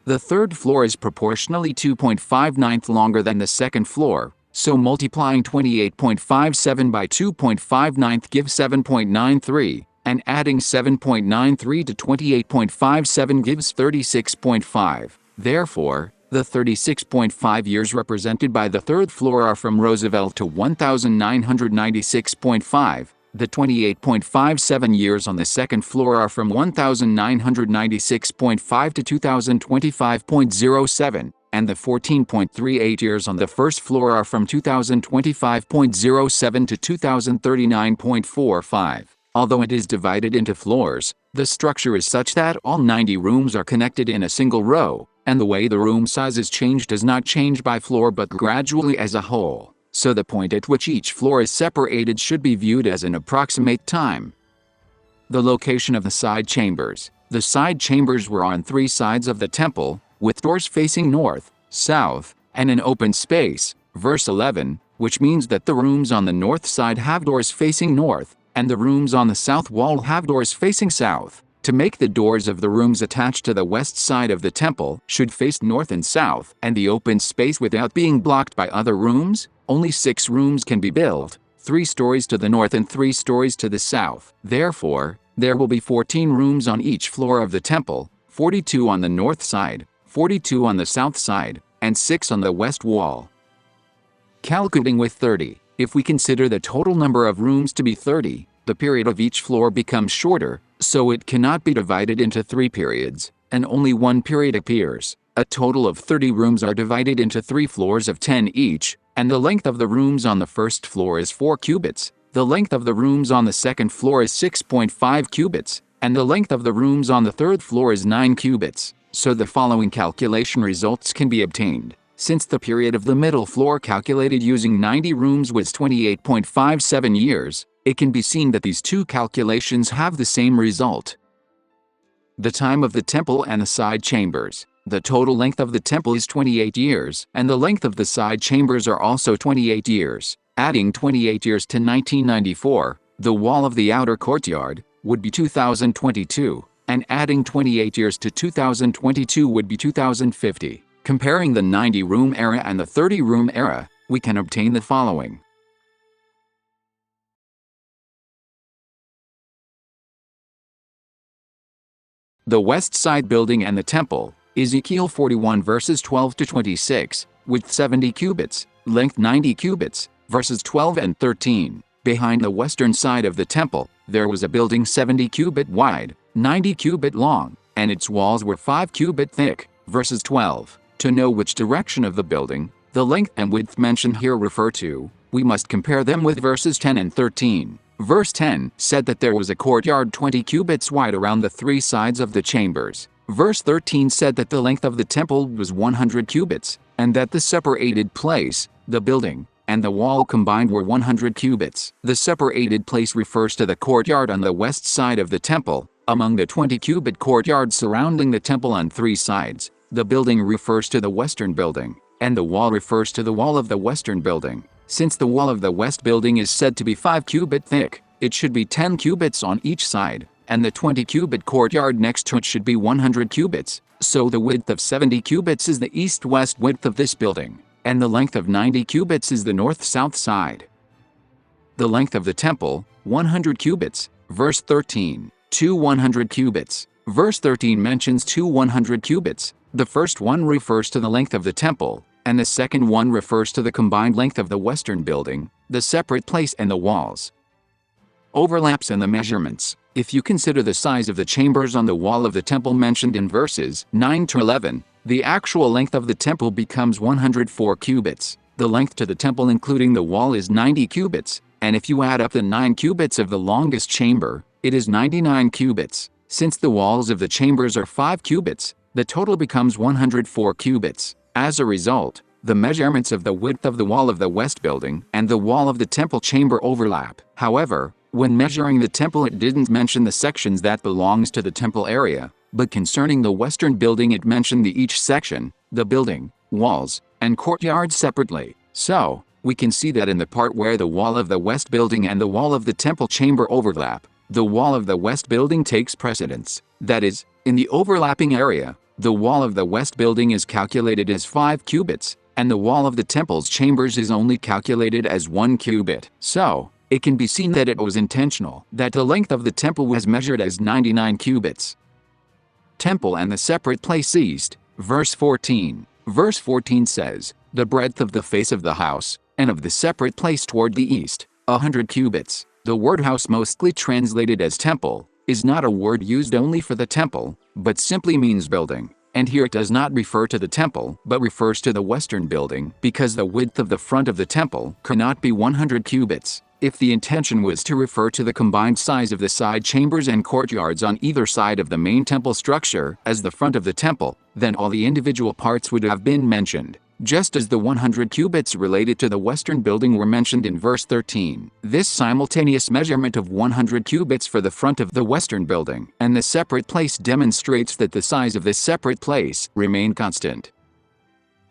The third floor is proportionally 2.59 longer than the second floor, so multiplying 28.57 by 2.59 gives 7.93, and adding 7.93 to 28.57 gives 36.5. Therefore, the 36.5 years represented by the third floor are from Roosevelt to 1996.5. The 28.57 years on the second floor are from 1996.5 to 2025.07, and the 14.38 years on the first floor are from 2025.07 to 2039.45. Although it is divided into floors, the structure is such that all 90 rooms are connected in a single row, and the way the room sizes change does not change by floor but gradually as a whole. So the point at which each floor is separated should be viewed as an approximate time. The location of the side chambers. The side chambers were on 3 sides of the temple, with doors facing north, south, and an open space, verse 11, which means that the rooms on the north side have doors facing north, and the rooms on the south wall have doors facing south. To make the doors of the rooms attached to the west side of the temple should face north and south, and the open space without being blocked by other rooms, only 6 rooms can be built, 3 stories to the north and 3 stories to the south. Therefore, there will be 14 rooms on each floor of the temple, 42 on the north side, 42 on the south side, and 6 on the west wall. Calculating with 30. If we consider the total number of rooms to be 30, the period of each floor becomes shorter, so it cannot be divided into 3 periods, and only 1 period appears. A total of 30 rooms are divided into 3 floors of 10 each, and the length of the rooms on the first floor is 4 cubits, the length of the rooms on the second floor is 6.5 cubits, and the length of the rooms on the third floor is 9 cubits, so the following calculation results can be obtained. Since the period of the middle floor calculated using 90 rooms was 28.57 years, it can be seen that these 2 calculations have the same result. The time of the temple and the side chambers. The total length of the temple is 28 years, and the length of the side chambers are also 28 years. Adding 28 years to 1994, the wall of the outer courtyard would be 2022, and adding 28 years to 2022 would be 2050. Comparing the 90-room era and the 30-room era, we can obtain the following. The west side building and the temple, Ezekiel 41 verses 12 to 26, width 70 cubits, length 90 cubits, verses 12 and 13. Behind the western side of the temple, there was a building 70 cubit wide, 90 cubit long, and its walls were 5 cubit thick, verses 12. To know which direction of the building, the length and width mentioned here refer to, we must compare them with verses 10 and 13. Verse 10 said that there was a courtyard 20 cubits wide around the 3 sides of the chambers. Verse 13 said that the length of the temple was 100 cubits, and that the separated place, the building, and the wall combined were 100 cubits. The separated place refers to the courtyard on the west side of the temple, among the 20-cubit courtyard surrounding the temple on 3 sides. The building refers to the western building, and the wall refers to the wall of the western building. Since the wall of the west building is said to be 5 cubit thick, it should be 10 cubits on each side, and the 20-cubit courtyard next to it should be 100 cubits. So the width of 70 cubits is the east-west width of this building, and the length of 90 cubits is the north-south side. The length of the temple, 100 cubits. Verse 13, 2 100 cubits. Verse 13 mentions 2 100 cubits. The first one refers to the length of the temple, and the second one refers to the combined length of the western building, the separate place and the walls. Overlaps in the measurements. If you consider the size of the chambers on the wall of the temple mentioned in verses 9 to 11, the actual length of the temple becomes 104 cubits. The length to the temple including the wall is 90 cubits, and if you add up the 9 cubits of the longest chamber, it is 99 cubits. Since the walls of the chambers are 5 cubits, the total becomes 104 cubits. As a result, the measurements of the width of the wall of the west building and the wall of the temple chamber overlap. However, when measuring the temple it didn't mention the sections that belongs to the temple area, but concerning the western building it mentioned each section, the building, walls, and courtyard separately. So, we can see that in the part where the wall of the west building and the wall of the temple chamber overlap, the wall of the west building takes precedence. That is, in the overlapping area, the wall of the west building is calculated as 5 cubits, and the wall of the temple's chambers is only calculated as 1 cubit. So, it can be seen that it was intentional that the length of the temple was measured as 99 cubits. Temple and the separate place east. Verse 14. Verse 14 says, the breadth of the face of the house, and of the separate place toward the east, 100 cubits. The word house, mostly translated as temple, is not a word used only for the temple, but simply means building. And here it does not refer to the temple, but refers to the western building, because the width of the front of the temple cannot be 100 cubits. If the intention was to refer to the combined size of the side chambers and courtyards on either side of the main temple structure as the front of the temple, then all the individual parts would have been mentioned, just as the 100 cubits related to the western building were mentioned in verse 13. This simultaneous measurement of 100 cubits for the front of the western building and the separate place demonstrates that the size of this separate place remained constant.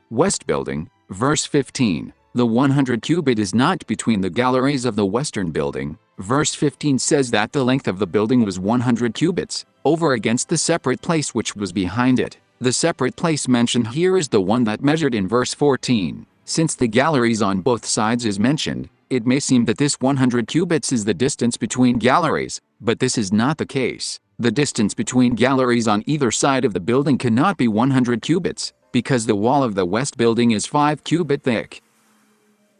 West building, verse 15. The 100 cubit is not between the galleries of the western building. Verse 15 says that the length of the building was 100 cubits, over against the separate place which was behind it. The separate place mentioned here is the one that measured in verse 14. Since the galleries on both sides is mentioned, it may seem that this 100 cubits is the distance between galleries, but this is not the case. The distance between galleries on either side of the building cannot be 100 cubits, because the wall of the west building is 5 cubit thick.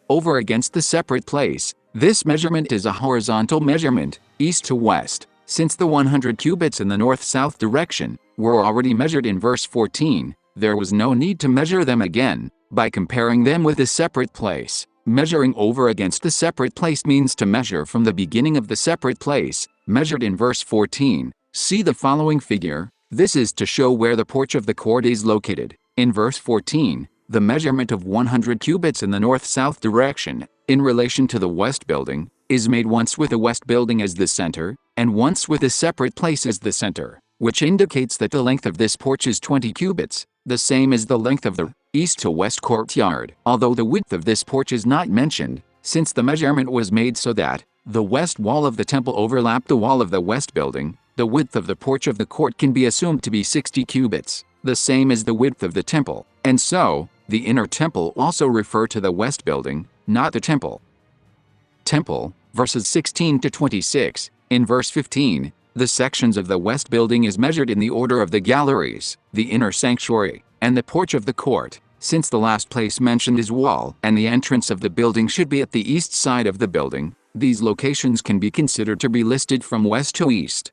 Over against the separate place, this measurement is a horizontal measurement, east to west. Since the 100 cubits in the north-south direction were already measured in verse 14, there was no need to measure them again. By comparing them with the separate place, measuring over against the separate place means to measure from the beginning of the separate place, measured in verse 14. See the following figure. This is to show where the porch of the court is located. In verse 14, the measurement of 100 cubits in the north-south direction, in relation to the west building, is made once with the west building as the center, and once with a separate place as the center, which indicates that the length of this porch is 20 cubits, the same as the length of the east to west courtyard. Although the width of this porch is not mentioned, since the measurement was made so that the west wall of the temple overlapped the wall of the west building, the width of the porch of the court can be assumed to be 60 cubits, the same as the width of the temple, and so, the inner temple also refer to the west building, not the temple. Temple, verses 16 to 26. In verse 15, the sections of the west building is measured in the order of the galleries, the inner sanctuary, and the porch of the court. Since the last place mentioned is wall, and the entrance of the building should be at the east side of the building, these locations can be considered to be listed from west to east.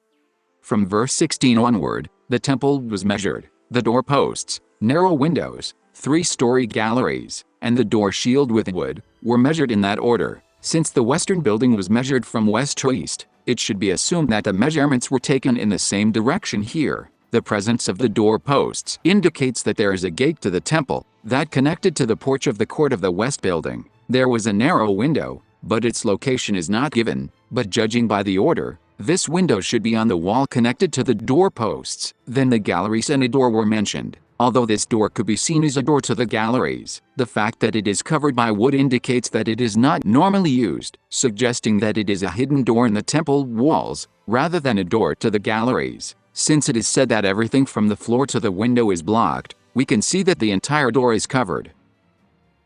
From verse 16 onward, the temple was measured. The doorposts, narrow windows, 3-story galleries, and the door shield with wood were measured in that order. Since the western building was measured from west to east, it should be assumed that the measurements were taken in the same direction here. The presence of the doorposts indicates that there is a gate to the temple that connected to the porch of the court of the west building. There was a narrow window, but its location is not given, but judging by the order, this window should be on the wall connected to the doorposts. Then the galleries and a door were mentioned. Although this door could be seen as a door to the galleries, the fact that it is covered by wood indicates that it is not normally used, suggesting that it is a hidden door in the temple walls, rather than a door to the galleries. Since it is said that everything from the floor to the window is blocked, we can see that the entire door is covered.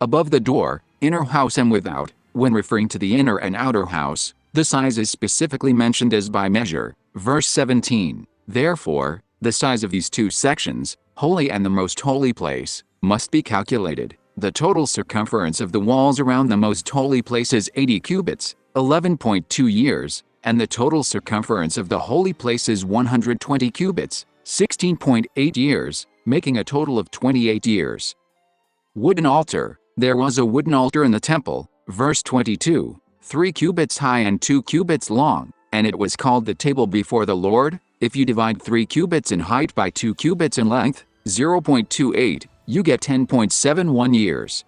Above the door, inner house and without, when referring to the inner and outer house, the size is specifically mentioned as by measure. Verse 17. Therefore, the size of these two sections, holy and the most holy place, must be calculated. The total circumference of the walls around the most holy place is 80 cubits, 11.2 years, and the total circumference of the holy place is 120 cubits, 16.8 years, making a total of 28 years. Wooden altar. There was a wooden altar in the temple, verse 22, 3 cubits high and 2 cubits long, and it was called the table before the Lord. If you divide 3 cubits in height by 2 cubits in length, 0.28, you get 10.71 years.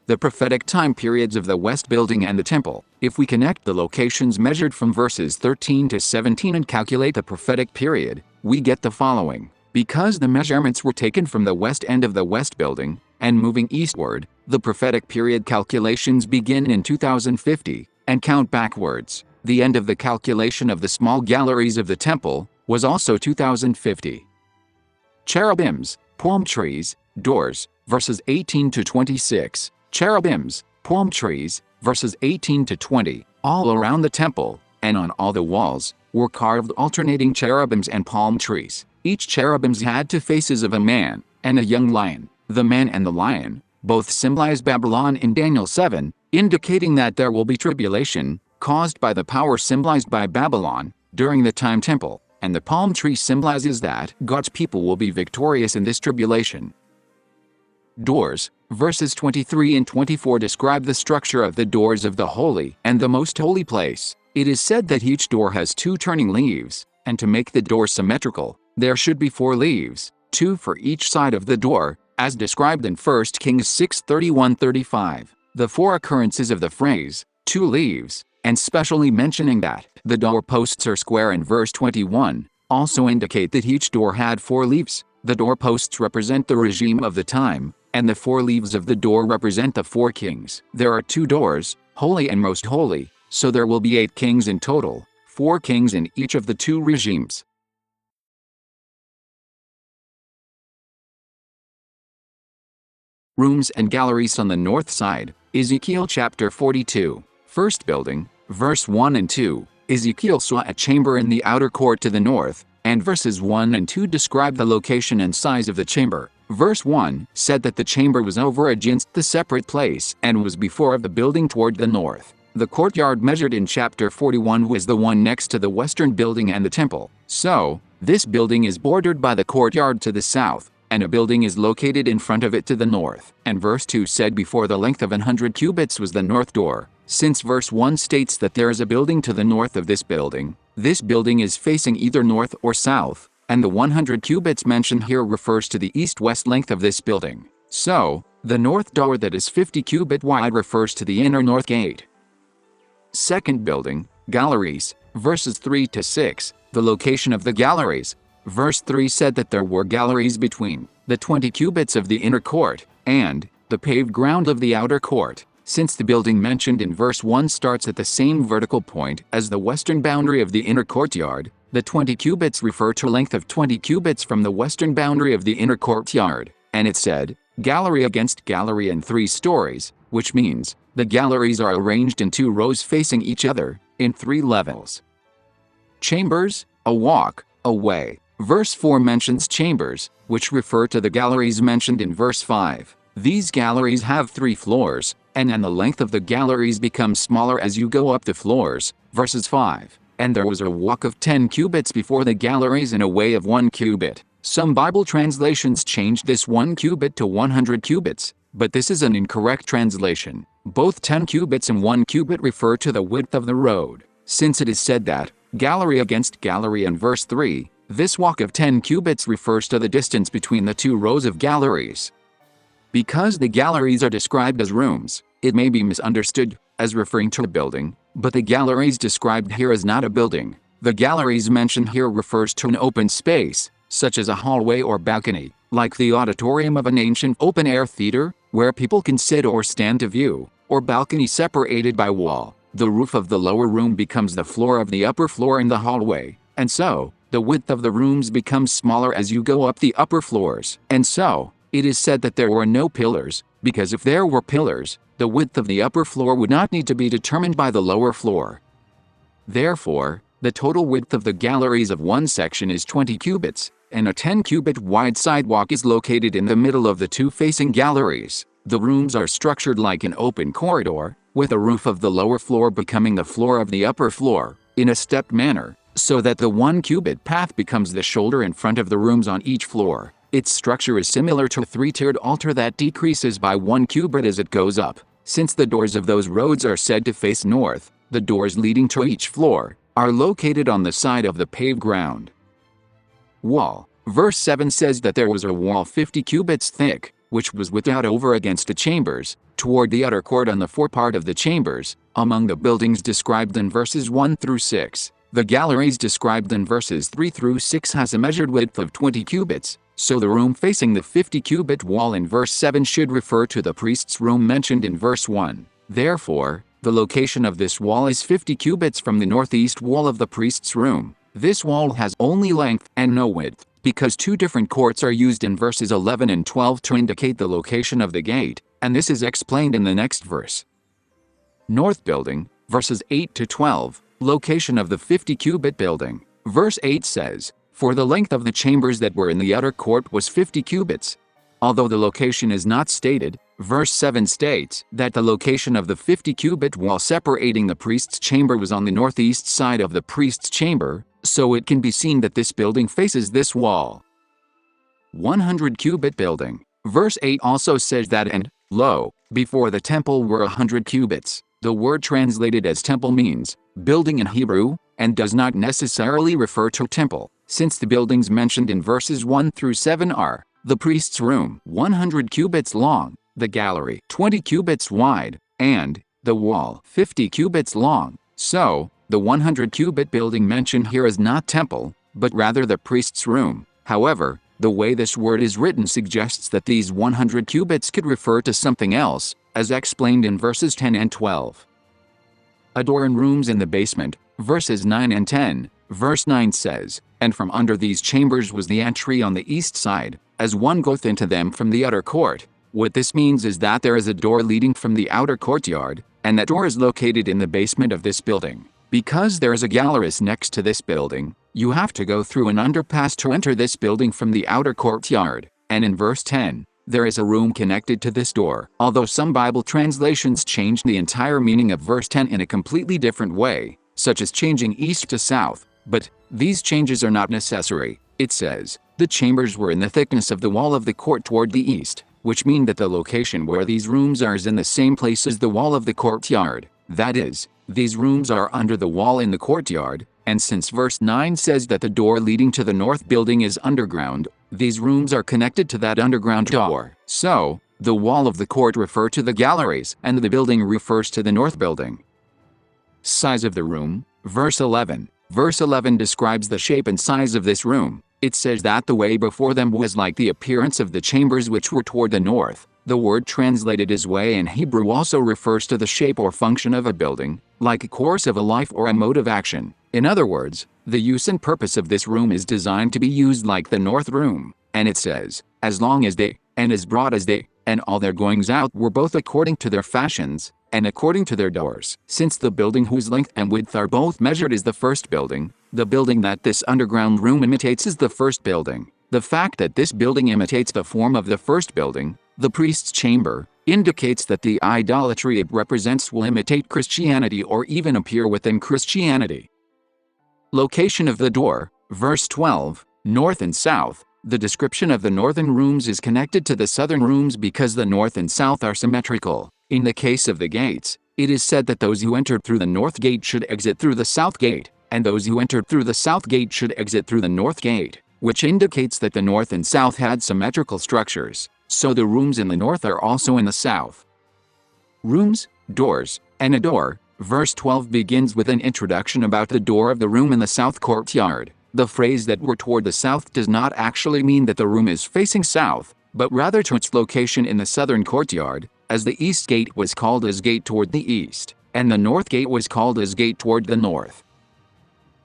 The prophetic time periods of the West Building and the Temple. If we connect the locations measured from verses 13 to 17 and calculate the prophetic period, we get the following. Because the measurements were taken from the west end of the West Building, and moving eastward, the prophetic period calculations begin in 2050, and count backwards. The end of the calculation of the small galleries of the temple was also 2050. Cherubims, palm trees, doors, verses 18 to 26. Cherubims, palm trees, verses 18 to 20, all around the temple, and on all the walls, were carved alternating cherubims and palm trees. Each cherubims had 2 faces of a man and a young lion. The man and the lion both symbolize Babylon in Daniel 7, indicating that there will be tribulation caused by the power symbolized by Babylon during the time temple, and the palm tree symbolizes that God's people will be victorious in this tribulation. Doors, verses 23 and 24 describe the structure of the doors of the holy and the most holy place. It is said that each door has 2 turning leaves, and to make the door symmetrical, there should be 4 leaves, 2 for each side of the door, as described in 1 Kings 6:31-35. The 4 occurrences of the phrase, 2 leaves, and specially mentioning that the doorposts are square in verse 21, also indicate that each door had 4 leaves. The doorposts represent the regime of the time, and the 4 leaves of the door represent the 4 kings. There are 2 doors, holy and most holy, so there will be 8 kings in total, 4 kings in each of the 2 regimes. Rooms and galleries on the north side. Ezekiel chapter 42. First building, verse 1 and 2. Ezekiel saw a chamber in the outer court to the north, and verses 1 and 2 describe the location and size of the chamber. Verse 1 said that the chamber was over against the separate place and was before of the building toward the north. The courtyard measured in chapter 41 was the one next to the western building and the temple. So, this building is bordered by the courtyard to the south, and a building is located in front of it to the north. And verse 2 said before the length of 100 cubits was the north door. Since verse 1 states that there is a building to the north of this building is facing either north or south, and the 100 cubits mentioned here refers to the east-west length of this building. So, the north door that is 50 cubit wide refers to the inner north gate. Second building, galleries, verses 3 to 6. The location of the galleries. Verse 3 said that there were galleries between the 20 cubits of the inner court and the paved ground of the outer court. Since the building mentioned in verse 1 starts at the same vertical point as the western boundary of the inner courtyard, the 20 cubits refer to a length of 20 cubits from the western boundary of the inner courtyard. And it said, gallery against gallery in 3 stories, which means the galleries are arranged in 2 rows facing each other, in 3 levels. Chambers, a walk, a way. Verse 4 mentions chambers, which refer to the galleries mentioned in verse 5. These galleries have 3 floors, and the length of the galleries becomes smaller as you go up the floors. Verses 5. And there was a walk of 10 cubits before the galleries and a way of 1 cubit. Some Bible translations changed this 1 cubit to 100 cubits, but this is an incorrect translation. Both 10 cubits and 1 cubit refer to the width of the road. Since it is said that, gallery against gallery in verse 3, This walk of 10 cubits refers to the distance between the two rows of galleries. Because the galleries are described as rooms, it may be misunderstood as referring to a building, but the galleries described here is not a building. The galleries mentioned here refers to an open space, such as a hallway or balcony, like the auditorium of an ancient open-air theater, where people can sit or stand to view, or balcony separated by wall. The roof of the lower room becomes the floor of the upper floor in the hallway, and so, the width of the rooms becomes smaller as you go up the upper floors. And so, it is said that there were no pillars, because if there were pillars, the width of the upper floor would not need to be determined by the lower floor. Therefore, the total width of the galleries of one section is 20 cubits, and a 10-cubit wide sidewalk is located in the middle of the two facing galleries. The rooms are structured like an open corridor, with the roof of the lower floor becoming the floor of the upper floor, in a stepped manner, so that the 1-cubit path becomes the shoulder in front of the rooms on each floor. Its structure is similar to a 3-tiered altar that decreases by 1 cubit as it goes up. Since the doors of those roads are said to face north, the doors leading to each floor are located on the side of the paved ground. Wall. Verse 7 says that there was a wall 50 cubits thick, which was without over against the chambers, toward the outer court on the forepart of the chambers, among the buildings described in verses 1 through 6. The galleries described in verses 3 through 6 has a measured width of 20 cubits, so the room facing the 50-cubit wall in verse 7 should refer to the priest's room mentioned in verse 1. Therefore, the location of this wall is 50 cubits from the northeast wall of the priest's room. This wall has only length and no width, because two different courts are used in verses 11 and 12 to indicate the location of the gate, and this is explained in the next verse. North building, verses 8 to 12, location of the 50-cubit building. Verse 8 says, "For the length of the chambers that were in the outer court was 50 cubits." Although the location is not stated, verse 7 states that the location of the 50-cubit wall separating the priest's chamber was on the northeast side of the priest's chamber, so it can be seen that this building faces this wall. 100-cubit building. Verse 8 also says that and, lo, before the temple were 100 cubits. The word translated as temple means building in Hebrew, and does not necessarily refer to temple, since the buildings mentioned in verses 1 through 7 are the priest's room, 100 cubits long, the gallery, 20 cubits wide, and the wall, 50 cubits long. So, the 100-cubit building mentioned here is not temple, but rather the priest's room. However, the way this word is written suggests that these 100 cubits could refer to something else, as explained in verses 10 and 12. A door and rooms in the basement, verses 9 and 10. Verse 9 says, "And from under these chambers was the entry on the east side, as one goeth into them from the outer court." What this means is that there is a door leading from the outer courtyard, and that door is located in the basement of this building. Because there is a gallereis next to this building, you have to go through an underpass to enter this building from the outer courtyard. And in verse 10, there is a room connected to this door. Although some Bible translations change the entire meaning of verse 10 in a completely different way, such as changing east to south, but these changes are not necessary. It says, "The chambers were in the thickness of the wall of the court toward the east," which mean that the location where these rooms are is in the same place as the wall of the courtyard. That is, these rooms are under the wall in the courtyard, and since verse 9 says that the door leading to the north building is underground, these rooms are connected to that underground door. So, the wall of the court refers to the galleries, and the building refers to the north building. Size of the room, verse 11. Verse 11 describes the shape and size of this room. It says that the way before them was like the appearance of the chambers which were toward the north. The word translated as way in Hebrew also refers to the shape or function of a building, like a course of a life or a mode of action. In other words, the use and purpose of this room is designed to be used like the north room. And it says, "As long as they, and as broad as they, and all their goings out were both according to their fashions, and according to their doors." Since the building whose length and width are both measured is the first building, the building that this underground room imitates is the first building. The fact that this building imitates the form of the first building, the priest's chamber, indicates that the idolatry it represents will imitate Christianity or even appear within Christianity. Location of the door, verse 12, north and south. The description of the northern rooms is connected to the southern rooms because the north and south are symmetrical. In the case of the gates, it is said that those who entered through the north gate should exit through the south gate. and those who entered through the south gate should exit through the north gate, which indicates that the north and south had symmetrical structures, so the rooms in the north are also in the south. Rooms, doors, and a door. Verse 12 begins with an introduction about the door of the room in the south courtyard. The phrase that we're toward the south does not actually mean that the room is facing south, but rather to its location in the southern courtyard, as the east gate was called as gate toward the east, and the north gate was called as gate toward the north.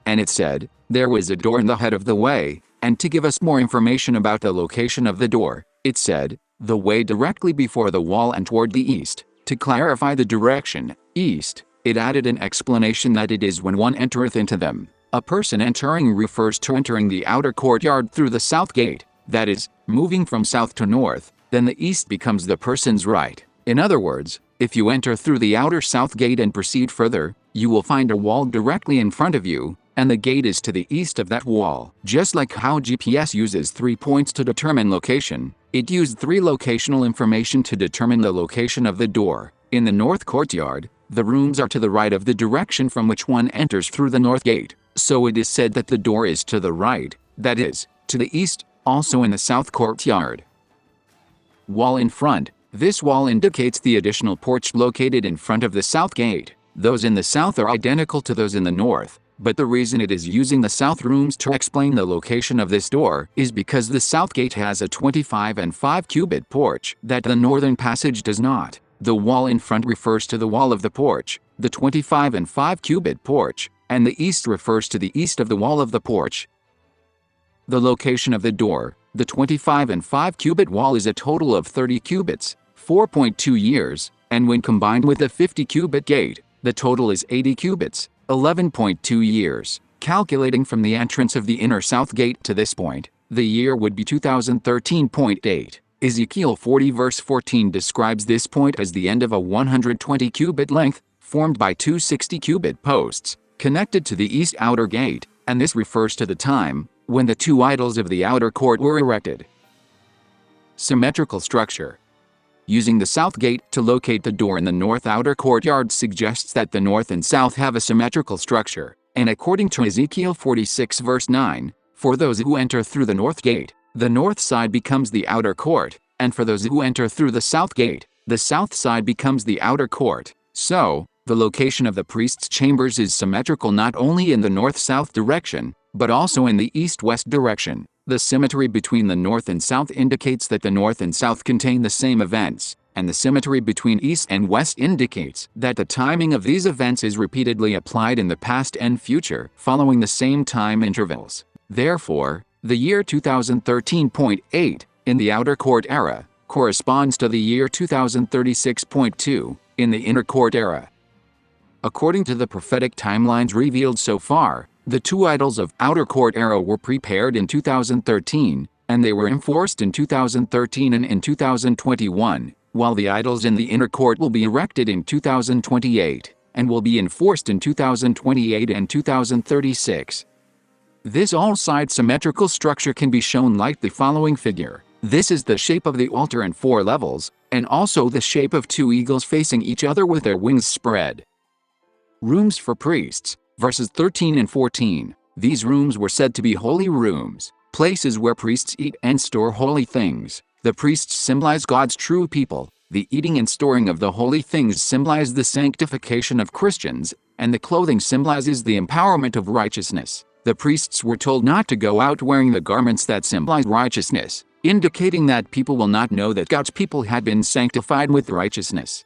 And it said, there was a door in the head of the way, and to give us more information about the location of the door, it said, the way directly before the wall and toward the east. To clarify the direction, east, it added an explanation that it is when one entereth into them. A person entering refers to entering the outer courtyard through the south gate, that is, moving from south to north, then the east becomes the person's right. In other words, if you enter through the outer south gate and proceed further, you will find a wall directly in front of you, and the gate is to the east of that wall. Just like how GPS uses 3 points to determine location, it used 3 locational information to determine the location of the door. In the north courtyard, the rooms are to the right of the direction from which one enters through the north gate, so it is said that the door is to the right, that is, to the east, also in the south courtyard. Wall in front. This wall indicates the additional porch located in front of the south gate. Those in the south are identical to those in the north, but the reason it is using the south rooms to explain the location of this door is because the south gate has a 25 and 5 cubit porch that the northern passage does not. The wall in front refers to the wall of the porch, the 25 and 5 cubit porch, and the east refers to the east of the wall of the porch. The location of the door, the 25 and 5 cubit wall is a total of 30 cubits, 4.2 years, and when combined with the 50 cubit gate, the total is 80 cubits, 11.2 years. Calculating from the entrance of the inner south gate to this point, the year would be 2013.8. Ezekiel 40 verse 14 describes this point as the end of a 120 cubit length, formed by 2 60-cubit posts, connected to the east outer gate, and this refers to the time when the 2 idols of the outer court were erected. Symmetrical structure. Using the south gate to locate the door in the north outer courtyard suggests that the north and south have a symmetrical structure, and according to Ezekiel 46 verse 9, for those who enter through the north gate, the north side becomes the outer court, and for those who enter through the south gate, the south side becomes the outer court. So, the location of the priest's chambers is symmetrical not only in the north-south direction, but also in the east-west direction. The symmetry between the north and south indicates that the north and south contain the same events, and the symmetry between east and west indicates that the timing of these events is repeatedly applied in the past and future, following the same time intervals. Therefore, the year 2013.8, in the outer court era, corresponds to the year 2036.2, in the inner court era. According to the prophetic timelines revealed so far, the 2 idols of outer court era were prepared in 2013, and they were enforced in 2013 and in 2021, while the idols in the inner court will be erected in 2028, and will be enforced in 2028 and 2036. This all-side symmetrical structure can be shown like the following figure. This is the shape of the altar in 4 levels, and also the shape of 2 eagles facing each other with their wings spread. Rooms for priests, verses 13 and 14. These rooms were said to be holy rooms, places where priests eat and store holy things. The priests symbolize God's true people. The eating and storing of the holy things symbolize the sanctification of Christians, and the clothing symbolizes the empowerment of righteousness. The priests were told not to go out wearing the garments that symbolize righteousness, indicating that people will not know that God's people had been sanctified with righteousness.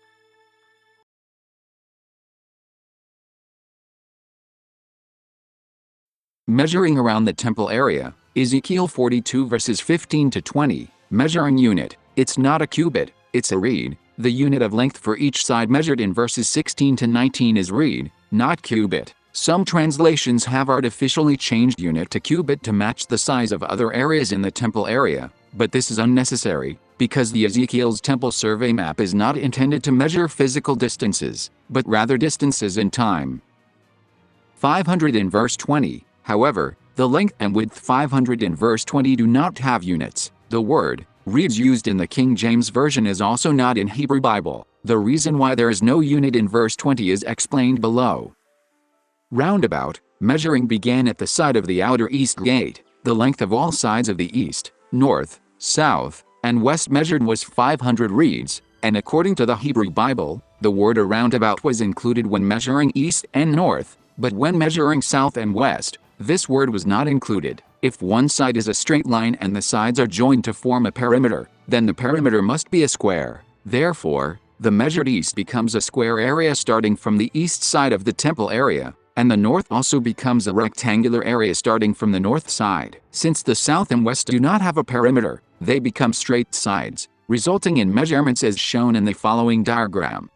Measuring around the temple area, Ezekiel 42 verses 15 to 20, measuring unit, it's not a cubit, it's a reed. The unit of length for each side measured in verses 16 to 19 is reed, not cubit. Some translations have artificially changed unit to cubit to match the size of other areas in the temple area, but this is unnecessary, because the Ezekiel's temple survey map is not intended to measure physical distances, but rather distances in time. 500 in verse 20, however, the length and width 500 in verse 20 do not have units. The word reeds used in the King James Version is also not in Hebrew Bible. The reason why there is no unit in verse 20 is explained below. Roundabout, Measuring began at the side of the outer east gate. The length of all sides of the east, north, south, and west measured was 500 reeds, and according to the Hebrew Bible, the word a roundabout was included when measuring east and north, but when measuring south and west, this word was not included. If one side is a straight line and the sides are joined to form a perimeter, then the perimeter must be a square. Therefore, the measured east becomes a square area starting from the east side of the temple area, and the north also becomes a rectangular area starting from the north side. Since the south and west do not have a perimeter, they become straight sides, resulting in measurements as shown in the following diagram.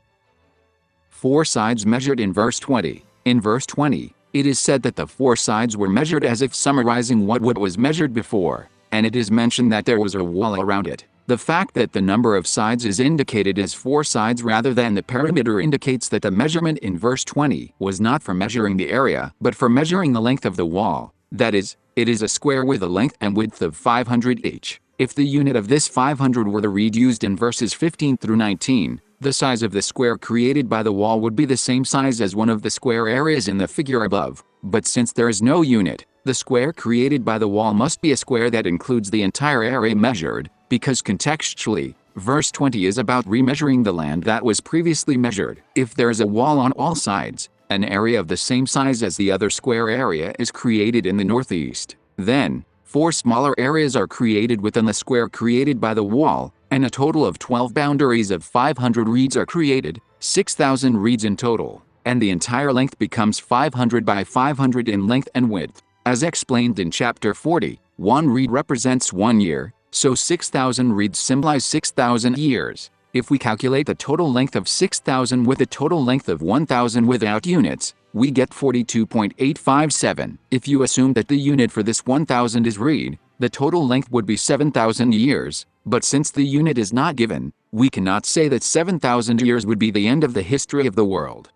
4 sides measured in verse 20. In verse 20, it is said that the 4 sides were measured as if summarizing what was measured before, and it is mentioned that there was a wall around it. The fact that the number of sides is indicated as 4 sides rather than the perimeter indicates that the measurement in verse 20 was not for measuring the area, but for measuring the length of the wall. That is, it is a square with a length and width of 500 each. If the unit of this 500 were the reed used in verses 15 through 19, the size of the square created by the wall would be the same size as one of the square areas in the figure above. But since there is no unit, the square created by the wall must be a square that includes the entire area measured, because contextually, verse 20 is about remeasuring the land that was previously measured. If there is a wall on all sides, an area of the same size as the other square area is created in the northeast. Then, 4 smaller areas are created within the square created by the wall, and a total of 12 boundaries of 500 reeds are created, 6,000 reeds in total, and the entire length becomes 500 by 500 in length and width. As explained in chapter 40, 1 reed represents 1 year, so 6,000 reeds symbolize 6,000 years. If we calculate the total length of 6,000 with the total length of 1,000 without units, we get 42.857. If you assume that the unit for this 1,000 is reed, the total length would be 7,000 years, but since the unit is not given, we cannot say that 7,000 years would be the end of the history of the world.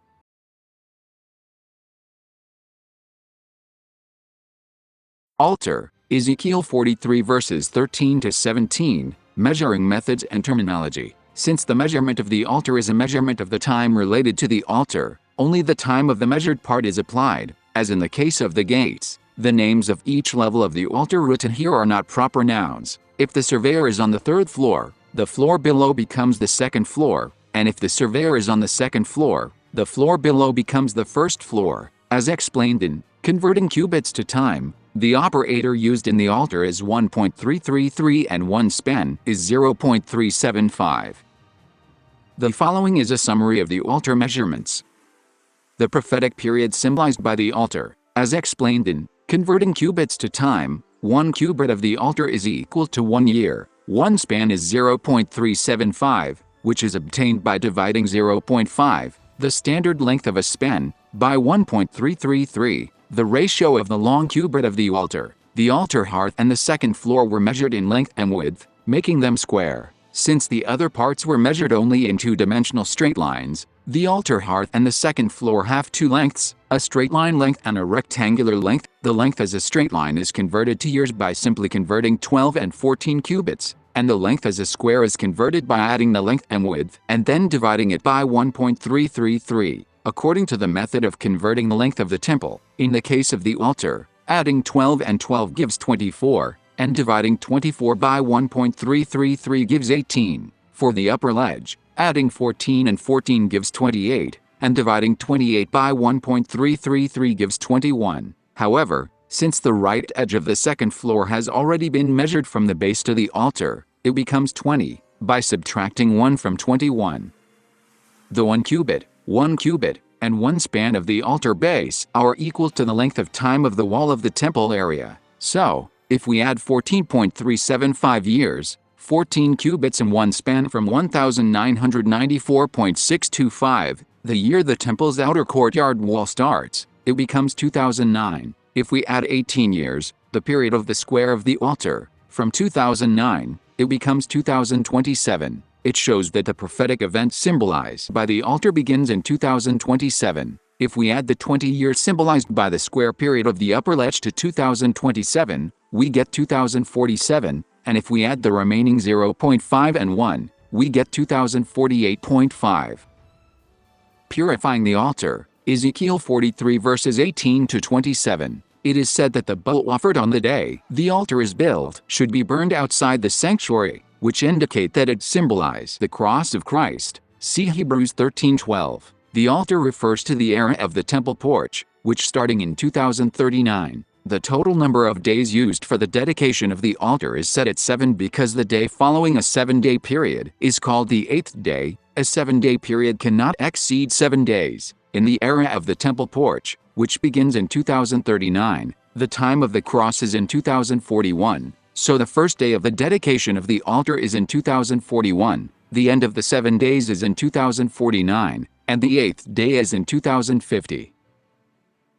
Altar, Ezekiel 43 verses 13 to 17, measuring methods and terminology. Since the measurement of the altar is a measurement of the time related to the altar, only the time of the measured part is applied, as in the case of the gates. The names of each level of the altar written here are not proper nouns. If the surveyor is on the 3rd floor, the floor below becomes the 2nd floor, and if the surveyor is on the 2nd floor, the floor below becomes the 1st floor. As explained in Converting Cubits to Time, the operator used in the altar is 1.333 and 1 span is 0.375. The following is a summary of the altar measurements. The prophetic period symbolized by the altar, as explained in Converting Cubits to Time, 1 cubit of the altar is equal to 1 year. 1 span is 0.375, which is obtained by dividing 0.5, the standard length of a span, by 1.333, the ratio of the long cubit of the altar. The altar hearth and the 2nd floor were measured in length and width, making them square. Since the other parts were measured only in 2-dimensional straight lines, the altar hearth and the 2nd floor have 2 lengths, a straight line length and a rectangular length. The length as a straight line is converted to years by simply converting 12 and 14 cubits, and the length as a square is converted by adding the length and width and then dividing it by 1.333. According to the method of converting the length of the temple, in the case of the altar, adding 12 and 12 gives 24, and dividing 24 by 1.333 gives 18. For the upper ledge, adding 14 and 14 gives 28, and dividing 28 by 1.333 gives 21. However, since the right edge of the 2nd floor has already been measured from the base to the altar, it becomes 20, by subtracting 1 from 21. The 1 cubit, and 1 span of the altar base are equal to the length of time of the wall of the temple area. So, if we add 14.375 years, 14 cubits and 1 span from 1994.625, the year the temple's outer courtyard wall starts, it becomes 2009. If we add 18 years, the period of the square of the altar, from 2009, it becomes 2027. It shows that the prophetic event symbolized by the altar begins in 2027. If we add the 20 years symbolized by the square period of the upper ledge to 2027, we get 2047, and if we add the remaining 0.5 and 1, we get 2048.5. Purifying the altar, Ezekiel 43 verses 18 to 27. It is said that the bull offered on the day the altar is built should be burned outside the sanctuary, which indicate that it symbolizes the cross of Christ. See Hebrews 13:12. The altar refers to the era of the temple porch, which starting in 2039. The total number of days used for the dedication of the altar is set at 7 because the day following a 7-day period is called the 8th day. A 7-day period cannot exceed 7 days. In the era of the temple porch, which begins in 2039, the time of the cross is in 2041, so the first day of the dedication of the altar is in 2041, the end of the 7 days is in 2049, and the 8th day is in 2050.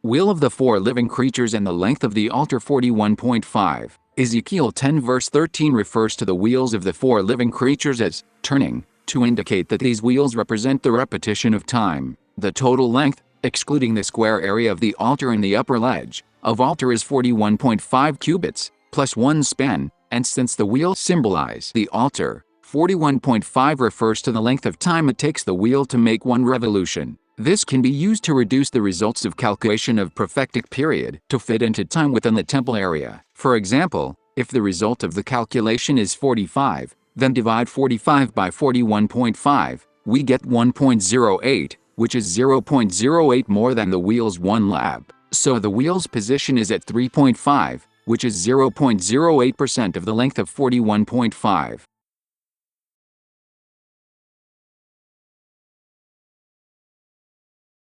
Will of the 4 living creatures and the length of the altar 41.5. Ezekiel 10 verse 13 refers to the wheels of the 4 living creatures as turning, to indicate that these wheels represent the repetition of time. The total length, excluding the square area of the altar and the upper ledge, of altar is 41.5 cubits, plus 1 span, and since the wheels symbolize the altar, 41.5 refers to the length of time it takes the wheel to make 1 revolution. This can be used to reduce the results of calculation of prophetic period to fit into time within the temple area. For example, if the result of the calculation is 45, then divide 45 by 41.5, we get 1.08, which is 0.08 more than the wheel's 1 lap. So the wheel's position is at 3.5, which is 0.08% of the length of 41.5.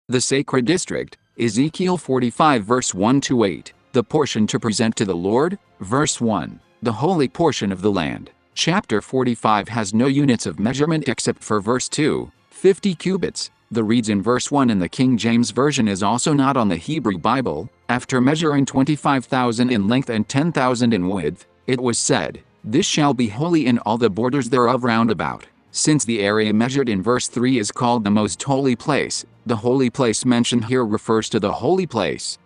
The sacred district, Ezekiel 45 verse 1 to 8. The portion to present to the Lord, verse 1. The holy portion of the land. Chapter 45 has no units of measurement except for verse 2, 50 cubits. The reads in verse 1 in the King James Version is also not on the Hebrew Bible. After measuring 25,000 in length and 10,000 in width, it was said, "This shall be holy in all the borders thereof round about." Since the area measured in verse 3 is called the most holy place, the holy place mentioned here refers to the holy place.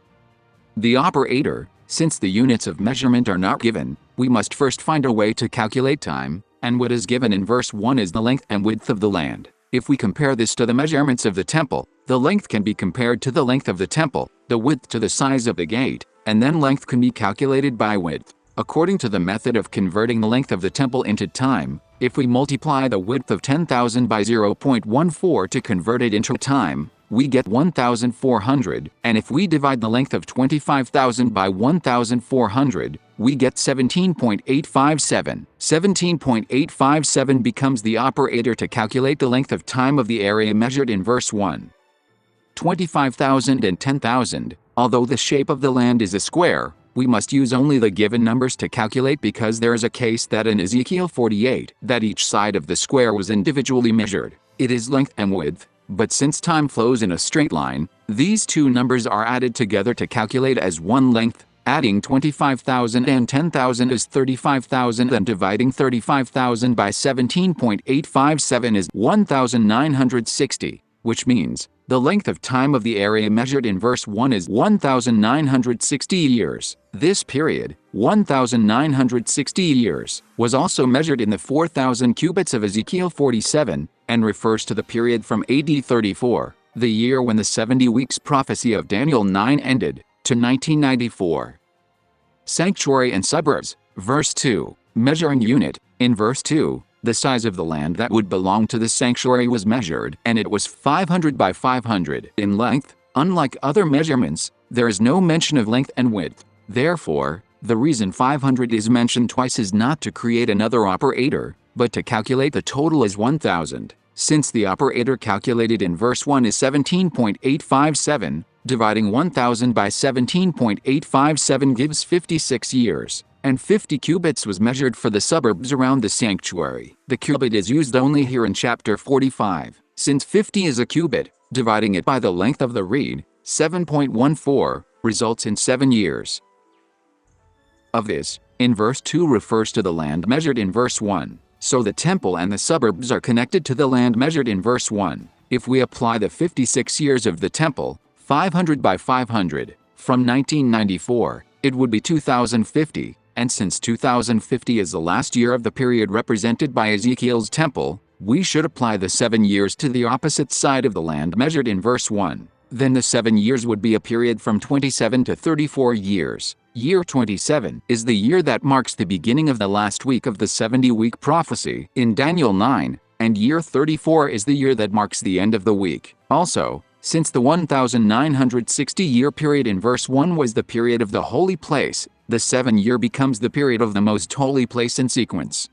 The operator, since the units of measurement are not given, we must first find a way to calculate time, and what is given in verse 1 is the length and width of the land. If we compare this to the measurements of the temple, the length can be compared to the length of the temple, the width to the size of the gate, and then length can be calculated by width. According to the method of converting the length of the temple into time, if we multiply the width of 10,000 by 0.14 to convert it into time, we get 1,400, and if we divide the length of 25,000 by 1,400, we get 17.857. 17.857 becomes the operator to calculate the length of time of the area measured in verse 1. 25,000 and 10,000, although the shape of the land is a square, we must use only the given numbers to calculate because there is a case that in Ezekiel 48 that each side of the square was individually measured. It is length and width, but since time flows in a straight line, these two numbers are added together to calculate as one length. Adding 25,000 and 10,000 is 35,000 and dividing 35,000 by 17.857 is 1,960, which means the length of time of the area measured in verse 1 is 1,960 years. This period, 1,960 years, was also measured in the 4,000 cubits of Ezekiel 47, and refers to the period from AD 34, the year when the 70 weeks prophecy of Daniel 9 ended, to 1994. Sanctuary and suburbs, verse 2, measuring unit. In verse 2, the size of the land that would belong to the sanctuary was measured, and it was 500 by 500 in length. Unlike other measurements, there is no mention of length and width. Therefore, the reason 500 is mentioned twice is not to create another operator, but to calculate the total as 1,000. Since the operator calculated in verse 1 is 17.857, dividing 1,000 by 17.857 gives 56 years. And 50 cubits was measured for the suburbs around the sanctuary. The cubit is used only here in chapter 45. Since 50 is a cubit, dividing it by the length of the reed, 7.14, results in 7 years. Of this, in verse 2 refers to the land measured in verse 1. So the temple and the suburbs are connected to the land measured in verse 1. If we apply the 56 years of the temple, 500 by 500, from 1994, it would be 2050. And since 2050 is the last year of the period represented by Ezekiel's temple, we should apply the 7 years to the opposite side of the land measured in verse 1. Then the 7 years would be a period from 27 to 34 years. Year 27 is the year that marks the beginning of the last week of the 70-week prophecy in Daniel 9, and year 34 is the year that marks the end of the week. Also, since the 1960-year period in verse 1 was the period of the holy place, the 7-year becomes the period of the most holy place in sequence.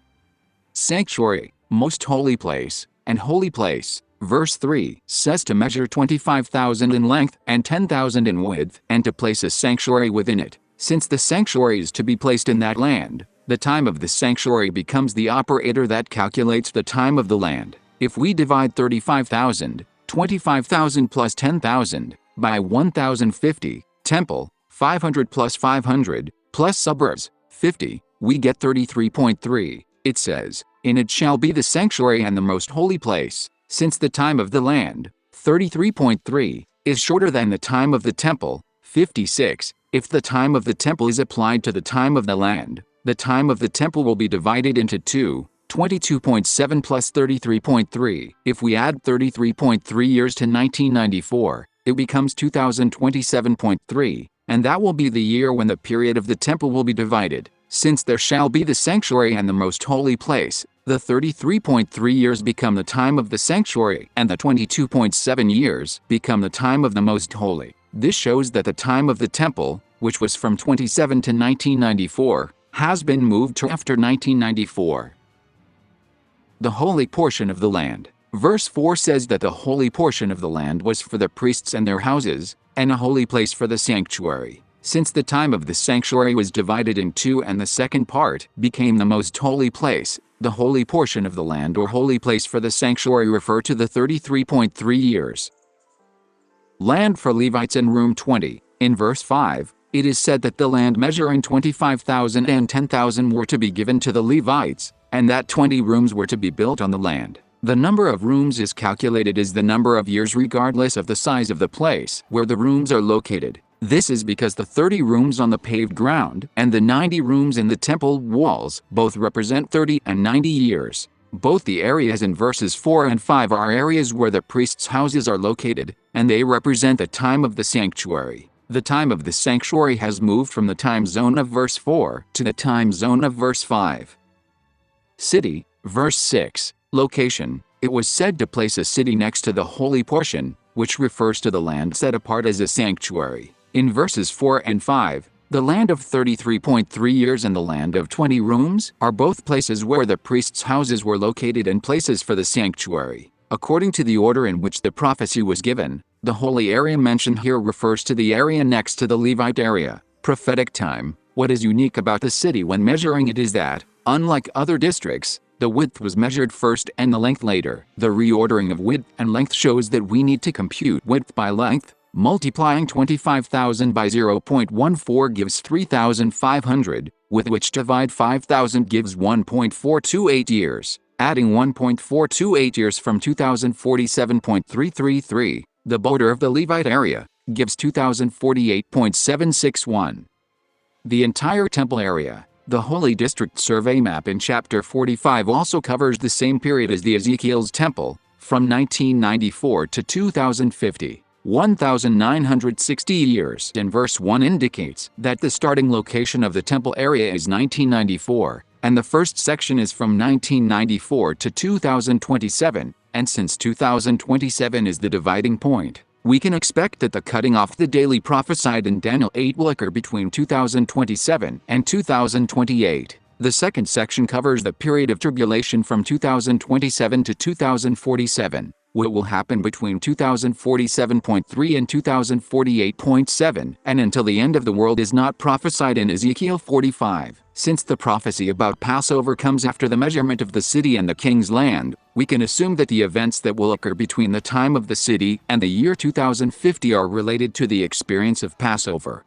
Sanctuary, most holy place, and holy place. Verse 3 says to measure 25,000 in length and 10,000 in width, and to place a sanctuary within it. Since the sanctuary is to be placed in that land, the time of the sanctuary becomes the operator that calculates the time of the land. If we divide 35,000, 25,000 plus 10,000, by 1,050, temple, 500 plus 500, plus suburbs, 50, we get 33.3. It says, "In it shall be the sanctuary and the most holy place." Since the time of the land, 33.3, is shorter than the time of the temple, 56, if the time of the temple is applied to the time of the land, the time of the temple will be divided into two, 22.7 plus 33.3. If we add 33.3 years to 1994, it becomes 2027.3, and that will be the year when the period of the temple will be divided. Since there shall be the sanctuary and the most holy place, the 33.3 years become the time of the sanctuary, and the 22.7 years become the time of the most holy. This shows that the time of the temple, which was from 27 to 1994, has been moved to after 1994. The holy portion of the land. Verse 4 says that the holy portion of the land was for the priests and their houses, and a holy place for the sanctuary. Since the time of the sanctuary was divided in two and the second part became the most holy place, the holy portion of the land or holy place for the sanctuary refer to the 33.3 years. Land for Levites in room 20. In verse 5, it is said that the land measuring 25,000 and 10,000 were to be given to the Levites, and that 20 rooms were to be built on the land. The number of rooms is calculated as the number of years regardless of the size of the place where the rooms are located. This is because the 30 rooms on the paved ground and the 90 rooms in the temple walls both represent 30 and 90 years. Both the areas in verses 4 and 5 are areas where the priests' houses are located, and they represent the time of the sanctuary. The time of the sanctuary has moved from the time zone of verse 4 to the time zone of verse 5. City, verse 6. Location. It was said to place a city next to the holy portion, which refers to the land set apart as a sanctuary. In verses 4 and 5, the land of 33.3 years and the land of 20 rooms are both places where the priests' houses were located and places for the sanctuary. According to the order in which the prophecy was given, the holy area mentioned here refers to the area next to the Levite area. Prophetic time. What is unique about the city when measuring it is that, unlike other districts, the width was measured first and the length later. The reordering of width and length shows that we need to compute width by length. Multiplying 25,000 by 0.14 gives 3,500, with which divide 5,000 gives 1.428 years. Adding 1.428 years from 2,047.333, the border of the Levite area, gives 2,048.761. The entire temple area. The Holy District Survey map in chapter 45 also covers the same period as the Ezekiel's temple, from 1994 to 2050. 1,960 years in verse 1 indicates that the starting location of the temple area is 1994, and the first section is from 1994 to 2027, and since 2027 is the dividing point, we can expect that the cutting off the daily prophesied in Daniel 8 will occur between 2027 and 2028. The second section covers the period of tribulation from 2027 to 2047. What will happen between 2047.3 and 2048.7 and until the end of the world is not prophesied in Ezekiel 45. Since the prophecy about Passover comes after the measurement of the city and the king's land, we can assume that the events that will occur between the time of the city and the year 2050 are related to the experience of Passover.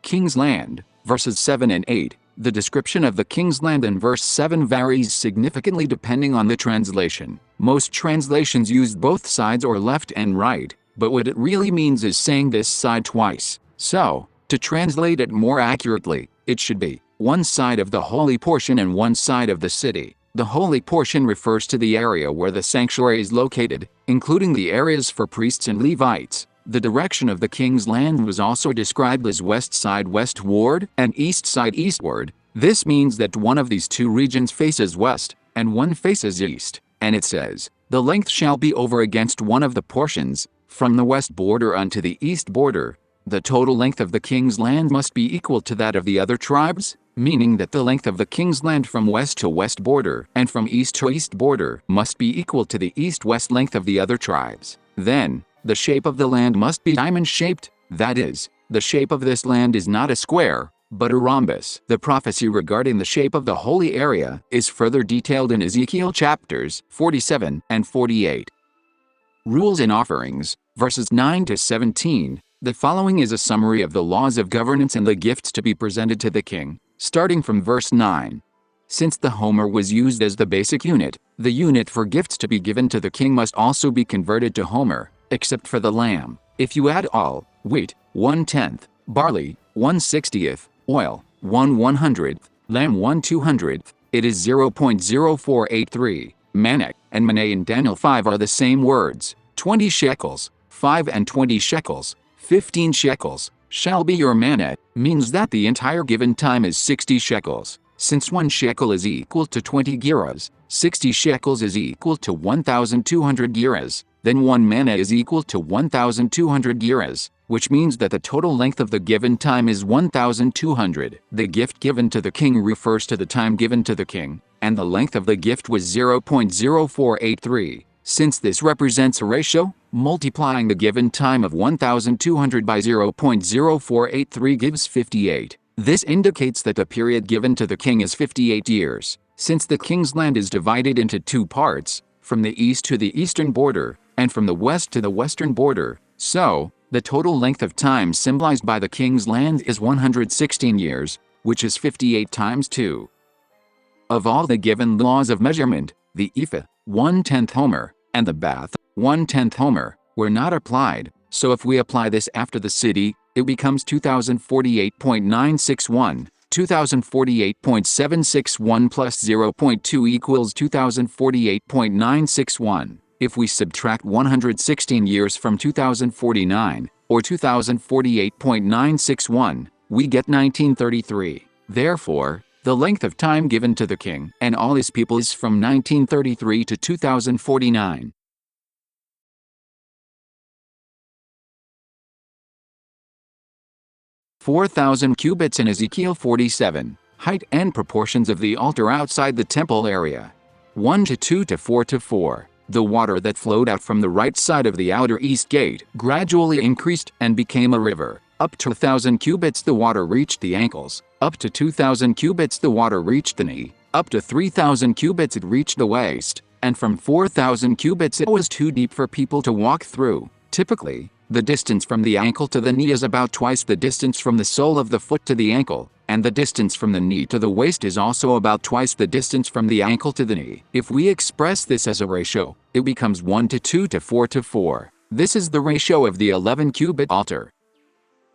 King's land, verses 7 and 8. The description of the king's land in verse 7 varies significantly depending on the translation. Most translations use both sides or left and right, but what it really means is saying this side twice. So, to translate it more accurately, it should be one side of the holy portion and one side of the city. The holy portion refers to the area where the sanctuary is located, including the areas for priests and Levites. The direction of the king's land was also described as west side westward and east side eastward. This means that one of these two regions faces west, and one faces east. And it says, "The length shall be over against one of the portions, from the west border unto the east border. The total length of the king's land must be equal to that of the other tribes," meaning that the length of the king's land from west to west border and from east to east border must be equal to the east-west length of the other tribes. Then, the shape of the land must be diamond-shaped, that is, the shape of this land is not a square, but a rhombus. The prophecy regarding the shape of the holy area is further detailed in Ezekiel chapters 47 and 48. Rules and offerings, verses 9 to 17. The following is a summary of the laws of governance and the gifts to be presented to the king, starting from verse 9. Since the homer was used as the basic unit, the unit for gifts to be given to the king must also be converted to homer, except for the lamb. If you add all, wheat, 1/10, barley, 1/60, oil, 1/100th, lamb 1/200th, it is 0.0483. Manek and Maneh in Daniel 5 are the same words. 20 shekels, 5 and 20 shekels, 15 shekels, shall be your maneh, means that the entire given time is 60 shekels. Since 1 shekel is equal to 20 gerahs, 60 shekels is equal to 1,200 gerahs, then 1 maneh is equal to 1,200 gerahs, which means that the total length of the given time is 1,200. The gift given to the king refers to the time given to the king, and the length of the gift was 0.0483. Since this represents a ratio, multiplying the given time of 1,200 by 0.0483 gives 58. This indicates that the period given to the king is 58 years. Since the king's land is divided into two parts, from the east to the eastern border, and from the west to the western border, so, the total length of time symbolized by the king's land is 116 years, which is 58 times 2. Of all the given laws of measurement, the ephah, 1/10 homer, and the bath, 1/10 homer, were not applied, so if we apply this after the city, it becomes 2048.961, 2048.761 plus 0.2 equals 2048.961. If we subtract 116 years from 2049, or 2048.961, we get 1933. Therefore, the length of time given to the king and all his people is from 1933 to 2049. "4,000 cubits in Ezekiel 47, height and proportions of the altar outside the temple area. 1 to 2 to 4 to 4. The water that flowed out from the right side of the outer east gate gradually increased and became a river. Up to 1,000 cubits the water reached the ankles, up to 2,000 cubits the water reached the knee, up to 3,000 cubits it reached the waist, and from 4,000 cubits it was too deep for people to walk through. Typically, the distance from the ankle to the knee is about twice the distance from the sole of the foot to the ankle, and the distance from the knee to the waist is also about twice the distance from the ankle to the knee. If we express this as a ratio, it becomes 1 to 2 to 4 to 4. This is the ratio of the 11-cubit altar.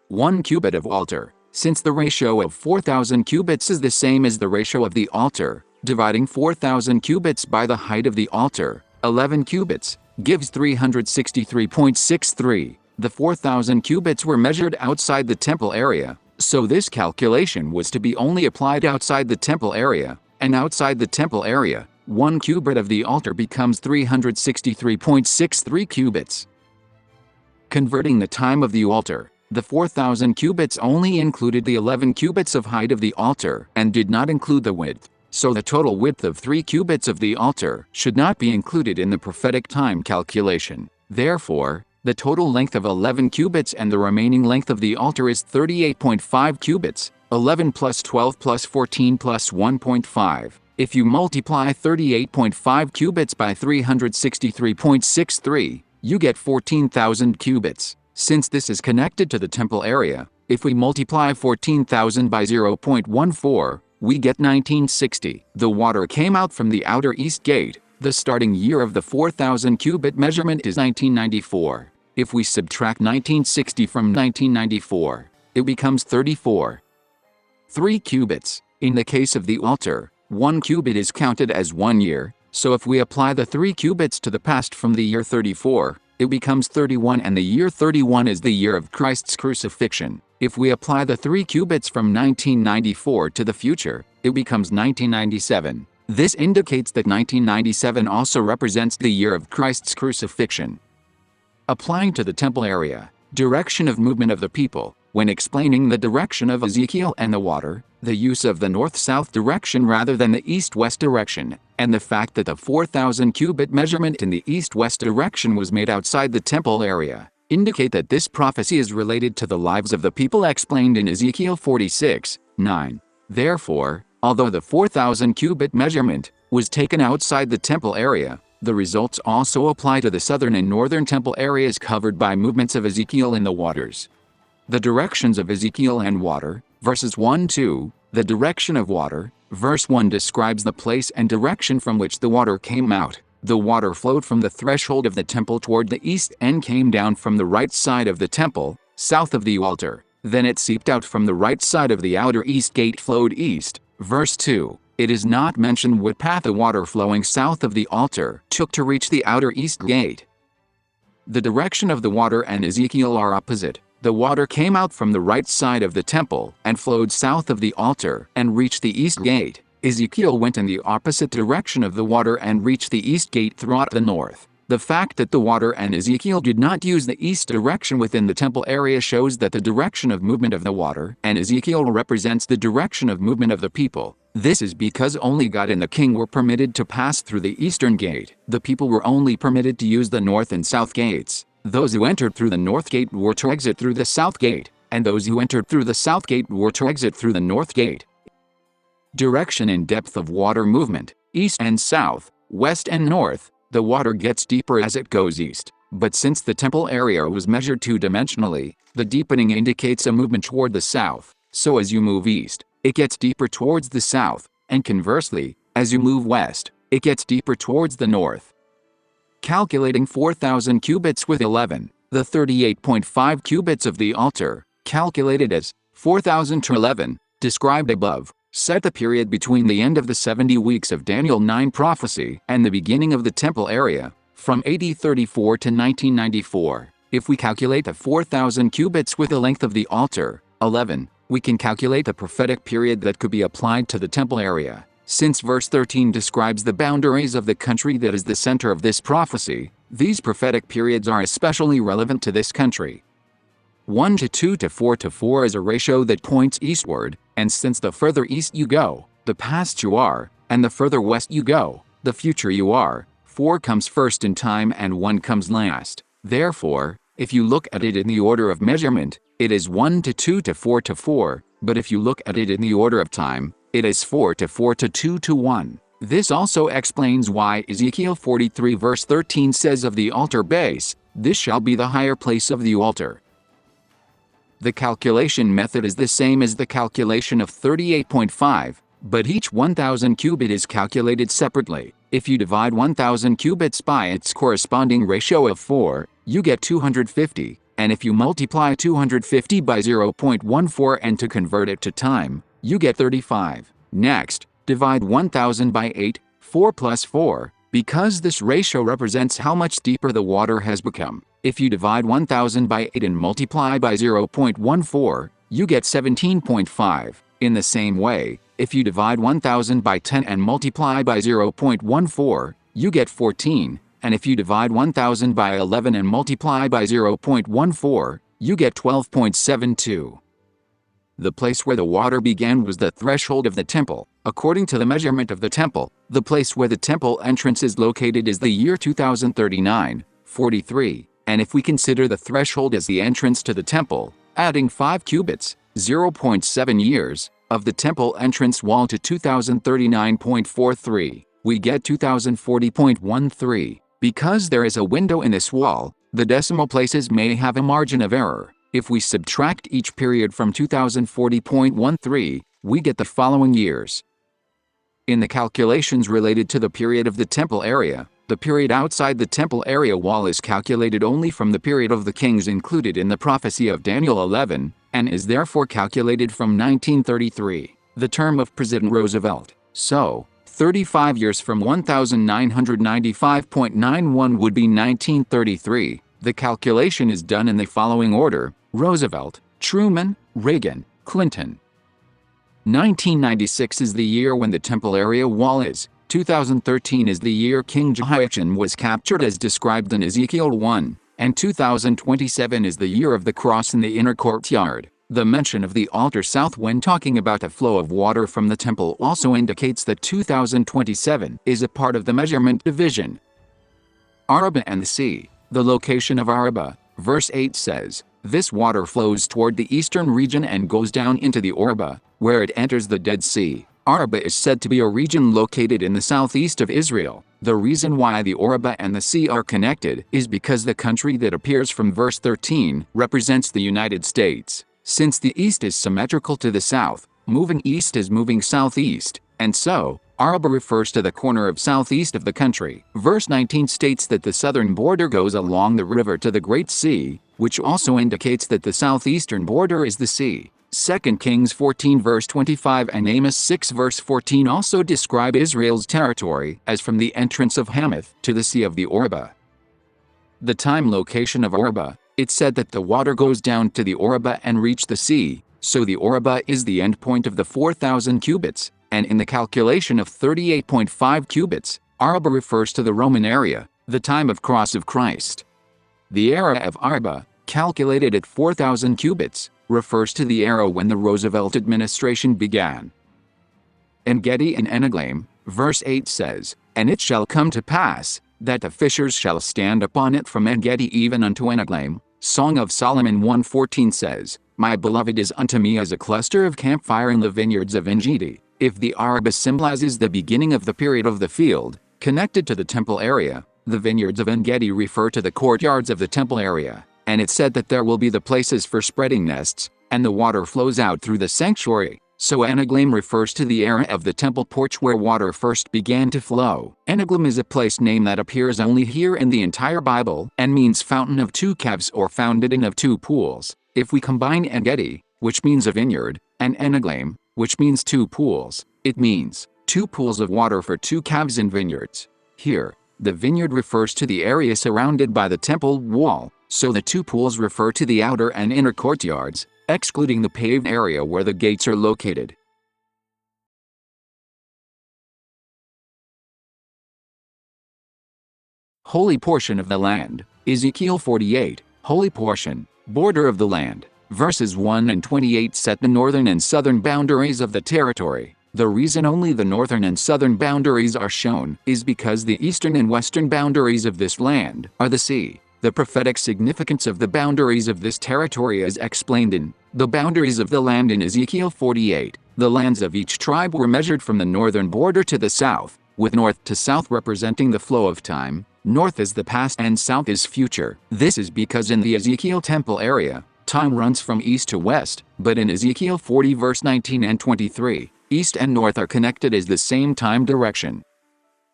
1 cubit of altar. Since the ratio of 4,000 cubits is the same as the ratio of the altar, dividing 4,000 cubits by the height of the altar, 11 cubits, gives 363.63. The 4,000 cubits were measured outside the temple area, so this calculation was to be only applied outside the temple area, and outside the temple area, 1 cubit of the altar becomes 363.63 cubits. Converting the time of the altar. The 4,000 cubits only included the 11 cubits of height of the altar and did not include the width, so the total width of 3 cubits of the altar should not be included in the prophetic time calculation. Therefore, the total length of 11 cubits and the remaining length of the altar is 38.5 cubits, 11 plus 12 plus 14 plus 1.5. If you multiply 38.5 cubits by 363.63, you get 14,000 cubits. Since this is connected to the temple area, if we multiply 14,000 by 0.14, we get 1960. The water came out from the outer east gate. The starting year of the 4,000 cubit measurement is 1994. If we subtract 1960 from 1994, it becomes 34. 3 cubits. In the case of the altar, 1 cubit is counted as 1 year, so if we apply the 3 cubits to the past from the year 34, it becomes 31, and the year 31 is the year of Christ's crucifixion. If we apply the 3 cubits from 1994 to the future, it becomes 1997. This indicates that 1997 also represents the year of Christ's crucifixion. Applying to the temple area, direction of movement of the people. When explaining the direction of Ezekiel and the water, the use of the north-south direction rather than the east-west direction, and the fact that the 4,000 cubit measurement in the east-west direction was made outside the temple area, indicate that this prophecy is related to the lives of the people explained in Ezekiel 46:9. Therefore, although the 4,000 cubit measurement was taken outside the temple area, the results also apply to the southern and northern temple areas covered by movements of Ezekiel in the waters. The directions of Ezekiel and water, verses 1-2, the direction of water, verse 1 describes the place and direction from which the water came out. The water flowed from the threshold of the temple toward the east and came down from the right side of the temple, south of the altar. Then it seeped out from the right side of the outer east gate flowed east. Verse 2, it is not mentioned what path the water flowing south of the altar took to reach the outer east gate. The direction of the water and Ezekiel are opposite. The water came out from the right side of the temple and flowed south of the altar and reached the east gate. Ezekiel went in the opposite direction of the water and reached the east gate throughout the north. The fact that the water and Ezekiel did not use the east direction within the temple area shows that the direction of movement of the water and Ezekiel represents the direction of movement of the people. This is because only God and the king were permitted to pass through the eastern gate. The people were only permitted to use the north and south gates. Those who entered through the north gate were to exit through the south gate, and those who entered through the south gate were to exit through the north gate. Direction and depth of water movement, east and south, west and north. The water gets deeper as it goes east, but since the temple area was measured two-dimensionally, the deepening indicates a movement toward the south. So as you move east, it gets deeper towards the south, and conversely, as you move west, it gets deeper towards the north. Calculating 4,000 cubits with 11, the 38.5 cubits of the altar, calculated as 4,000 to 11, described above, set the period between the end of the 70 weeks of Daniel 9 prophecy and the beginning of the temple area, from AD 34 to 1994. If we calculate the 4,000 cubits with the length of the altar, 11, we can calculate the prophetic period that could be applied to the temple area. Since verse 13 describes the boundaries of the country that is the center of this prophecy, these prophetic periods are especially relevant to this country. 1 to 2 to 4 to 4 is a ratio that points eastward, and since the further east you go, the past you are, and the further west you go, the future you are, 4 comes first in time and 1 comes last. Therefore, if you look at it in the order of measurement, it is 1 to 2 to 4 to 4, but if you look at it in the order of time, it is 4 to 4 to 2 to 1. This also explains why Ezekiel 43 verse 13 says of the altar base, "This shall be the higher place of the altar." The calculation method is the same as the calculation of 38.5, but each 1,000 cubit is calculated separately. If you divide 1,000 cubits by its corresponding ratio of 4, you get 250, and if you multiply 250 by 0.14 and to convert it to time, you get 35. Next, divide 1,000 by 8, 4 plus 4, because this ratio represents how much deeper the water has become. If you divide 1,000 by 8 and multiply by 0.14, you get 17.5. In the same way, if you divide 1,000 by 10 and multiply by 0.14, you get 14, and if you divide 1,000 by 11 and multiply by 0.14, you get 12.72. The place where the water began was the threshold of the temple. According to the measurement of the temple, the place where the temple entrance is located is the year 2039, 43, and if we consider the threshold as the entrance to the temple, adding 5 cubits, 0.7 years, of the temple entrance wall to 2039.43, we get 2040.13. Because there is a window in this wall, the decimal places may have a margin of error. If we subtract each period from 2040.13, we get the following years. In the calculations related to the period of the temple area, the period outside the temple area wall is calculated only from the period of the kings included in the prophecy of Daniel 11, and is therefore calculated from 1933, the term of President Roosevelt. So, 35 years from 1995.91 would be 1933, The calculation is done in the following order: Roosevelt, Truman, Reagan, Clinton. 1996 is the year when the temple area wall is. 2013 is the year King Jehoiachin was captured as described in Ezekiel 1, and 2027 is the year of the cross in the inner courtyard. The mention of the altar south when talking about a flow of water from the temple also indicates that 2027 is a part of the measurement division. Arabah and the sea. The location of Arabah, verse 8 says, "This water flows toward the eastern region and goes down into the Arabah, where it enters the Dead Sea." Arabah is said to be a region located in the southeast of Israel. The reason why the Arabah and the sea are connected is because the country that appears from verse 13 represents the United States. Since the east is symmetrical to the south, moving east is moving southeast, and so, Arabah refers to the corner of southeast of the country. Verse 19 states that the southern border goes along the river to the Great Sea, which also indicates that the southeastern border is the sea. 2 Kings 14 verse 25 and Amos 6 verse 14 also describe Israel's territory as from the entrance of Hamath to the Sea of the Arabah. The time location of Arabah, it said that the water goes down to the Arabah and reach the sea, so the Arabah is the end point of the 4,000 cubits, and in the calculation of 38.5 cubits, Arabah refers to the Roman area, the time of cross of Christ. The era of Arabah, calculated at 4,000 cubits, refers to the era when the Roosevelt administration began. En-Gedi and Eneglaim, verse 8 says, "And it shall come to pass, that the fishers shall stand upon it from En-Gedi even unto Eneglaim." Song of Solomon 1:14 says, "My beloved is unto me as a cluster of campfire in the vineyards of En-Gedi." If the Arabah symbolizes the beginning of the period of the field, connected to the temple area, the vineyards of En-Gedi refer to the courtyards of the temple area, and it said that there will be the places for spreading nests, and the water flows out through the sanctuary. So Eneglaim refers to the era of the temple porch where water first began to flow. Eneglaim is a place name that appears only here in the entire Bible and means fountain of two calves or fountain of two pools. If we combine En-Gedi, which means a vineyard, and Eneglaim, which means two pools, it means two pools of water for two calves in vineyards. Here, the vineyard refers to the area surrounded by the temple wall, so the two pools refer to the outer and inner courtyards, excluding the paved area where the gates are located. Holy portion of the land. Ezekiel 48, holy portion, border of the land. Verses 1 and 28 set the northern and southern boundaries of the territory. The reason only the northern and southern boundaries are shown is because the eastern and western boundaries of this land are the sea. The prophetic significance of the boundaries of this territory is explained in the boundaries of the land in Ezekiel 48. The lands of each tribe were measured from the northern border to the south, with north to south representing the flow of time. North is the past and south is future. This is because in the Ezekiel temple area, time runs from east to west, but in Ezekiel 40 verse 19 and 23, east and north are connected as the same time direction.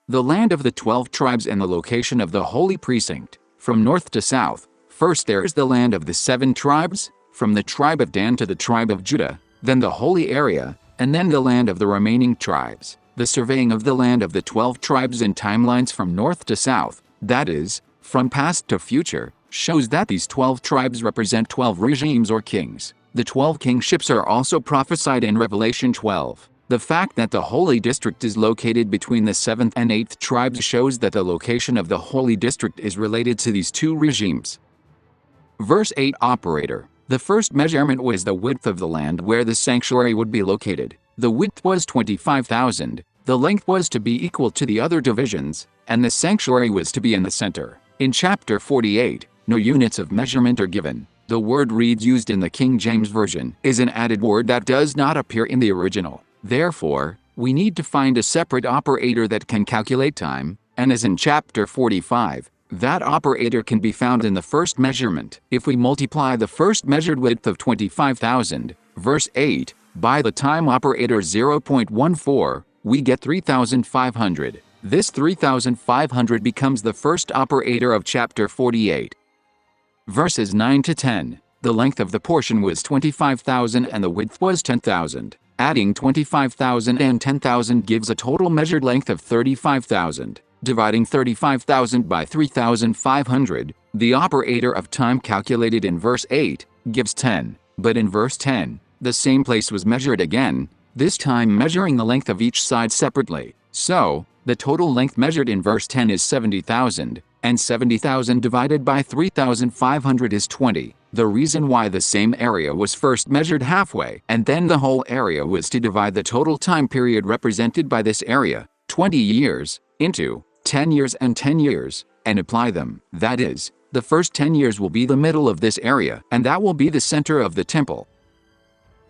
The land of the 12 tribes and the location of the holy precinct. From north to south, first there is the land of the 7 tribes, from the tribe of Dan to the tribe of Judah, then the holy area, and then the land of the remaining tribes. The surveying of the land of the 12 tribes in timelines from north to south, that is, from past to future, shows that these 12 tribes represent 12 regimes or kings. The 12 kingships are also prophesied in Revelation 12. The fact that the holy district is located between the 7th and 8th tribes shows that the location of the holy district is related to these two regimes. Verse 8 Operator. The first measurement was the width of the land where the sanctuary would be located. The width was 25,000, the length was to be equal to the other divisions, and the sanctuary was to be in the center. In chapter 48, no units of measurement are given. The word reeds used in the King James Version is an added word that does not appear in the original. Therefore, we need to find a separate operator that can calculate time, and as in chapter 45, that operator can be found in the first measurement. If we multiply the first measured width of 25,000, verse 8, by the time operator 0.14, we get 3,500. This 3,500 becomes the first operator of chapter 48. Verses 9 to 10. The length of the portion was 25,000 and the width was 10,000. Adding 25,000 and 10,000 gives a total measured length of 35,000. Dividing 35,000 by 3,500, The operator of time calculated in verse 8 gives 10, but in verse 10, the same place was measured again, this time measuring the length of each side separately. So, the total length measured in verse 10 is 70,000, and 70,000 divided by 3,500 is 20. The reason why the same area was first measured halfway and then the whole area was to divide the total time period represented by this area, 20 years, into 10 years and 10 years, and apply them. That is, the first 10 years will be the middle of this area, and that will be the center of the temple.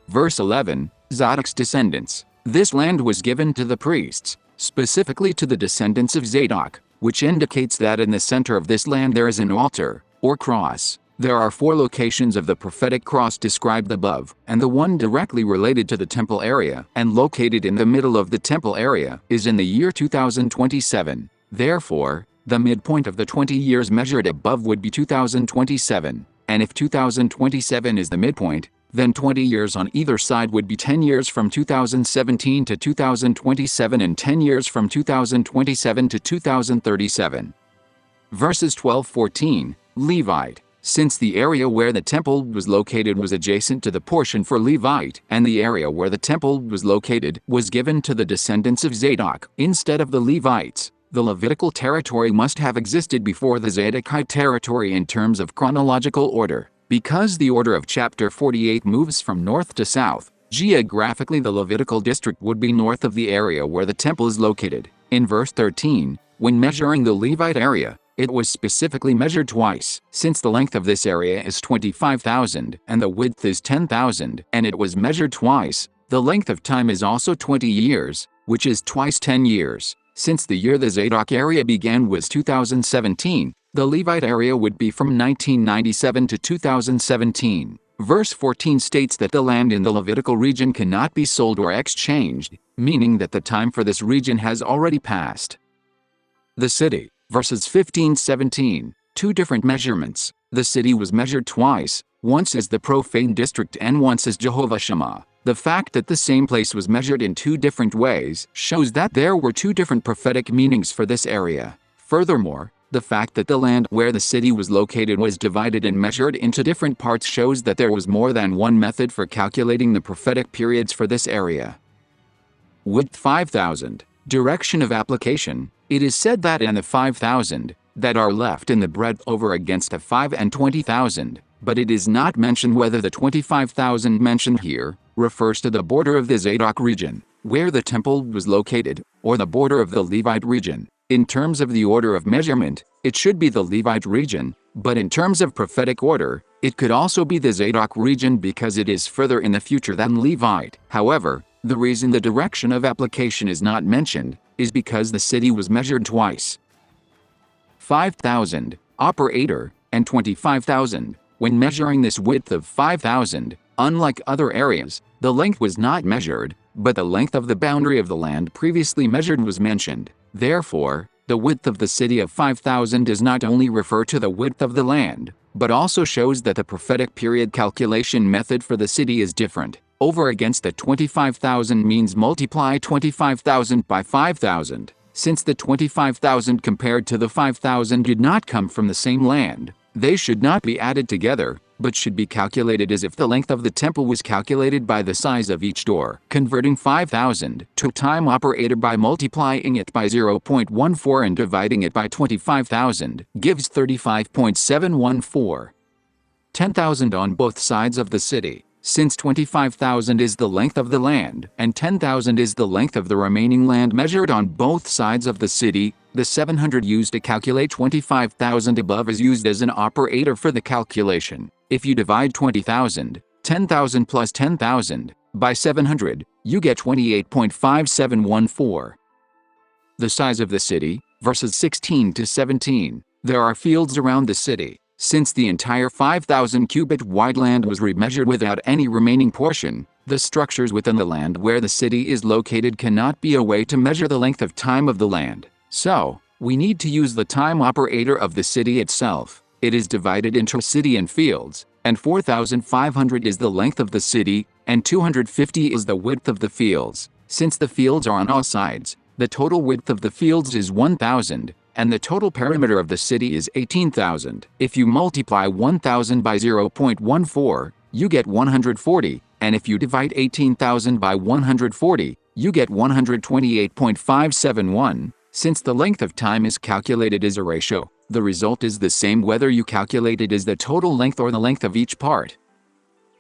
Verse 11, Zadok's descendants. This land was given to the priests, specifically to the descendants of Zadok, which indicates that in the center of this land there is an altar, or cross. There are 4 locations of the prophetic cross described above, and the one directly related to the temple area, and located in the middle of the temple area, is in the year 2027. Therefore, the midpoint of the 20 years measured above would be 2027, and if 2027 is the midpoint, then 20 years on either side would be 10 years from 2017 to 2027 and 10 years from 2027 to 2037. Verses 12-14, Levite. Since the area where the temple was located was adjacent to the portion for Levite, and the area where the temple was located was given to the descendants of Zadok instead of the Levites, the Levitical territory must have existed before the Zadokite territory in terms of chronological order. Because the order of chapter 48 moves from north to south, geographically the Levitical district would be north of the area where the temple is located. In verse 13, when measuring the Levite area, it was specifically measured twice, since the length of this area is 25,000 and the width is 10,000, and it was measured twice. The length of time is also 20 years, which is twice 10 years. Since the year the Zadok area began was 2017, the Levite area would be from 1997 to 2017. Verse 14 states that the land in the Levitical region cannot be sold or exchanged, meaning that the time for this region has already passed. The city. Verses 15-17, 2 different measurements. The city was measured twice, once as the profane district and once as Jehovah Shammah. The fact that the same place was measured in 2 different ways shows that there were 2 different prophetic meanings for this area. Furthermore, the fact that the land where the city was located was divided and measured into different parts shows that there was more than one method for calculating the prophetic periods for this area. Width 5,000. Direction of application. It is said that in the 5,000 that are left in the breadth over against the 5 and 20,000, but it is not mentioned whether the 25,000 mentioned here refers to the border of the Zadok region, where the temple was located, or the border of the Levite region. In terms of the order of measurement, it should be the Levite region, but in terms of prophetic order, it could also be the Zadok region because it is further in the future than Levite. However, the reason the direction of application is not mentioned is because the city was measured twice. 5,000, operator, and 25,000. When measuring this width of 5,000, unlike other areas, the length was not measured, but the length of the boundary of the land previously measured was mentioned. Therefore, the width of the city of 5,000 does not only refer to the width of the land, but also shows that the prophetic period calculation method for the city is different. Over against the 25,000 means multiply 25,000 by 5,000. Since the 25,000 compared to the 5,000 did not come from the same land, they should not be added together, but should be calculated as if the length of the temple was calculated by the size of each door. Converting 5,000 to time operator by multiplying it by 0.14 and dividing it by 25,000 gives 35.714. 10,000 on both sides of the city. Since 25,000 is the length of the land, and 10,000 is the length of the remaining land measured on both sides of the city, the 700 used to calculate 25,000 above is used as an operator for the calculation. If you divide 20,000, 10,000 plus 10,000, by 700, you get 28.5714. The size of the city, verses 16-17. There are fields around the city. Since the entire 5,000 cubit wide land was remeasured without any remaining portion, the structures within the land where the city is located cannot be a way to measure the length of time of the land. So, we need to use the time operator of the city itself. It is divided into city and fields, and 4,500 is the length of the city, and 250 is the width of the fields. Since the fields are on all sides, the total width of the fields is 1,000, and the total perimeter of the city is 18,000. If you multiply 1,000 by 0.14, you get 140, and if you divide 18,000 by 140, you get 128.571. Since the length of time is calculated as a ratio, the result is the same whether you calculate it as the total length or the length of each part.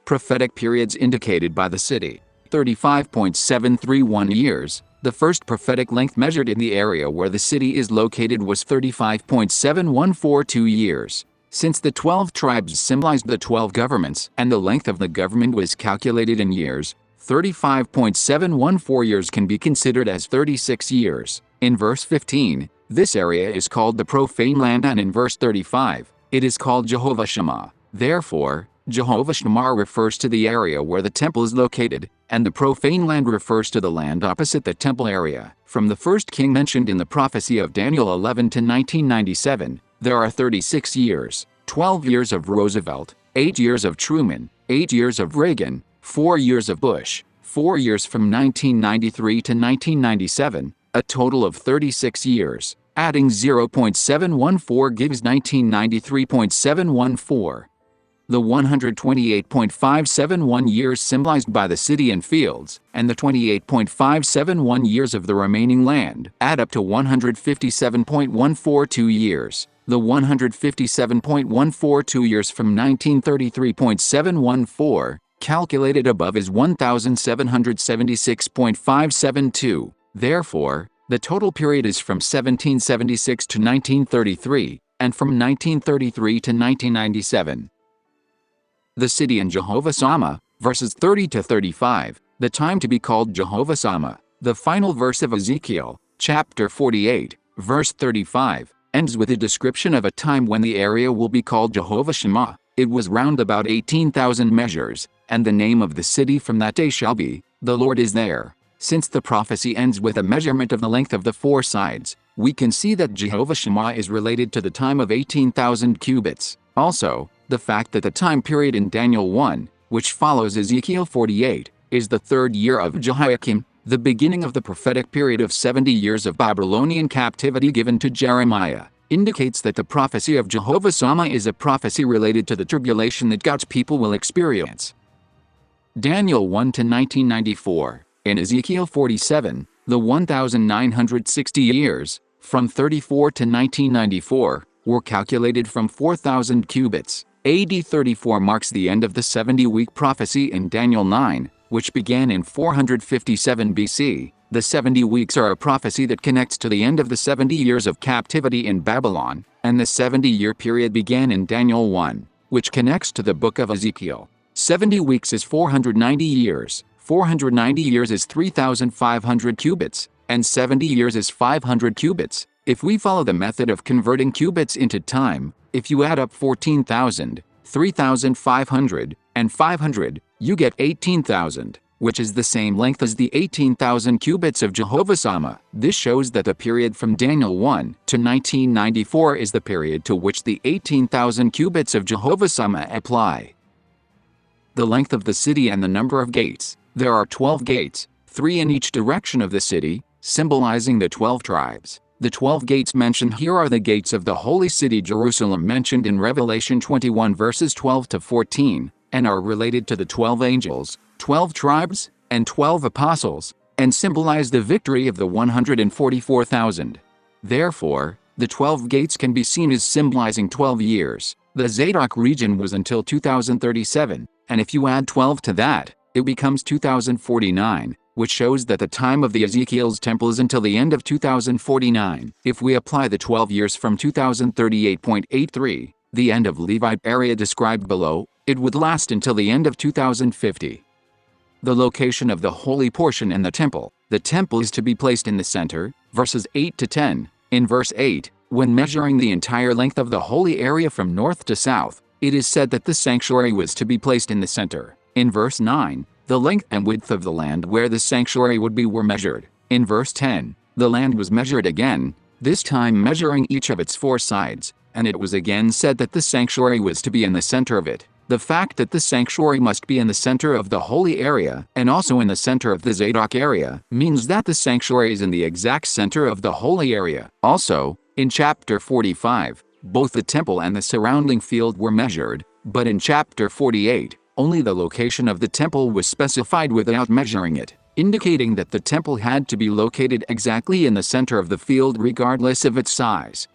Prophetic periods indicated by the city. 35.731 years. The first prophetic length measured in the area where the city is located was 35.7142 years. Since the 12 tribes symbolized the 12 governments and the length of the government was calculated in years, 35.714 years can be considered as 36 years. In verse 15, this area is called the profane land, and in verse 35, it is called Jehovah Shammah. Therefore, Jehovah Shammah refers to the area where the temple is located, and the profane land refers to the land opposite the temple area. From the first king mentioned in the prophecy of Daniel 11 to 1997, there are 36 years, 12 years of Roosevelt, 8 years of Truman, 8 years of Reagan, 4 years of Bush, 4 years from 1993 to 1997, a total of 36 years. Adding 0.714 gives 1993.714. The 128.571 years symbolized by the city and fields, and the 28.571 years of the remaining land, add up to 157.142 years. The 157.142 years from 1933.714, calculated above, is 1,776.572. Therefore, the total period is from 1776 to 1933, and from 1933 to 1997. The city in Jehovah Shammah, verses 30 to 35, the time to be called Jehovah Shammah. The final verse of Ezekiel, chapter 48, verse 35, ends with a description of a time when the area will be called Jehovah Shammah. It was round about 18,000 measures, and the name of the city from that day shall be, the Lord is there. Since the prophecy ends with a measurement of the length of the four sides, we can see that Jehovah Shammah is related to the time of 18,000 cubits. Also, the fact that the time period in Daniel 1, which follows Ezekiel 48, is the third year of Jehoiakim, the beginning of the prophetic period of 70 years of Babylonian captivity given to Jeremiah, indicates that the prophecy of Jehovah Shammah is a prophecy related to the tribulation that God's people will experience. Daniel 1 to 1994. In Ezekiel 47, the 1,960 years, from 34 to 1994, were calculated from 4,000 cubits. AD 34 marks the end of the 70-week prophecy in Daniel 9, which began in 457 BC. The 70 weeks are a prophecy that connects to the end of the 70 years of captivity in Babylon, and the 70-year period began in Daniel 1, which connects to the book of Ezekiel. 70 weeks is 490 years, 490 years is 3,500 cubits, and 70 years is 500 cubits. If we follow the method of converting cubits into time, if you add up 14,000, 3,500, and 500, you get 18,000, which is the same length as the 18,000 cubits of Jehovah Shammah. This shows that the period from Daniel 1 to 1994 is the period to which the 18,000 cubits of Jehovah Shammah apply. The length of the city and the number of gates. There are 12 gates, 3 in each direction of the city, symbolizing the 12 tribes. The 12 gates mentioned here are the gates of the holy city Jerusalem mentioned in Revelation 21 verses 12 to 14, and are related to the 12 angels, 12 tribes, and 12 apostles, and symbolize the victory of the 144,000. Therefore, the 12 gates can be seen as symbolizing 12 years. The Zadok region was until 2037, and if you add 12 to that, it becomes 2049, which shows that the time of the Ezekiel's temple is until the end of 2049. If we apply the 12 years from 2038.83, the end of Levite area described below, it would last until the end of 2050. The location of the holy portion in the temple. The temple is to be placed in the center, verses 8 to 10. In verse 8, when measuring the entire length of the holy area from north to south, it is said that the sanctuary was to be placed in the center. In verse 9, the length and width of the land where the sanctuary would be were measured. In verse 10, the land was measured again, this time measuring each of its four sides, and it was again said that the sanctuary was to be in the center of it. The fact that the sanctuary must be in the center of the holy area and also in the center of the Zadok area means that the sanctuary is in the exact center of the holy area. Also, In chapter 45, both the temple and the surrounding field were measured, but in chapter 48, only the location of the temple was specified without measuring it, indicating that the temple had to be located exactly in the center of the field regardless of its size.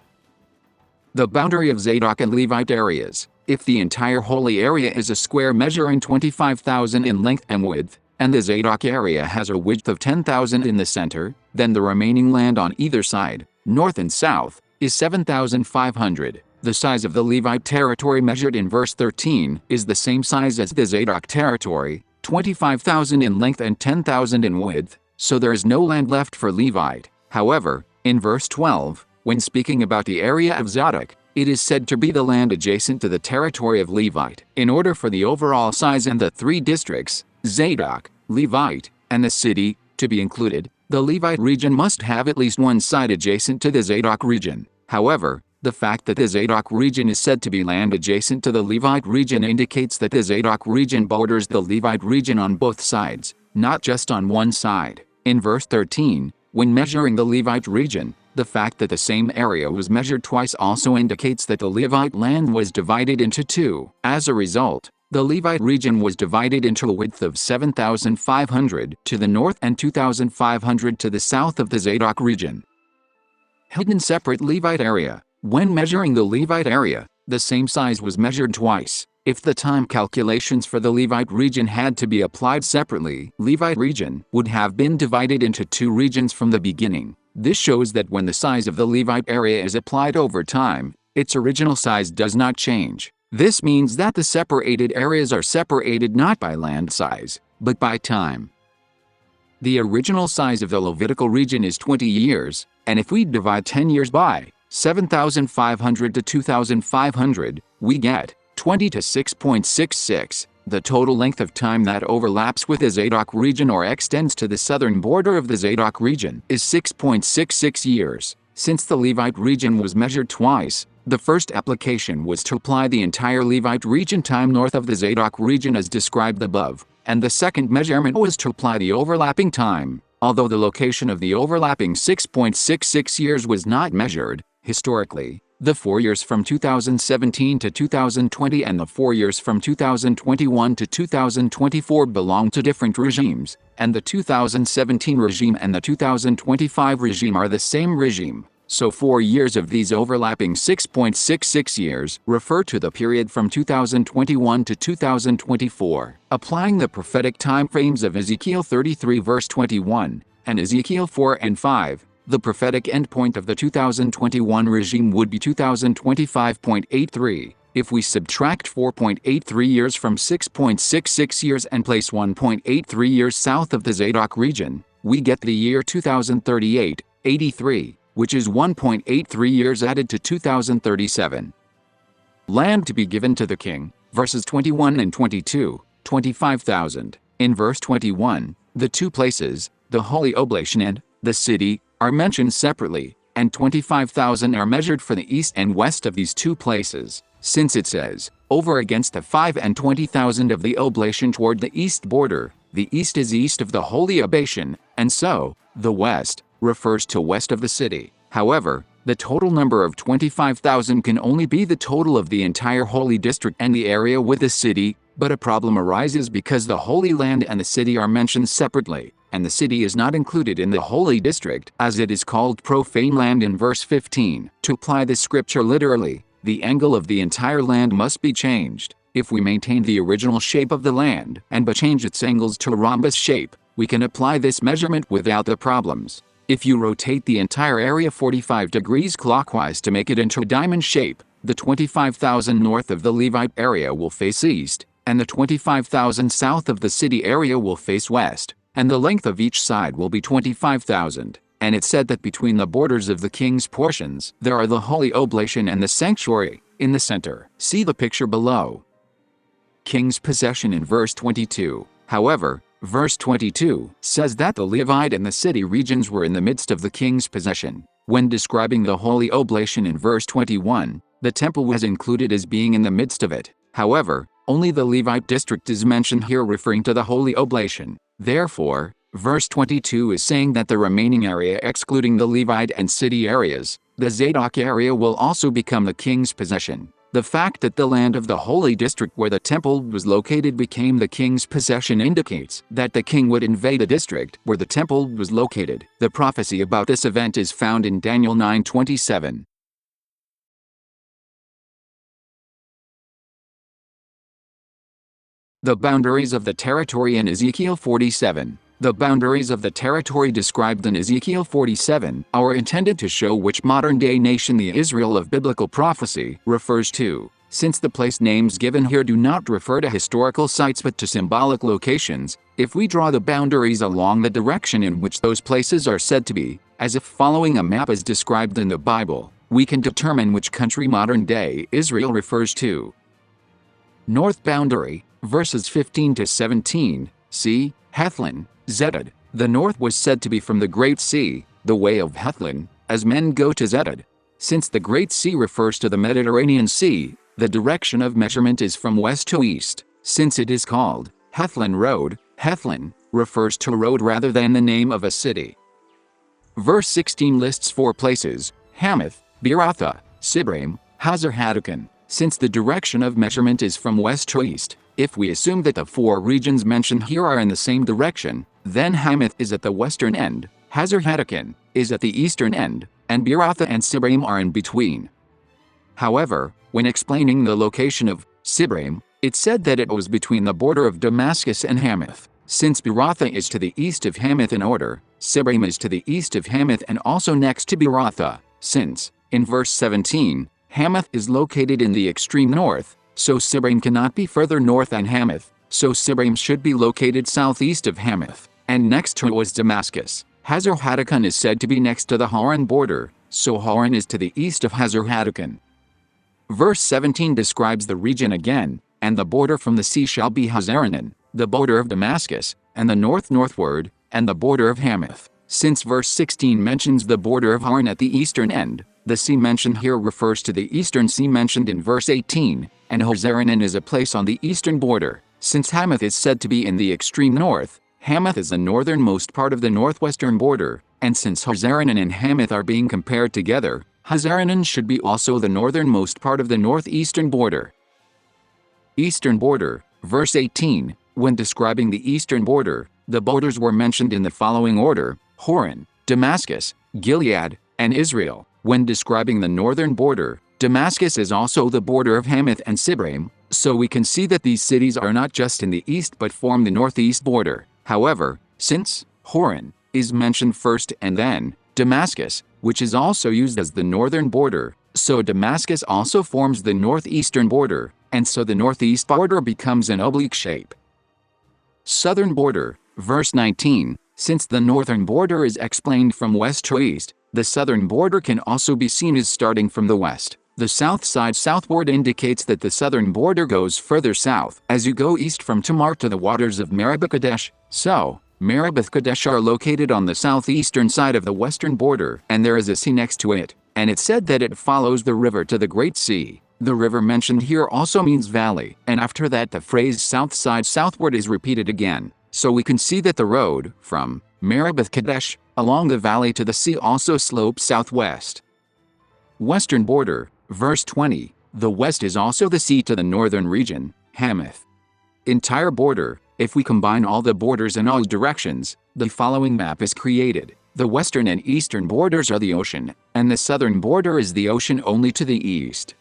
The boundary of Zadok and Levite areas. If the entire holy area is a square measuring 25,000 in length and width, and the Zadok area has a width of 10,000 in the center, then the remaining land on either side, north and south, is 7,500. The size of the Levite territory measured in verse 13 is the same size as the Zadok territory, 25,000 in length and 10,000 in width, so there is no land left for Levite. However, in verse 12, when speaking about the area of Zadok, it is said to be the land adjacent to the territory of Levite. In order for the overall size and the three districts, Zadok, Levite, and the city, to be included, the Levite region must have at least one side adjacent to the Zadok region. However, the fact that the Zadok region is said to be land adjacent to the Levite region indicates that the Zadok region borders the Levite region on both sides, not just on one side. In verse 13, when measuring the Levite region, the fact that the same area was measured twice also indicates that the Levite land was divided into two. As a result, the Levite region was divided into a width of 7,500 to the north and 2,500 to the south of the Zadok region. Hidden separate Levite area. When measuring the Levite area, the same size was measured twice. If the time calculations for the Levite region had to be applied separately, Levite region would have been divided into two regions from the beginning. This shows that when the size of the Levite area is applied over time, its original size does not change. This means that the separated areas are separated not by land size, but by time. The original size of the Levitical region is 20 years, and if we divide 10 years by 7,500 to 2,500, we get 20 to 6.66. The total length of time that overlaps with the Zadok region or extends to the southern border of the Zadok region is 6.66 years. Since the Levite region was measured twice, the first application was to apply the entire Levite region time north of the Zadok region as described above, and the second measurement was to apply the overlapping time. Although the location of the overlapping 6.66 years was not measured, historically, the 4 years from 2017 to 2020 and the 4 years from 2021 to 2024 belong to different regimes, and the 2017 regime and the 2025 regime are the same regime. So 4 years of these overlapping 6.66 years refer to the period from 2021 to 2024. Applying the prophetic time frames of Ezekiel 33 verse 21 and Ezekiel 4 and 5, the prophetic endpoint of the 2021 regime would be 2025.83. If we subtract 4.83 years from 6.66 years and place 1.83 years south of the Zadok region, we get the year 2038.83, which is 1.83 years added to 2037. Land to be given to the king, verses 21 and 22, 25,000. In verse 21, the two places, the holy oblation and the city, are mentioned separately, and 25,000 are measured for the east and west of these two places, since it says, over against the 5 and 20,000 of the oblation toward the east border. The east is east of the holy oblation, and so, the west refers to west of the city. However, the total number of 25,000 can only be the total of the entire holy district and the area with the city, but a problem arises because the Holy Land and the city are mentioned separately, and the city is not included in the holy district, as it is called profane land in verse 15. To apply this scripture literally, the angle of the entire land must be changed. If we maintain the original shape of the land, and but change its angles to a rhombus shape, we can apply this measurement without the problems. If you rotate the entire area 45 degrees clockwise to make it into a diamond shape, the 25,000 north of the Levite area will face east, and the 25,000 south of the city area will face west, and the length of each side will be 25,000. And it said that between the borders of the king's portions, there are the holy oblation and the sanctuary, in the center. See the picture below. King's possession in verse 22. However, verse 22 says that the Levite and the city regions were in the midst of the king's possession. When describing the holy oblation in verse 21, the temple was included as being in the midst of it. However, only the Levite district is mentioned here referring to the holy oblation. Therefore, verse 22 is saying that the remaining area excluding the Levite and city areas The Zadok area will also become the king's possession. The fact that the land of the holy district where the temple was located became the king's possession indicates that the king would invade the district where the temple was located. The prophecy about this event is found in Daniel 9:27. The boundaries of the territory in Ezekiel 47. The boundaries of the territory described in Ezekiel 47 are intended to show which modern-day nation the Israel of biblical prophecy refers to. Since the place names given here do not refer to historical sites but to symbolic locations, if we draw the boundaries along the direction in which those places are said to be, as if following a map as described in the Bible, we can determine which country modern-day Israel refers to. North boundary, verses 15 to 17, see, Hethlon, Zedad. The north was said to be from the Great Sea, the way of Hethlon, as men go to Zedad. Since the Great Sea refers to the Mediterranean Sea, the direction of measurement is from west to east. Since it is called Hethlon Road, Hethlon refers to a road rather than the name of a city. Verse 16 lists 4 places: Hamath, Beeratha, Sibram, Hazar-Hatticon. Since the direction of measurement is from west to east, if we assume that the 4 regions mentioned here are in the same direction, then Hamath is at the western end, Hazar-Hatticon is at the eastern end, and Beeratha and Sibram are in between. However, when explaining the location of Sibram, it said that it was between the border of Damascus and Hamath. Since Beeratha is to the east of Hamath in order, Sibram is to the east of Hamath and also next to Beeratha. Since, in verse 17, Hamath is located in the extreme north, so Sibram cannot be further north than Hamath, so Sibram should be located southeast of Hamath, and next to it was Damascus. Hazar-Hatticon is said to be next to the Haran border, so Haran is to the east of Hazar-Hatticon. Verse 17 describes the region again, and the border from the sea shall be Hazarenan, the border of Damascus, and the north northward, and the border of Hamath. Since verse 16 mentions the border of Haran at the eastern end, the sea mentioned here refers to the eastern sea mentioned in verse 18, and Hazarenan is a place on the eastern border. Since Hamath is said to be in the extreme north, Hamath is the northernmost part of the northwestern border, and since Hazarenan and Hamath are being compared together, Hazarenan should be also the northernmost part of the northeastern border. Eastern border, verse 18, when describing the eastern border, the borders were mentioned in the following order: Horan, Damascus, Gilead, and Israel. When describing the northern border, Damascus is also the border of Hamath and Sibram, so we can see that these cities are not just in the east but form the northeast border. However, since Horan is mentioned first and then Damascus, which is also used as the northern border, so Damascus also forms the northeastern border, and so the northeast border becomes an oblique shape. Southern border, verse 19, since the northern border is explained from west to east, the southern border can also be seen as starting from the west. The south side southward indicates that the southern border goes further south as you go east from Tamar to the waters of Meribah Kadesh. So, Meribah Kadesh are located on the southeastern side of the western border, and there is a sea next to it, and it said that it follows the river to the Great Sea. The river mentioned here also means valley, and after that the phrase south side southward is repeated again. So we can see that the road from Meribah Kadesh along the valley to the sea also slopes southwest. Western border, verse 20, the west is also the sea to the northern region, Hamath. Entire border, if we combine all the borders in all directions, the following map is created. The western and eastern borders are the ocean, and the southern border is the ocean only to the east.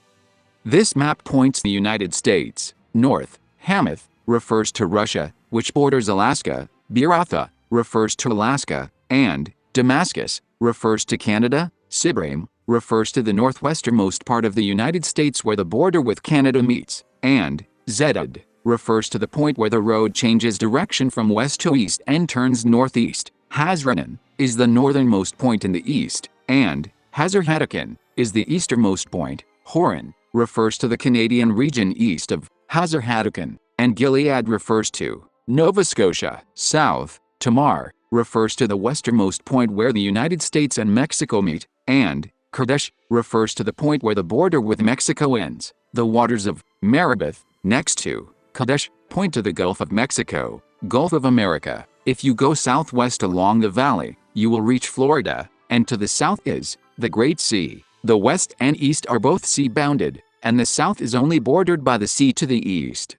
This map points the United States. North, Hamath, refers to Russia, which borders Alaska. Beeratha refers to Alaska, and Damascus refers to Canada. Sibram refers to the northwesternmost part of the United States where the border with Canada meets, and Zedad refers to the point where the road changes direction from west to east and turns northeast. Hazrenan is the northernmost point in the east, and Hazar-Hatticon is the easternmost point. Horan refers to the Canadian region east of Hazar-Hatticon, and Gilead refers to Nova Scotia. South, Tamar refers to the westernmost point where the United States and Mexico meet, and Kadesh refers to the point where the border with Mexico ends. The waters of Meribah, next to Kadesh, point to the Gulf of Mexico, Gulf of America. If you go southwest along the valley, you will reach Florida, and to the south is the Great Sea. The west and east are both sea-bounded, and the south is only bordered by the sea to the east.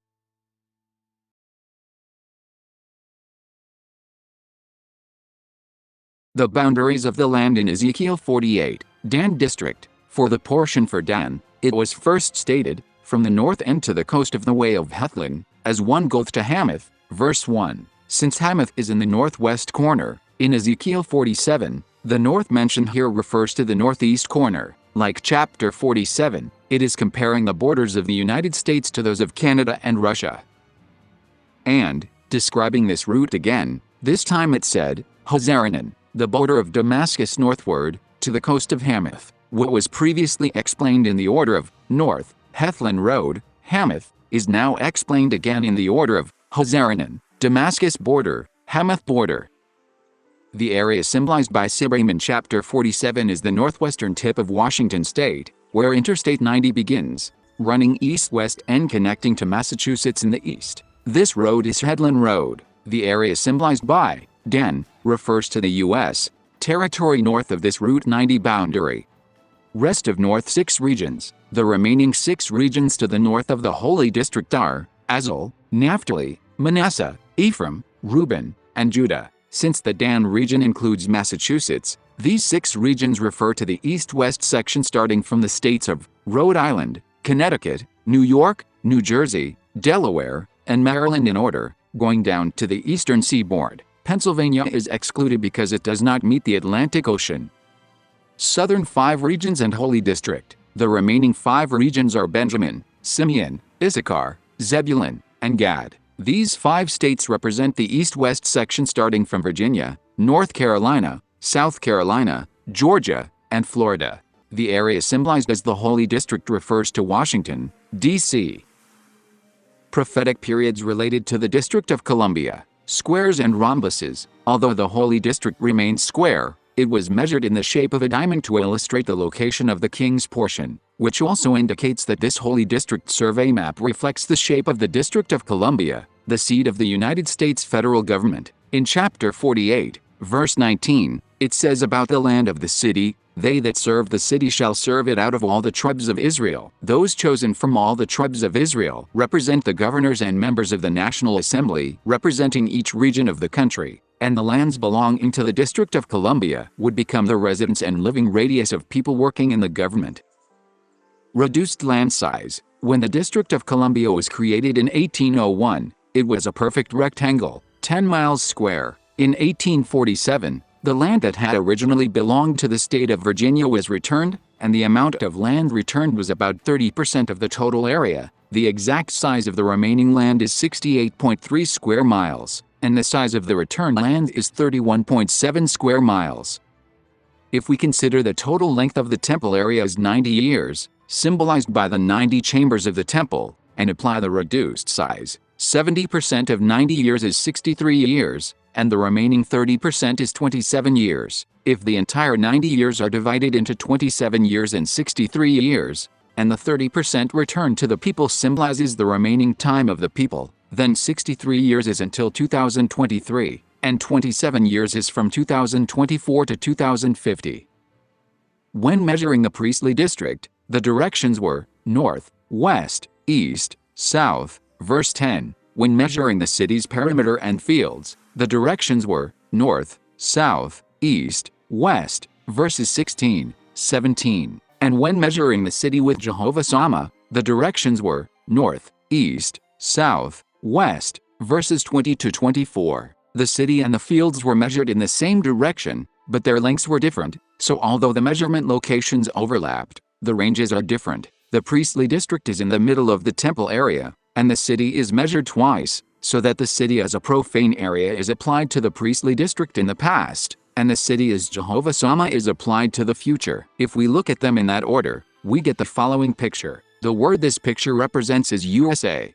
The boundaries of the land in Ezekiel 48, Dan district. For the portion for Dan, it was first stated, from the north end to the coast of the way of Hethlon, as one goeth to Hamath, verse 1. Since Hamath is in the northwest corner, in Ezekiel 47, the north mentioned here refers to the northeast corner. Like chapter 47, it is comparing the borders of the United States to those of Canada and Russia. And, describing this route again, this time it said, Hazaranan, the border of Damascus northward, to the coast of Hamath. What was previously explained in the order of north, Hethlon Road, Hamath, is now explained again in the order of Hazaranan, Damascus border, Hamath border. The area symbolized by Sibram in chapter 47 is the northwestern tip of Washington state, where Interstate 90 begins, running east-west and connecting to Massachusetts in the east. This road is Hethlon Road. The area symbolized by Dan refers to the U.S. territory north of this Route 90 boundary. Rest of North 6 regions. The remaining 6 regions to the north of the Holy District are Azal, Naphtali, Manasseh, Ephraim, Reuben, and Judah. Since the Dan region includes Massachusetts, these 6 regions refer to the east-west section starting from the states of Rhode Island, Connecticut, New York, New Jersey, Delaware, and Maryland in order, going down to the eastern seaboard. Pennsylvania is excluded because it does not meet the Atlantic Ocean. Southern 5 regions and Holy District. The remaining 5 regions are Benjamin, Simeon, Issachar, Zebulun, and Gad. These 5 states represent the east-west section starting from Virginia, North Carolina, South Carolina, Georgia, and Florida. The area symbolized as the Holy District refers to Washington, D.C. Prophetic periods related to the District of Columbia. Squares and rhombuses. Although the Holy District remains square, it was measured in the shape of a diamond to illustrate the location of the king's portion, which also indicates that this Holy District survey map reflects the shape of the District of Columbia, the seat of the United States federal government. In chapter 48, verse 19, it says about the land of the city, "They that serve the city shall serve it out of all the tribes of Israel." Those chosen from all the tribes of Israel represent the governors and members of the National Assembly, representing each region of the country, and the lands belonging to the District of Columbia would become the residence and living radius of people working in the government. Reduced land size. When the District of Columbia was created in 1801, it was a perfect rectangle, 10 miles square. In 1847, the land that had originally belonged to the state of Virginia was returned, and the amount of land returned was about 30% of the total area. The exact size of the remaining land is 68.3 square miles, and the size of the returned land is 31.7 square miles. If we consider the total length of the temple area as 90 years, symbolized by the 90 chambers of the temple, and apply the reduced size, 70% of 90 years is 63 years, and the remaining 30% is 27 years. If the entire 90 years are divided into 27 years and 63 years, and the 30% returned to the people symbolizes the remaining time of the people, then 63 years is until 2023, and 27 years is from 2024 to 2050. When measuring the priestly district, the directions were north, west, east, south, verse 10. When measuring the city's perimeter and fields, the directions were north, south, east, west, verses 16, 17. And when measuring the city with Jehovah Shammah, the directions were north, east, south, west, verses 20 to 24. The city and the fields were measured in the same direction, but their lengths were different, so although the measurement locations overlapped, the ranges are different. The priestly district is in the middle of the temple area, and the city is measured twice, so that the city as a profane area is applied to the priestly district in the past, and the city as Jehovah Shammah is applied to the future. If we look at them in that order, we get the following picture. The word this picture represents is USA.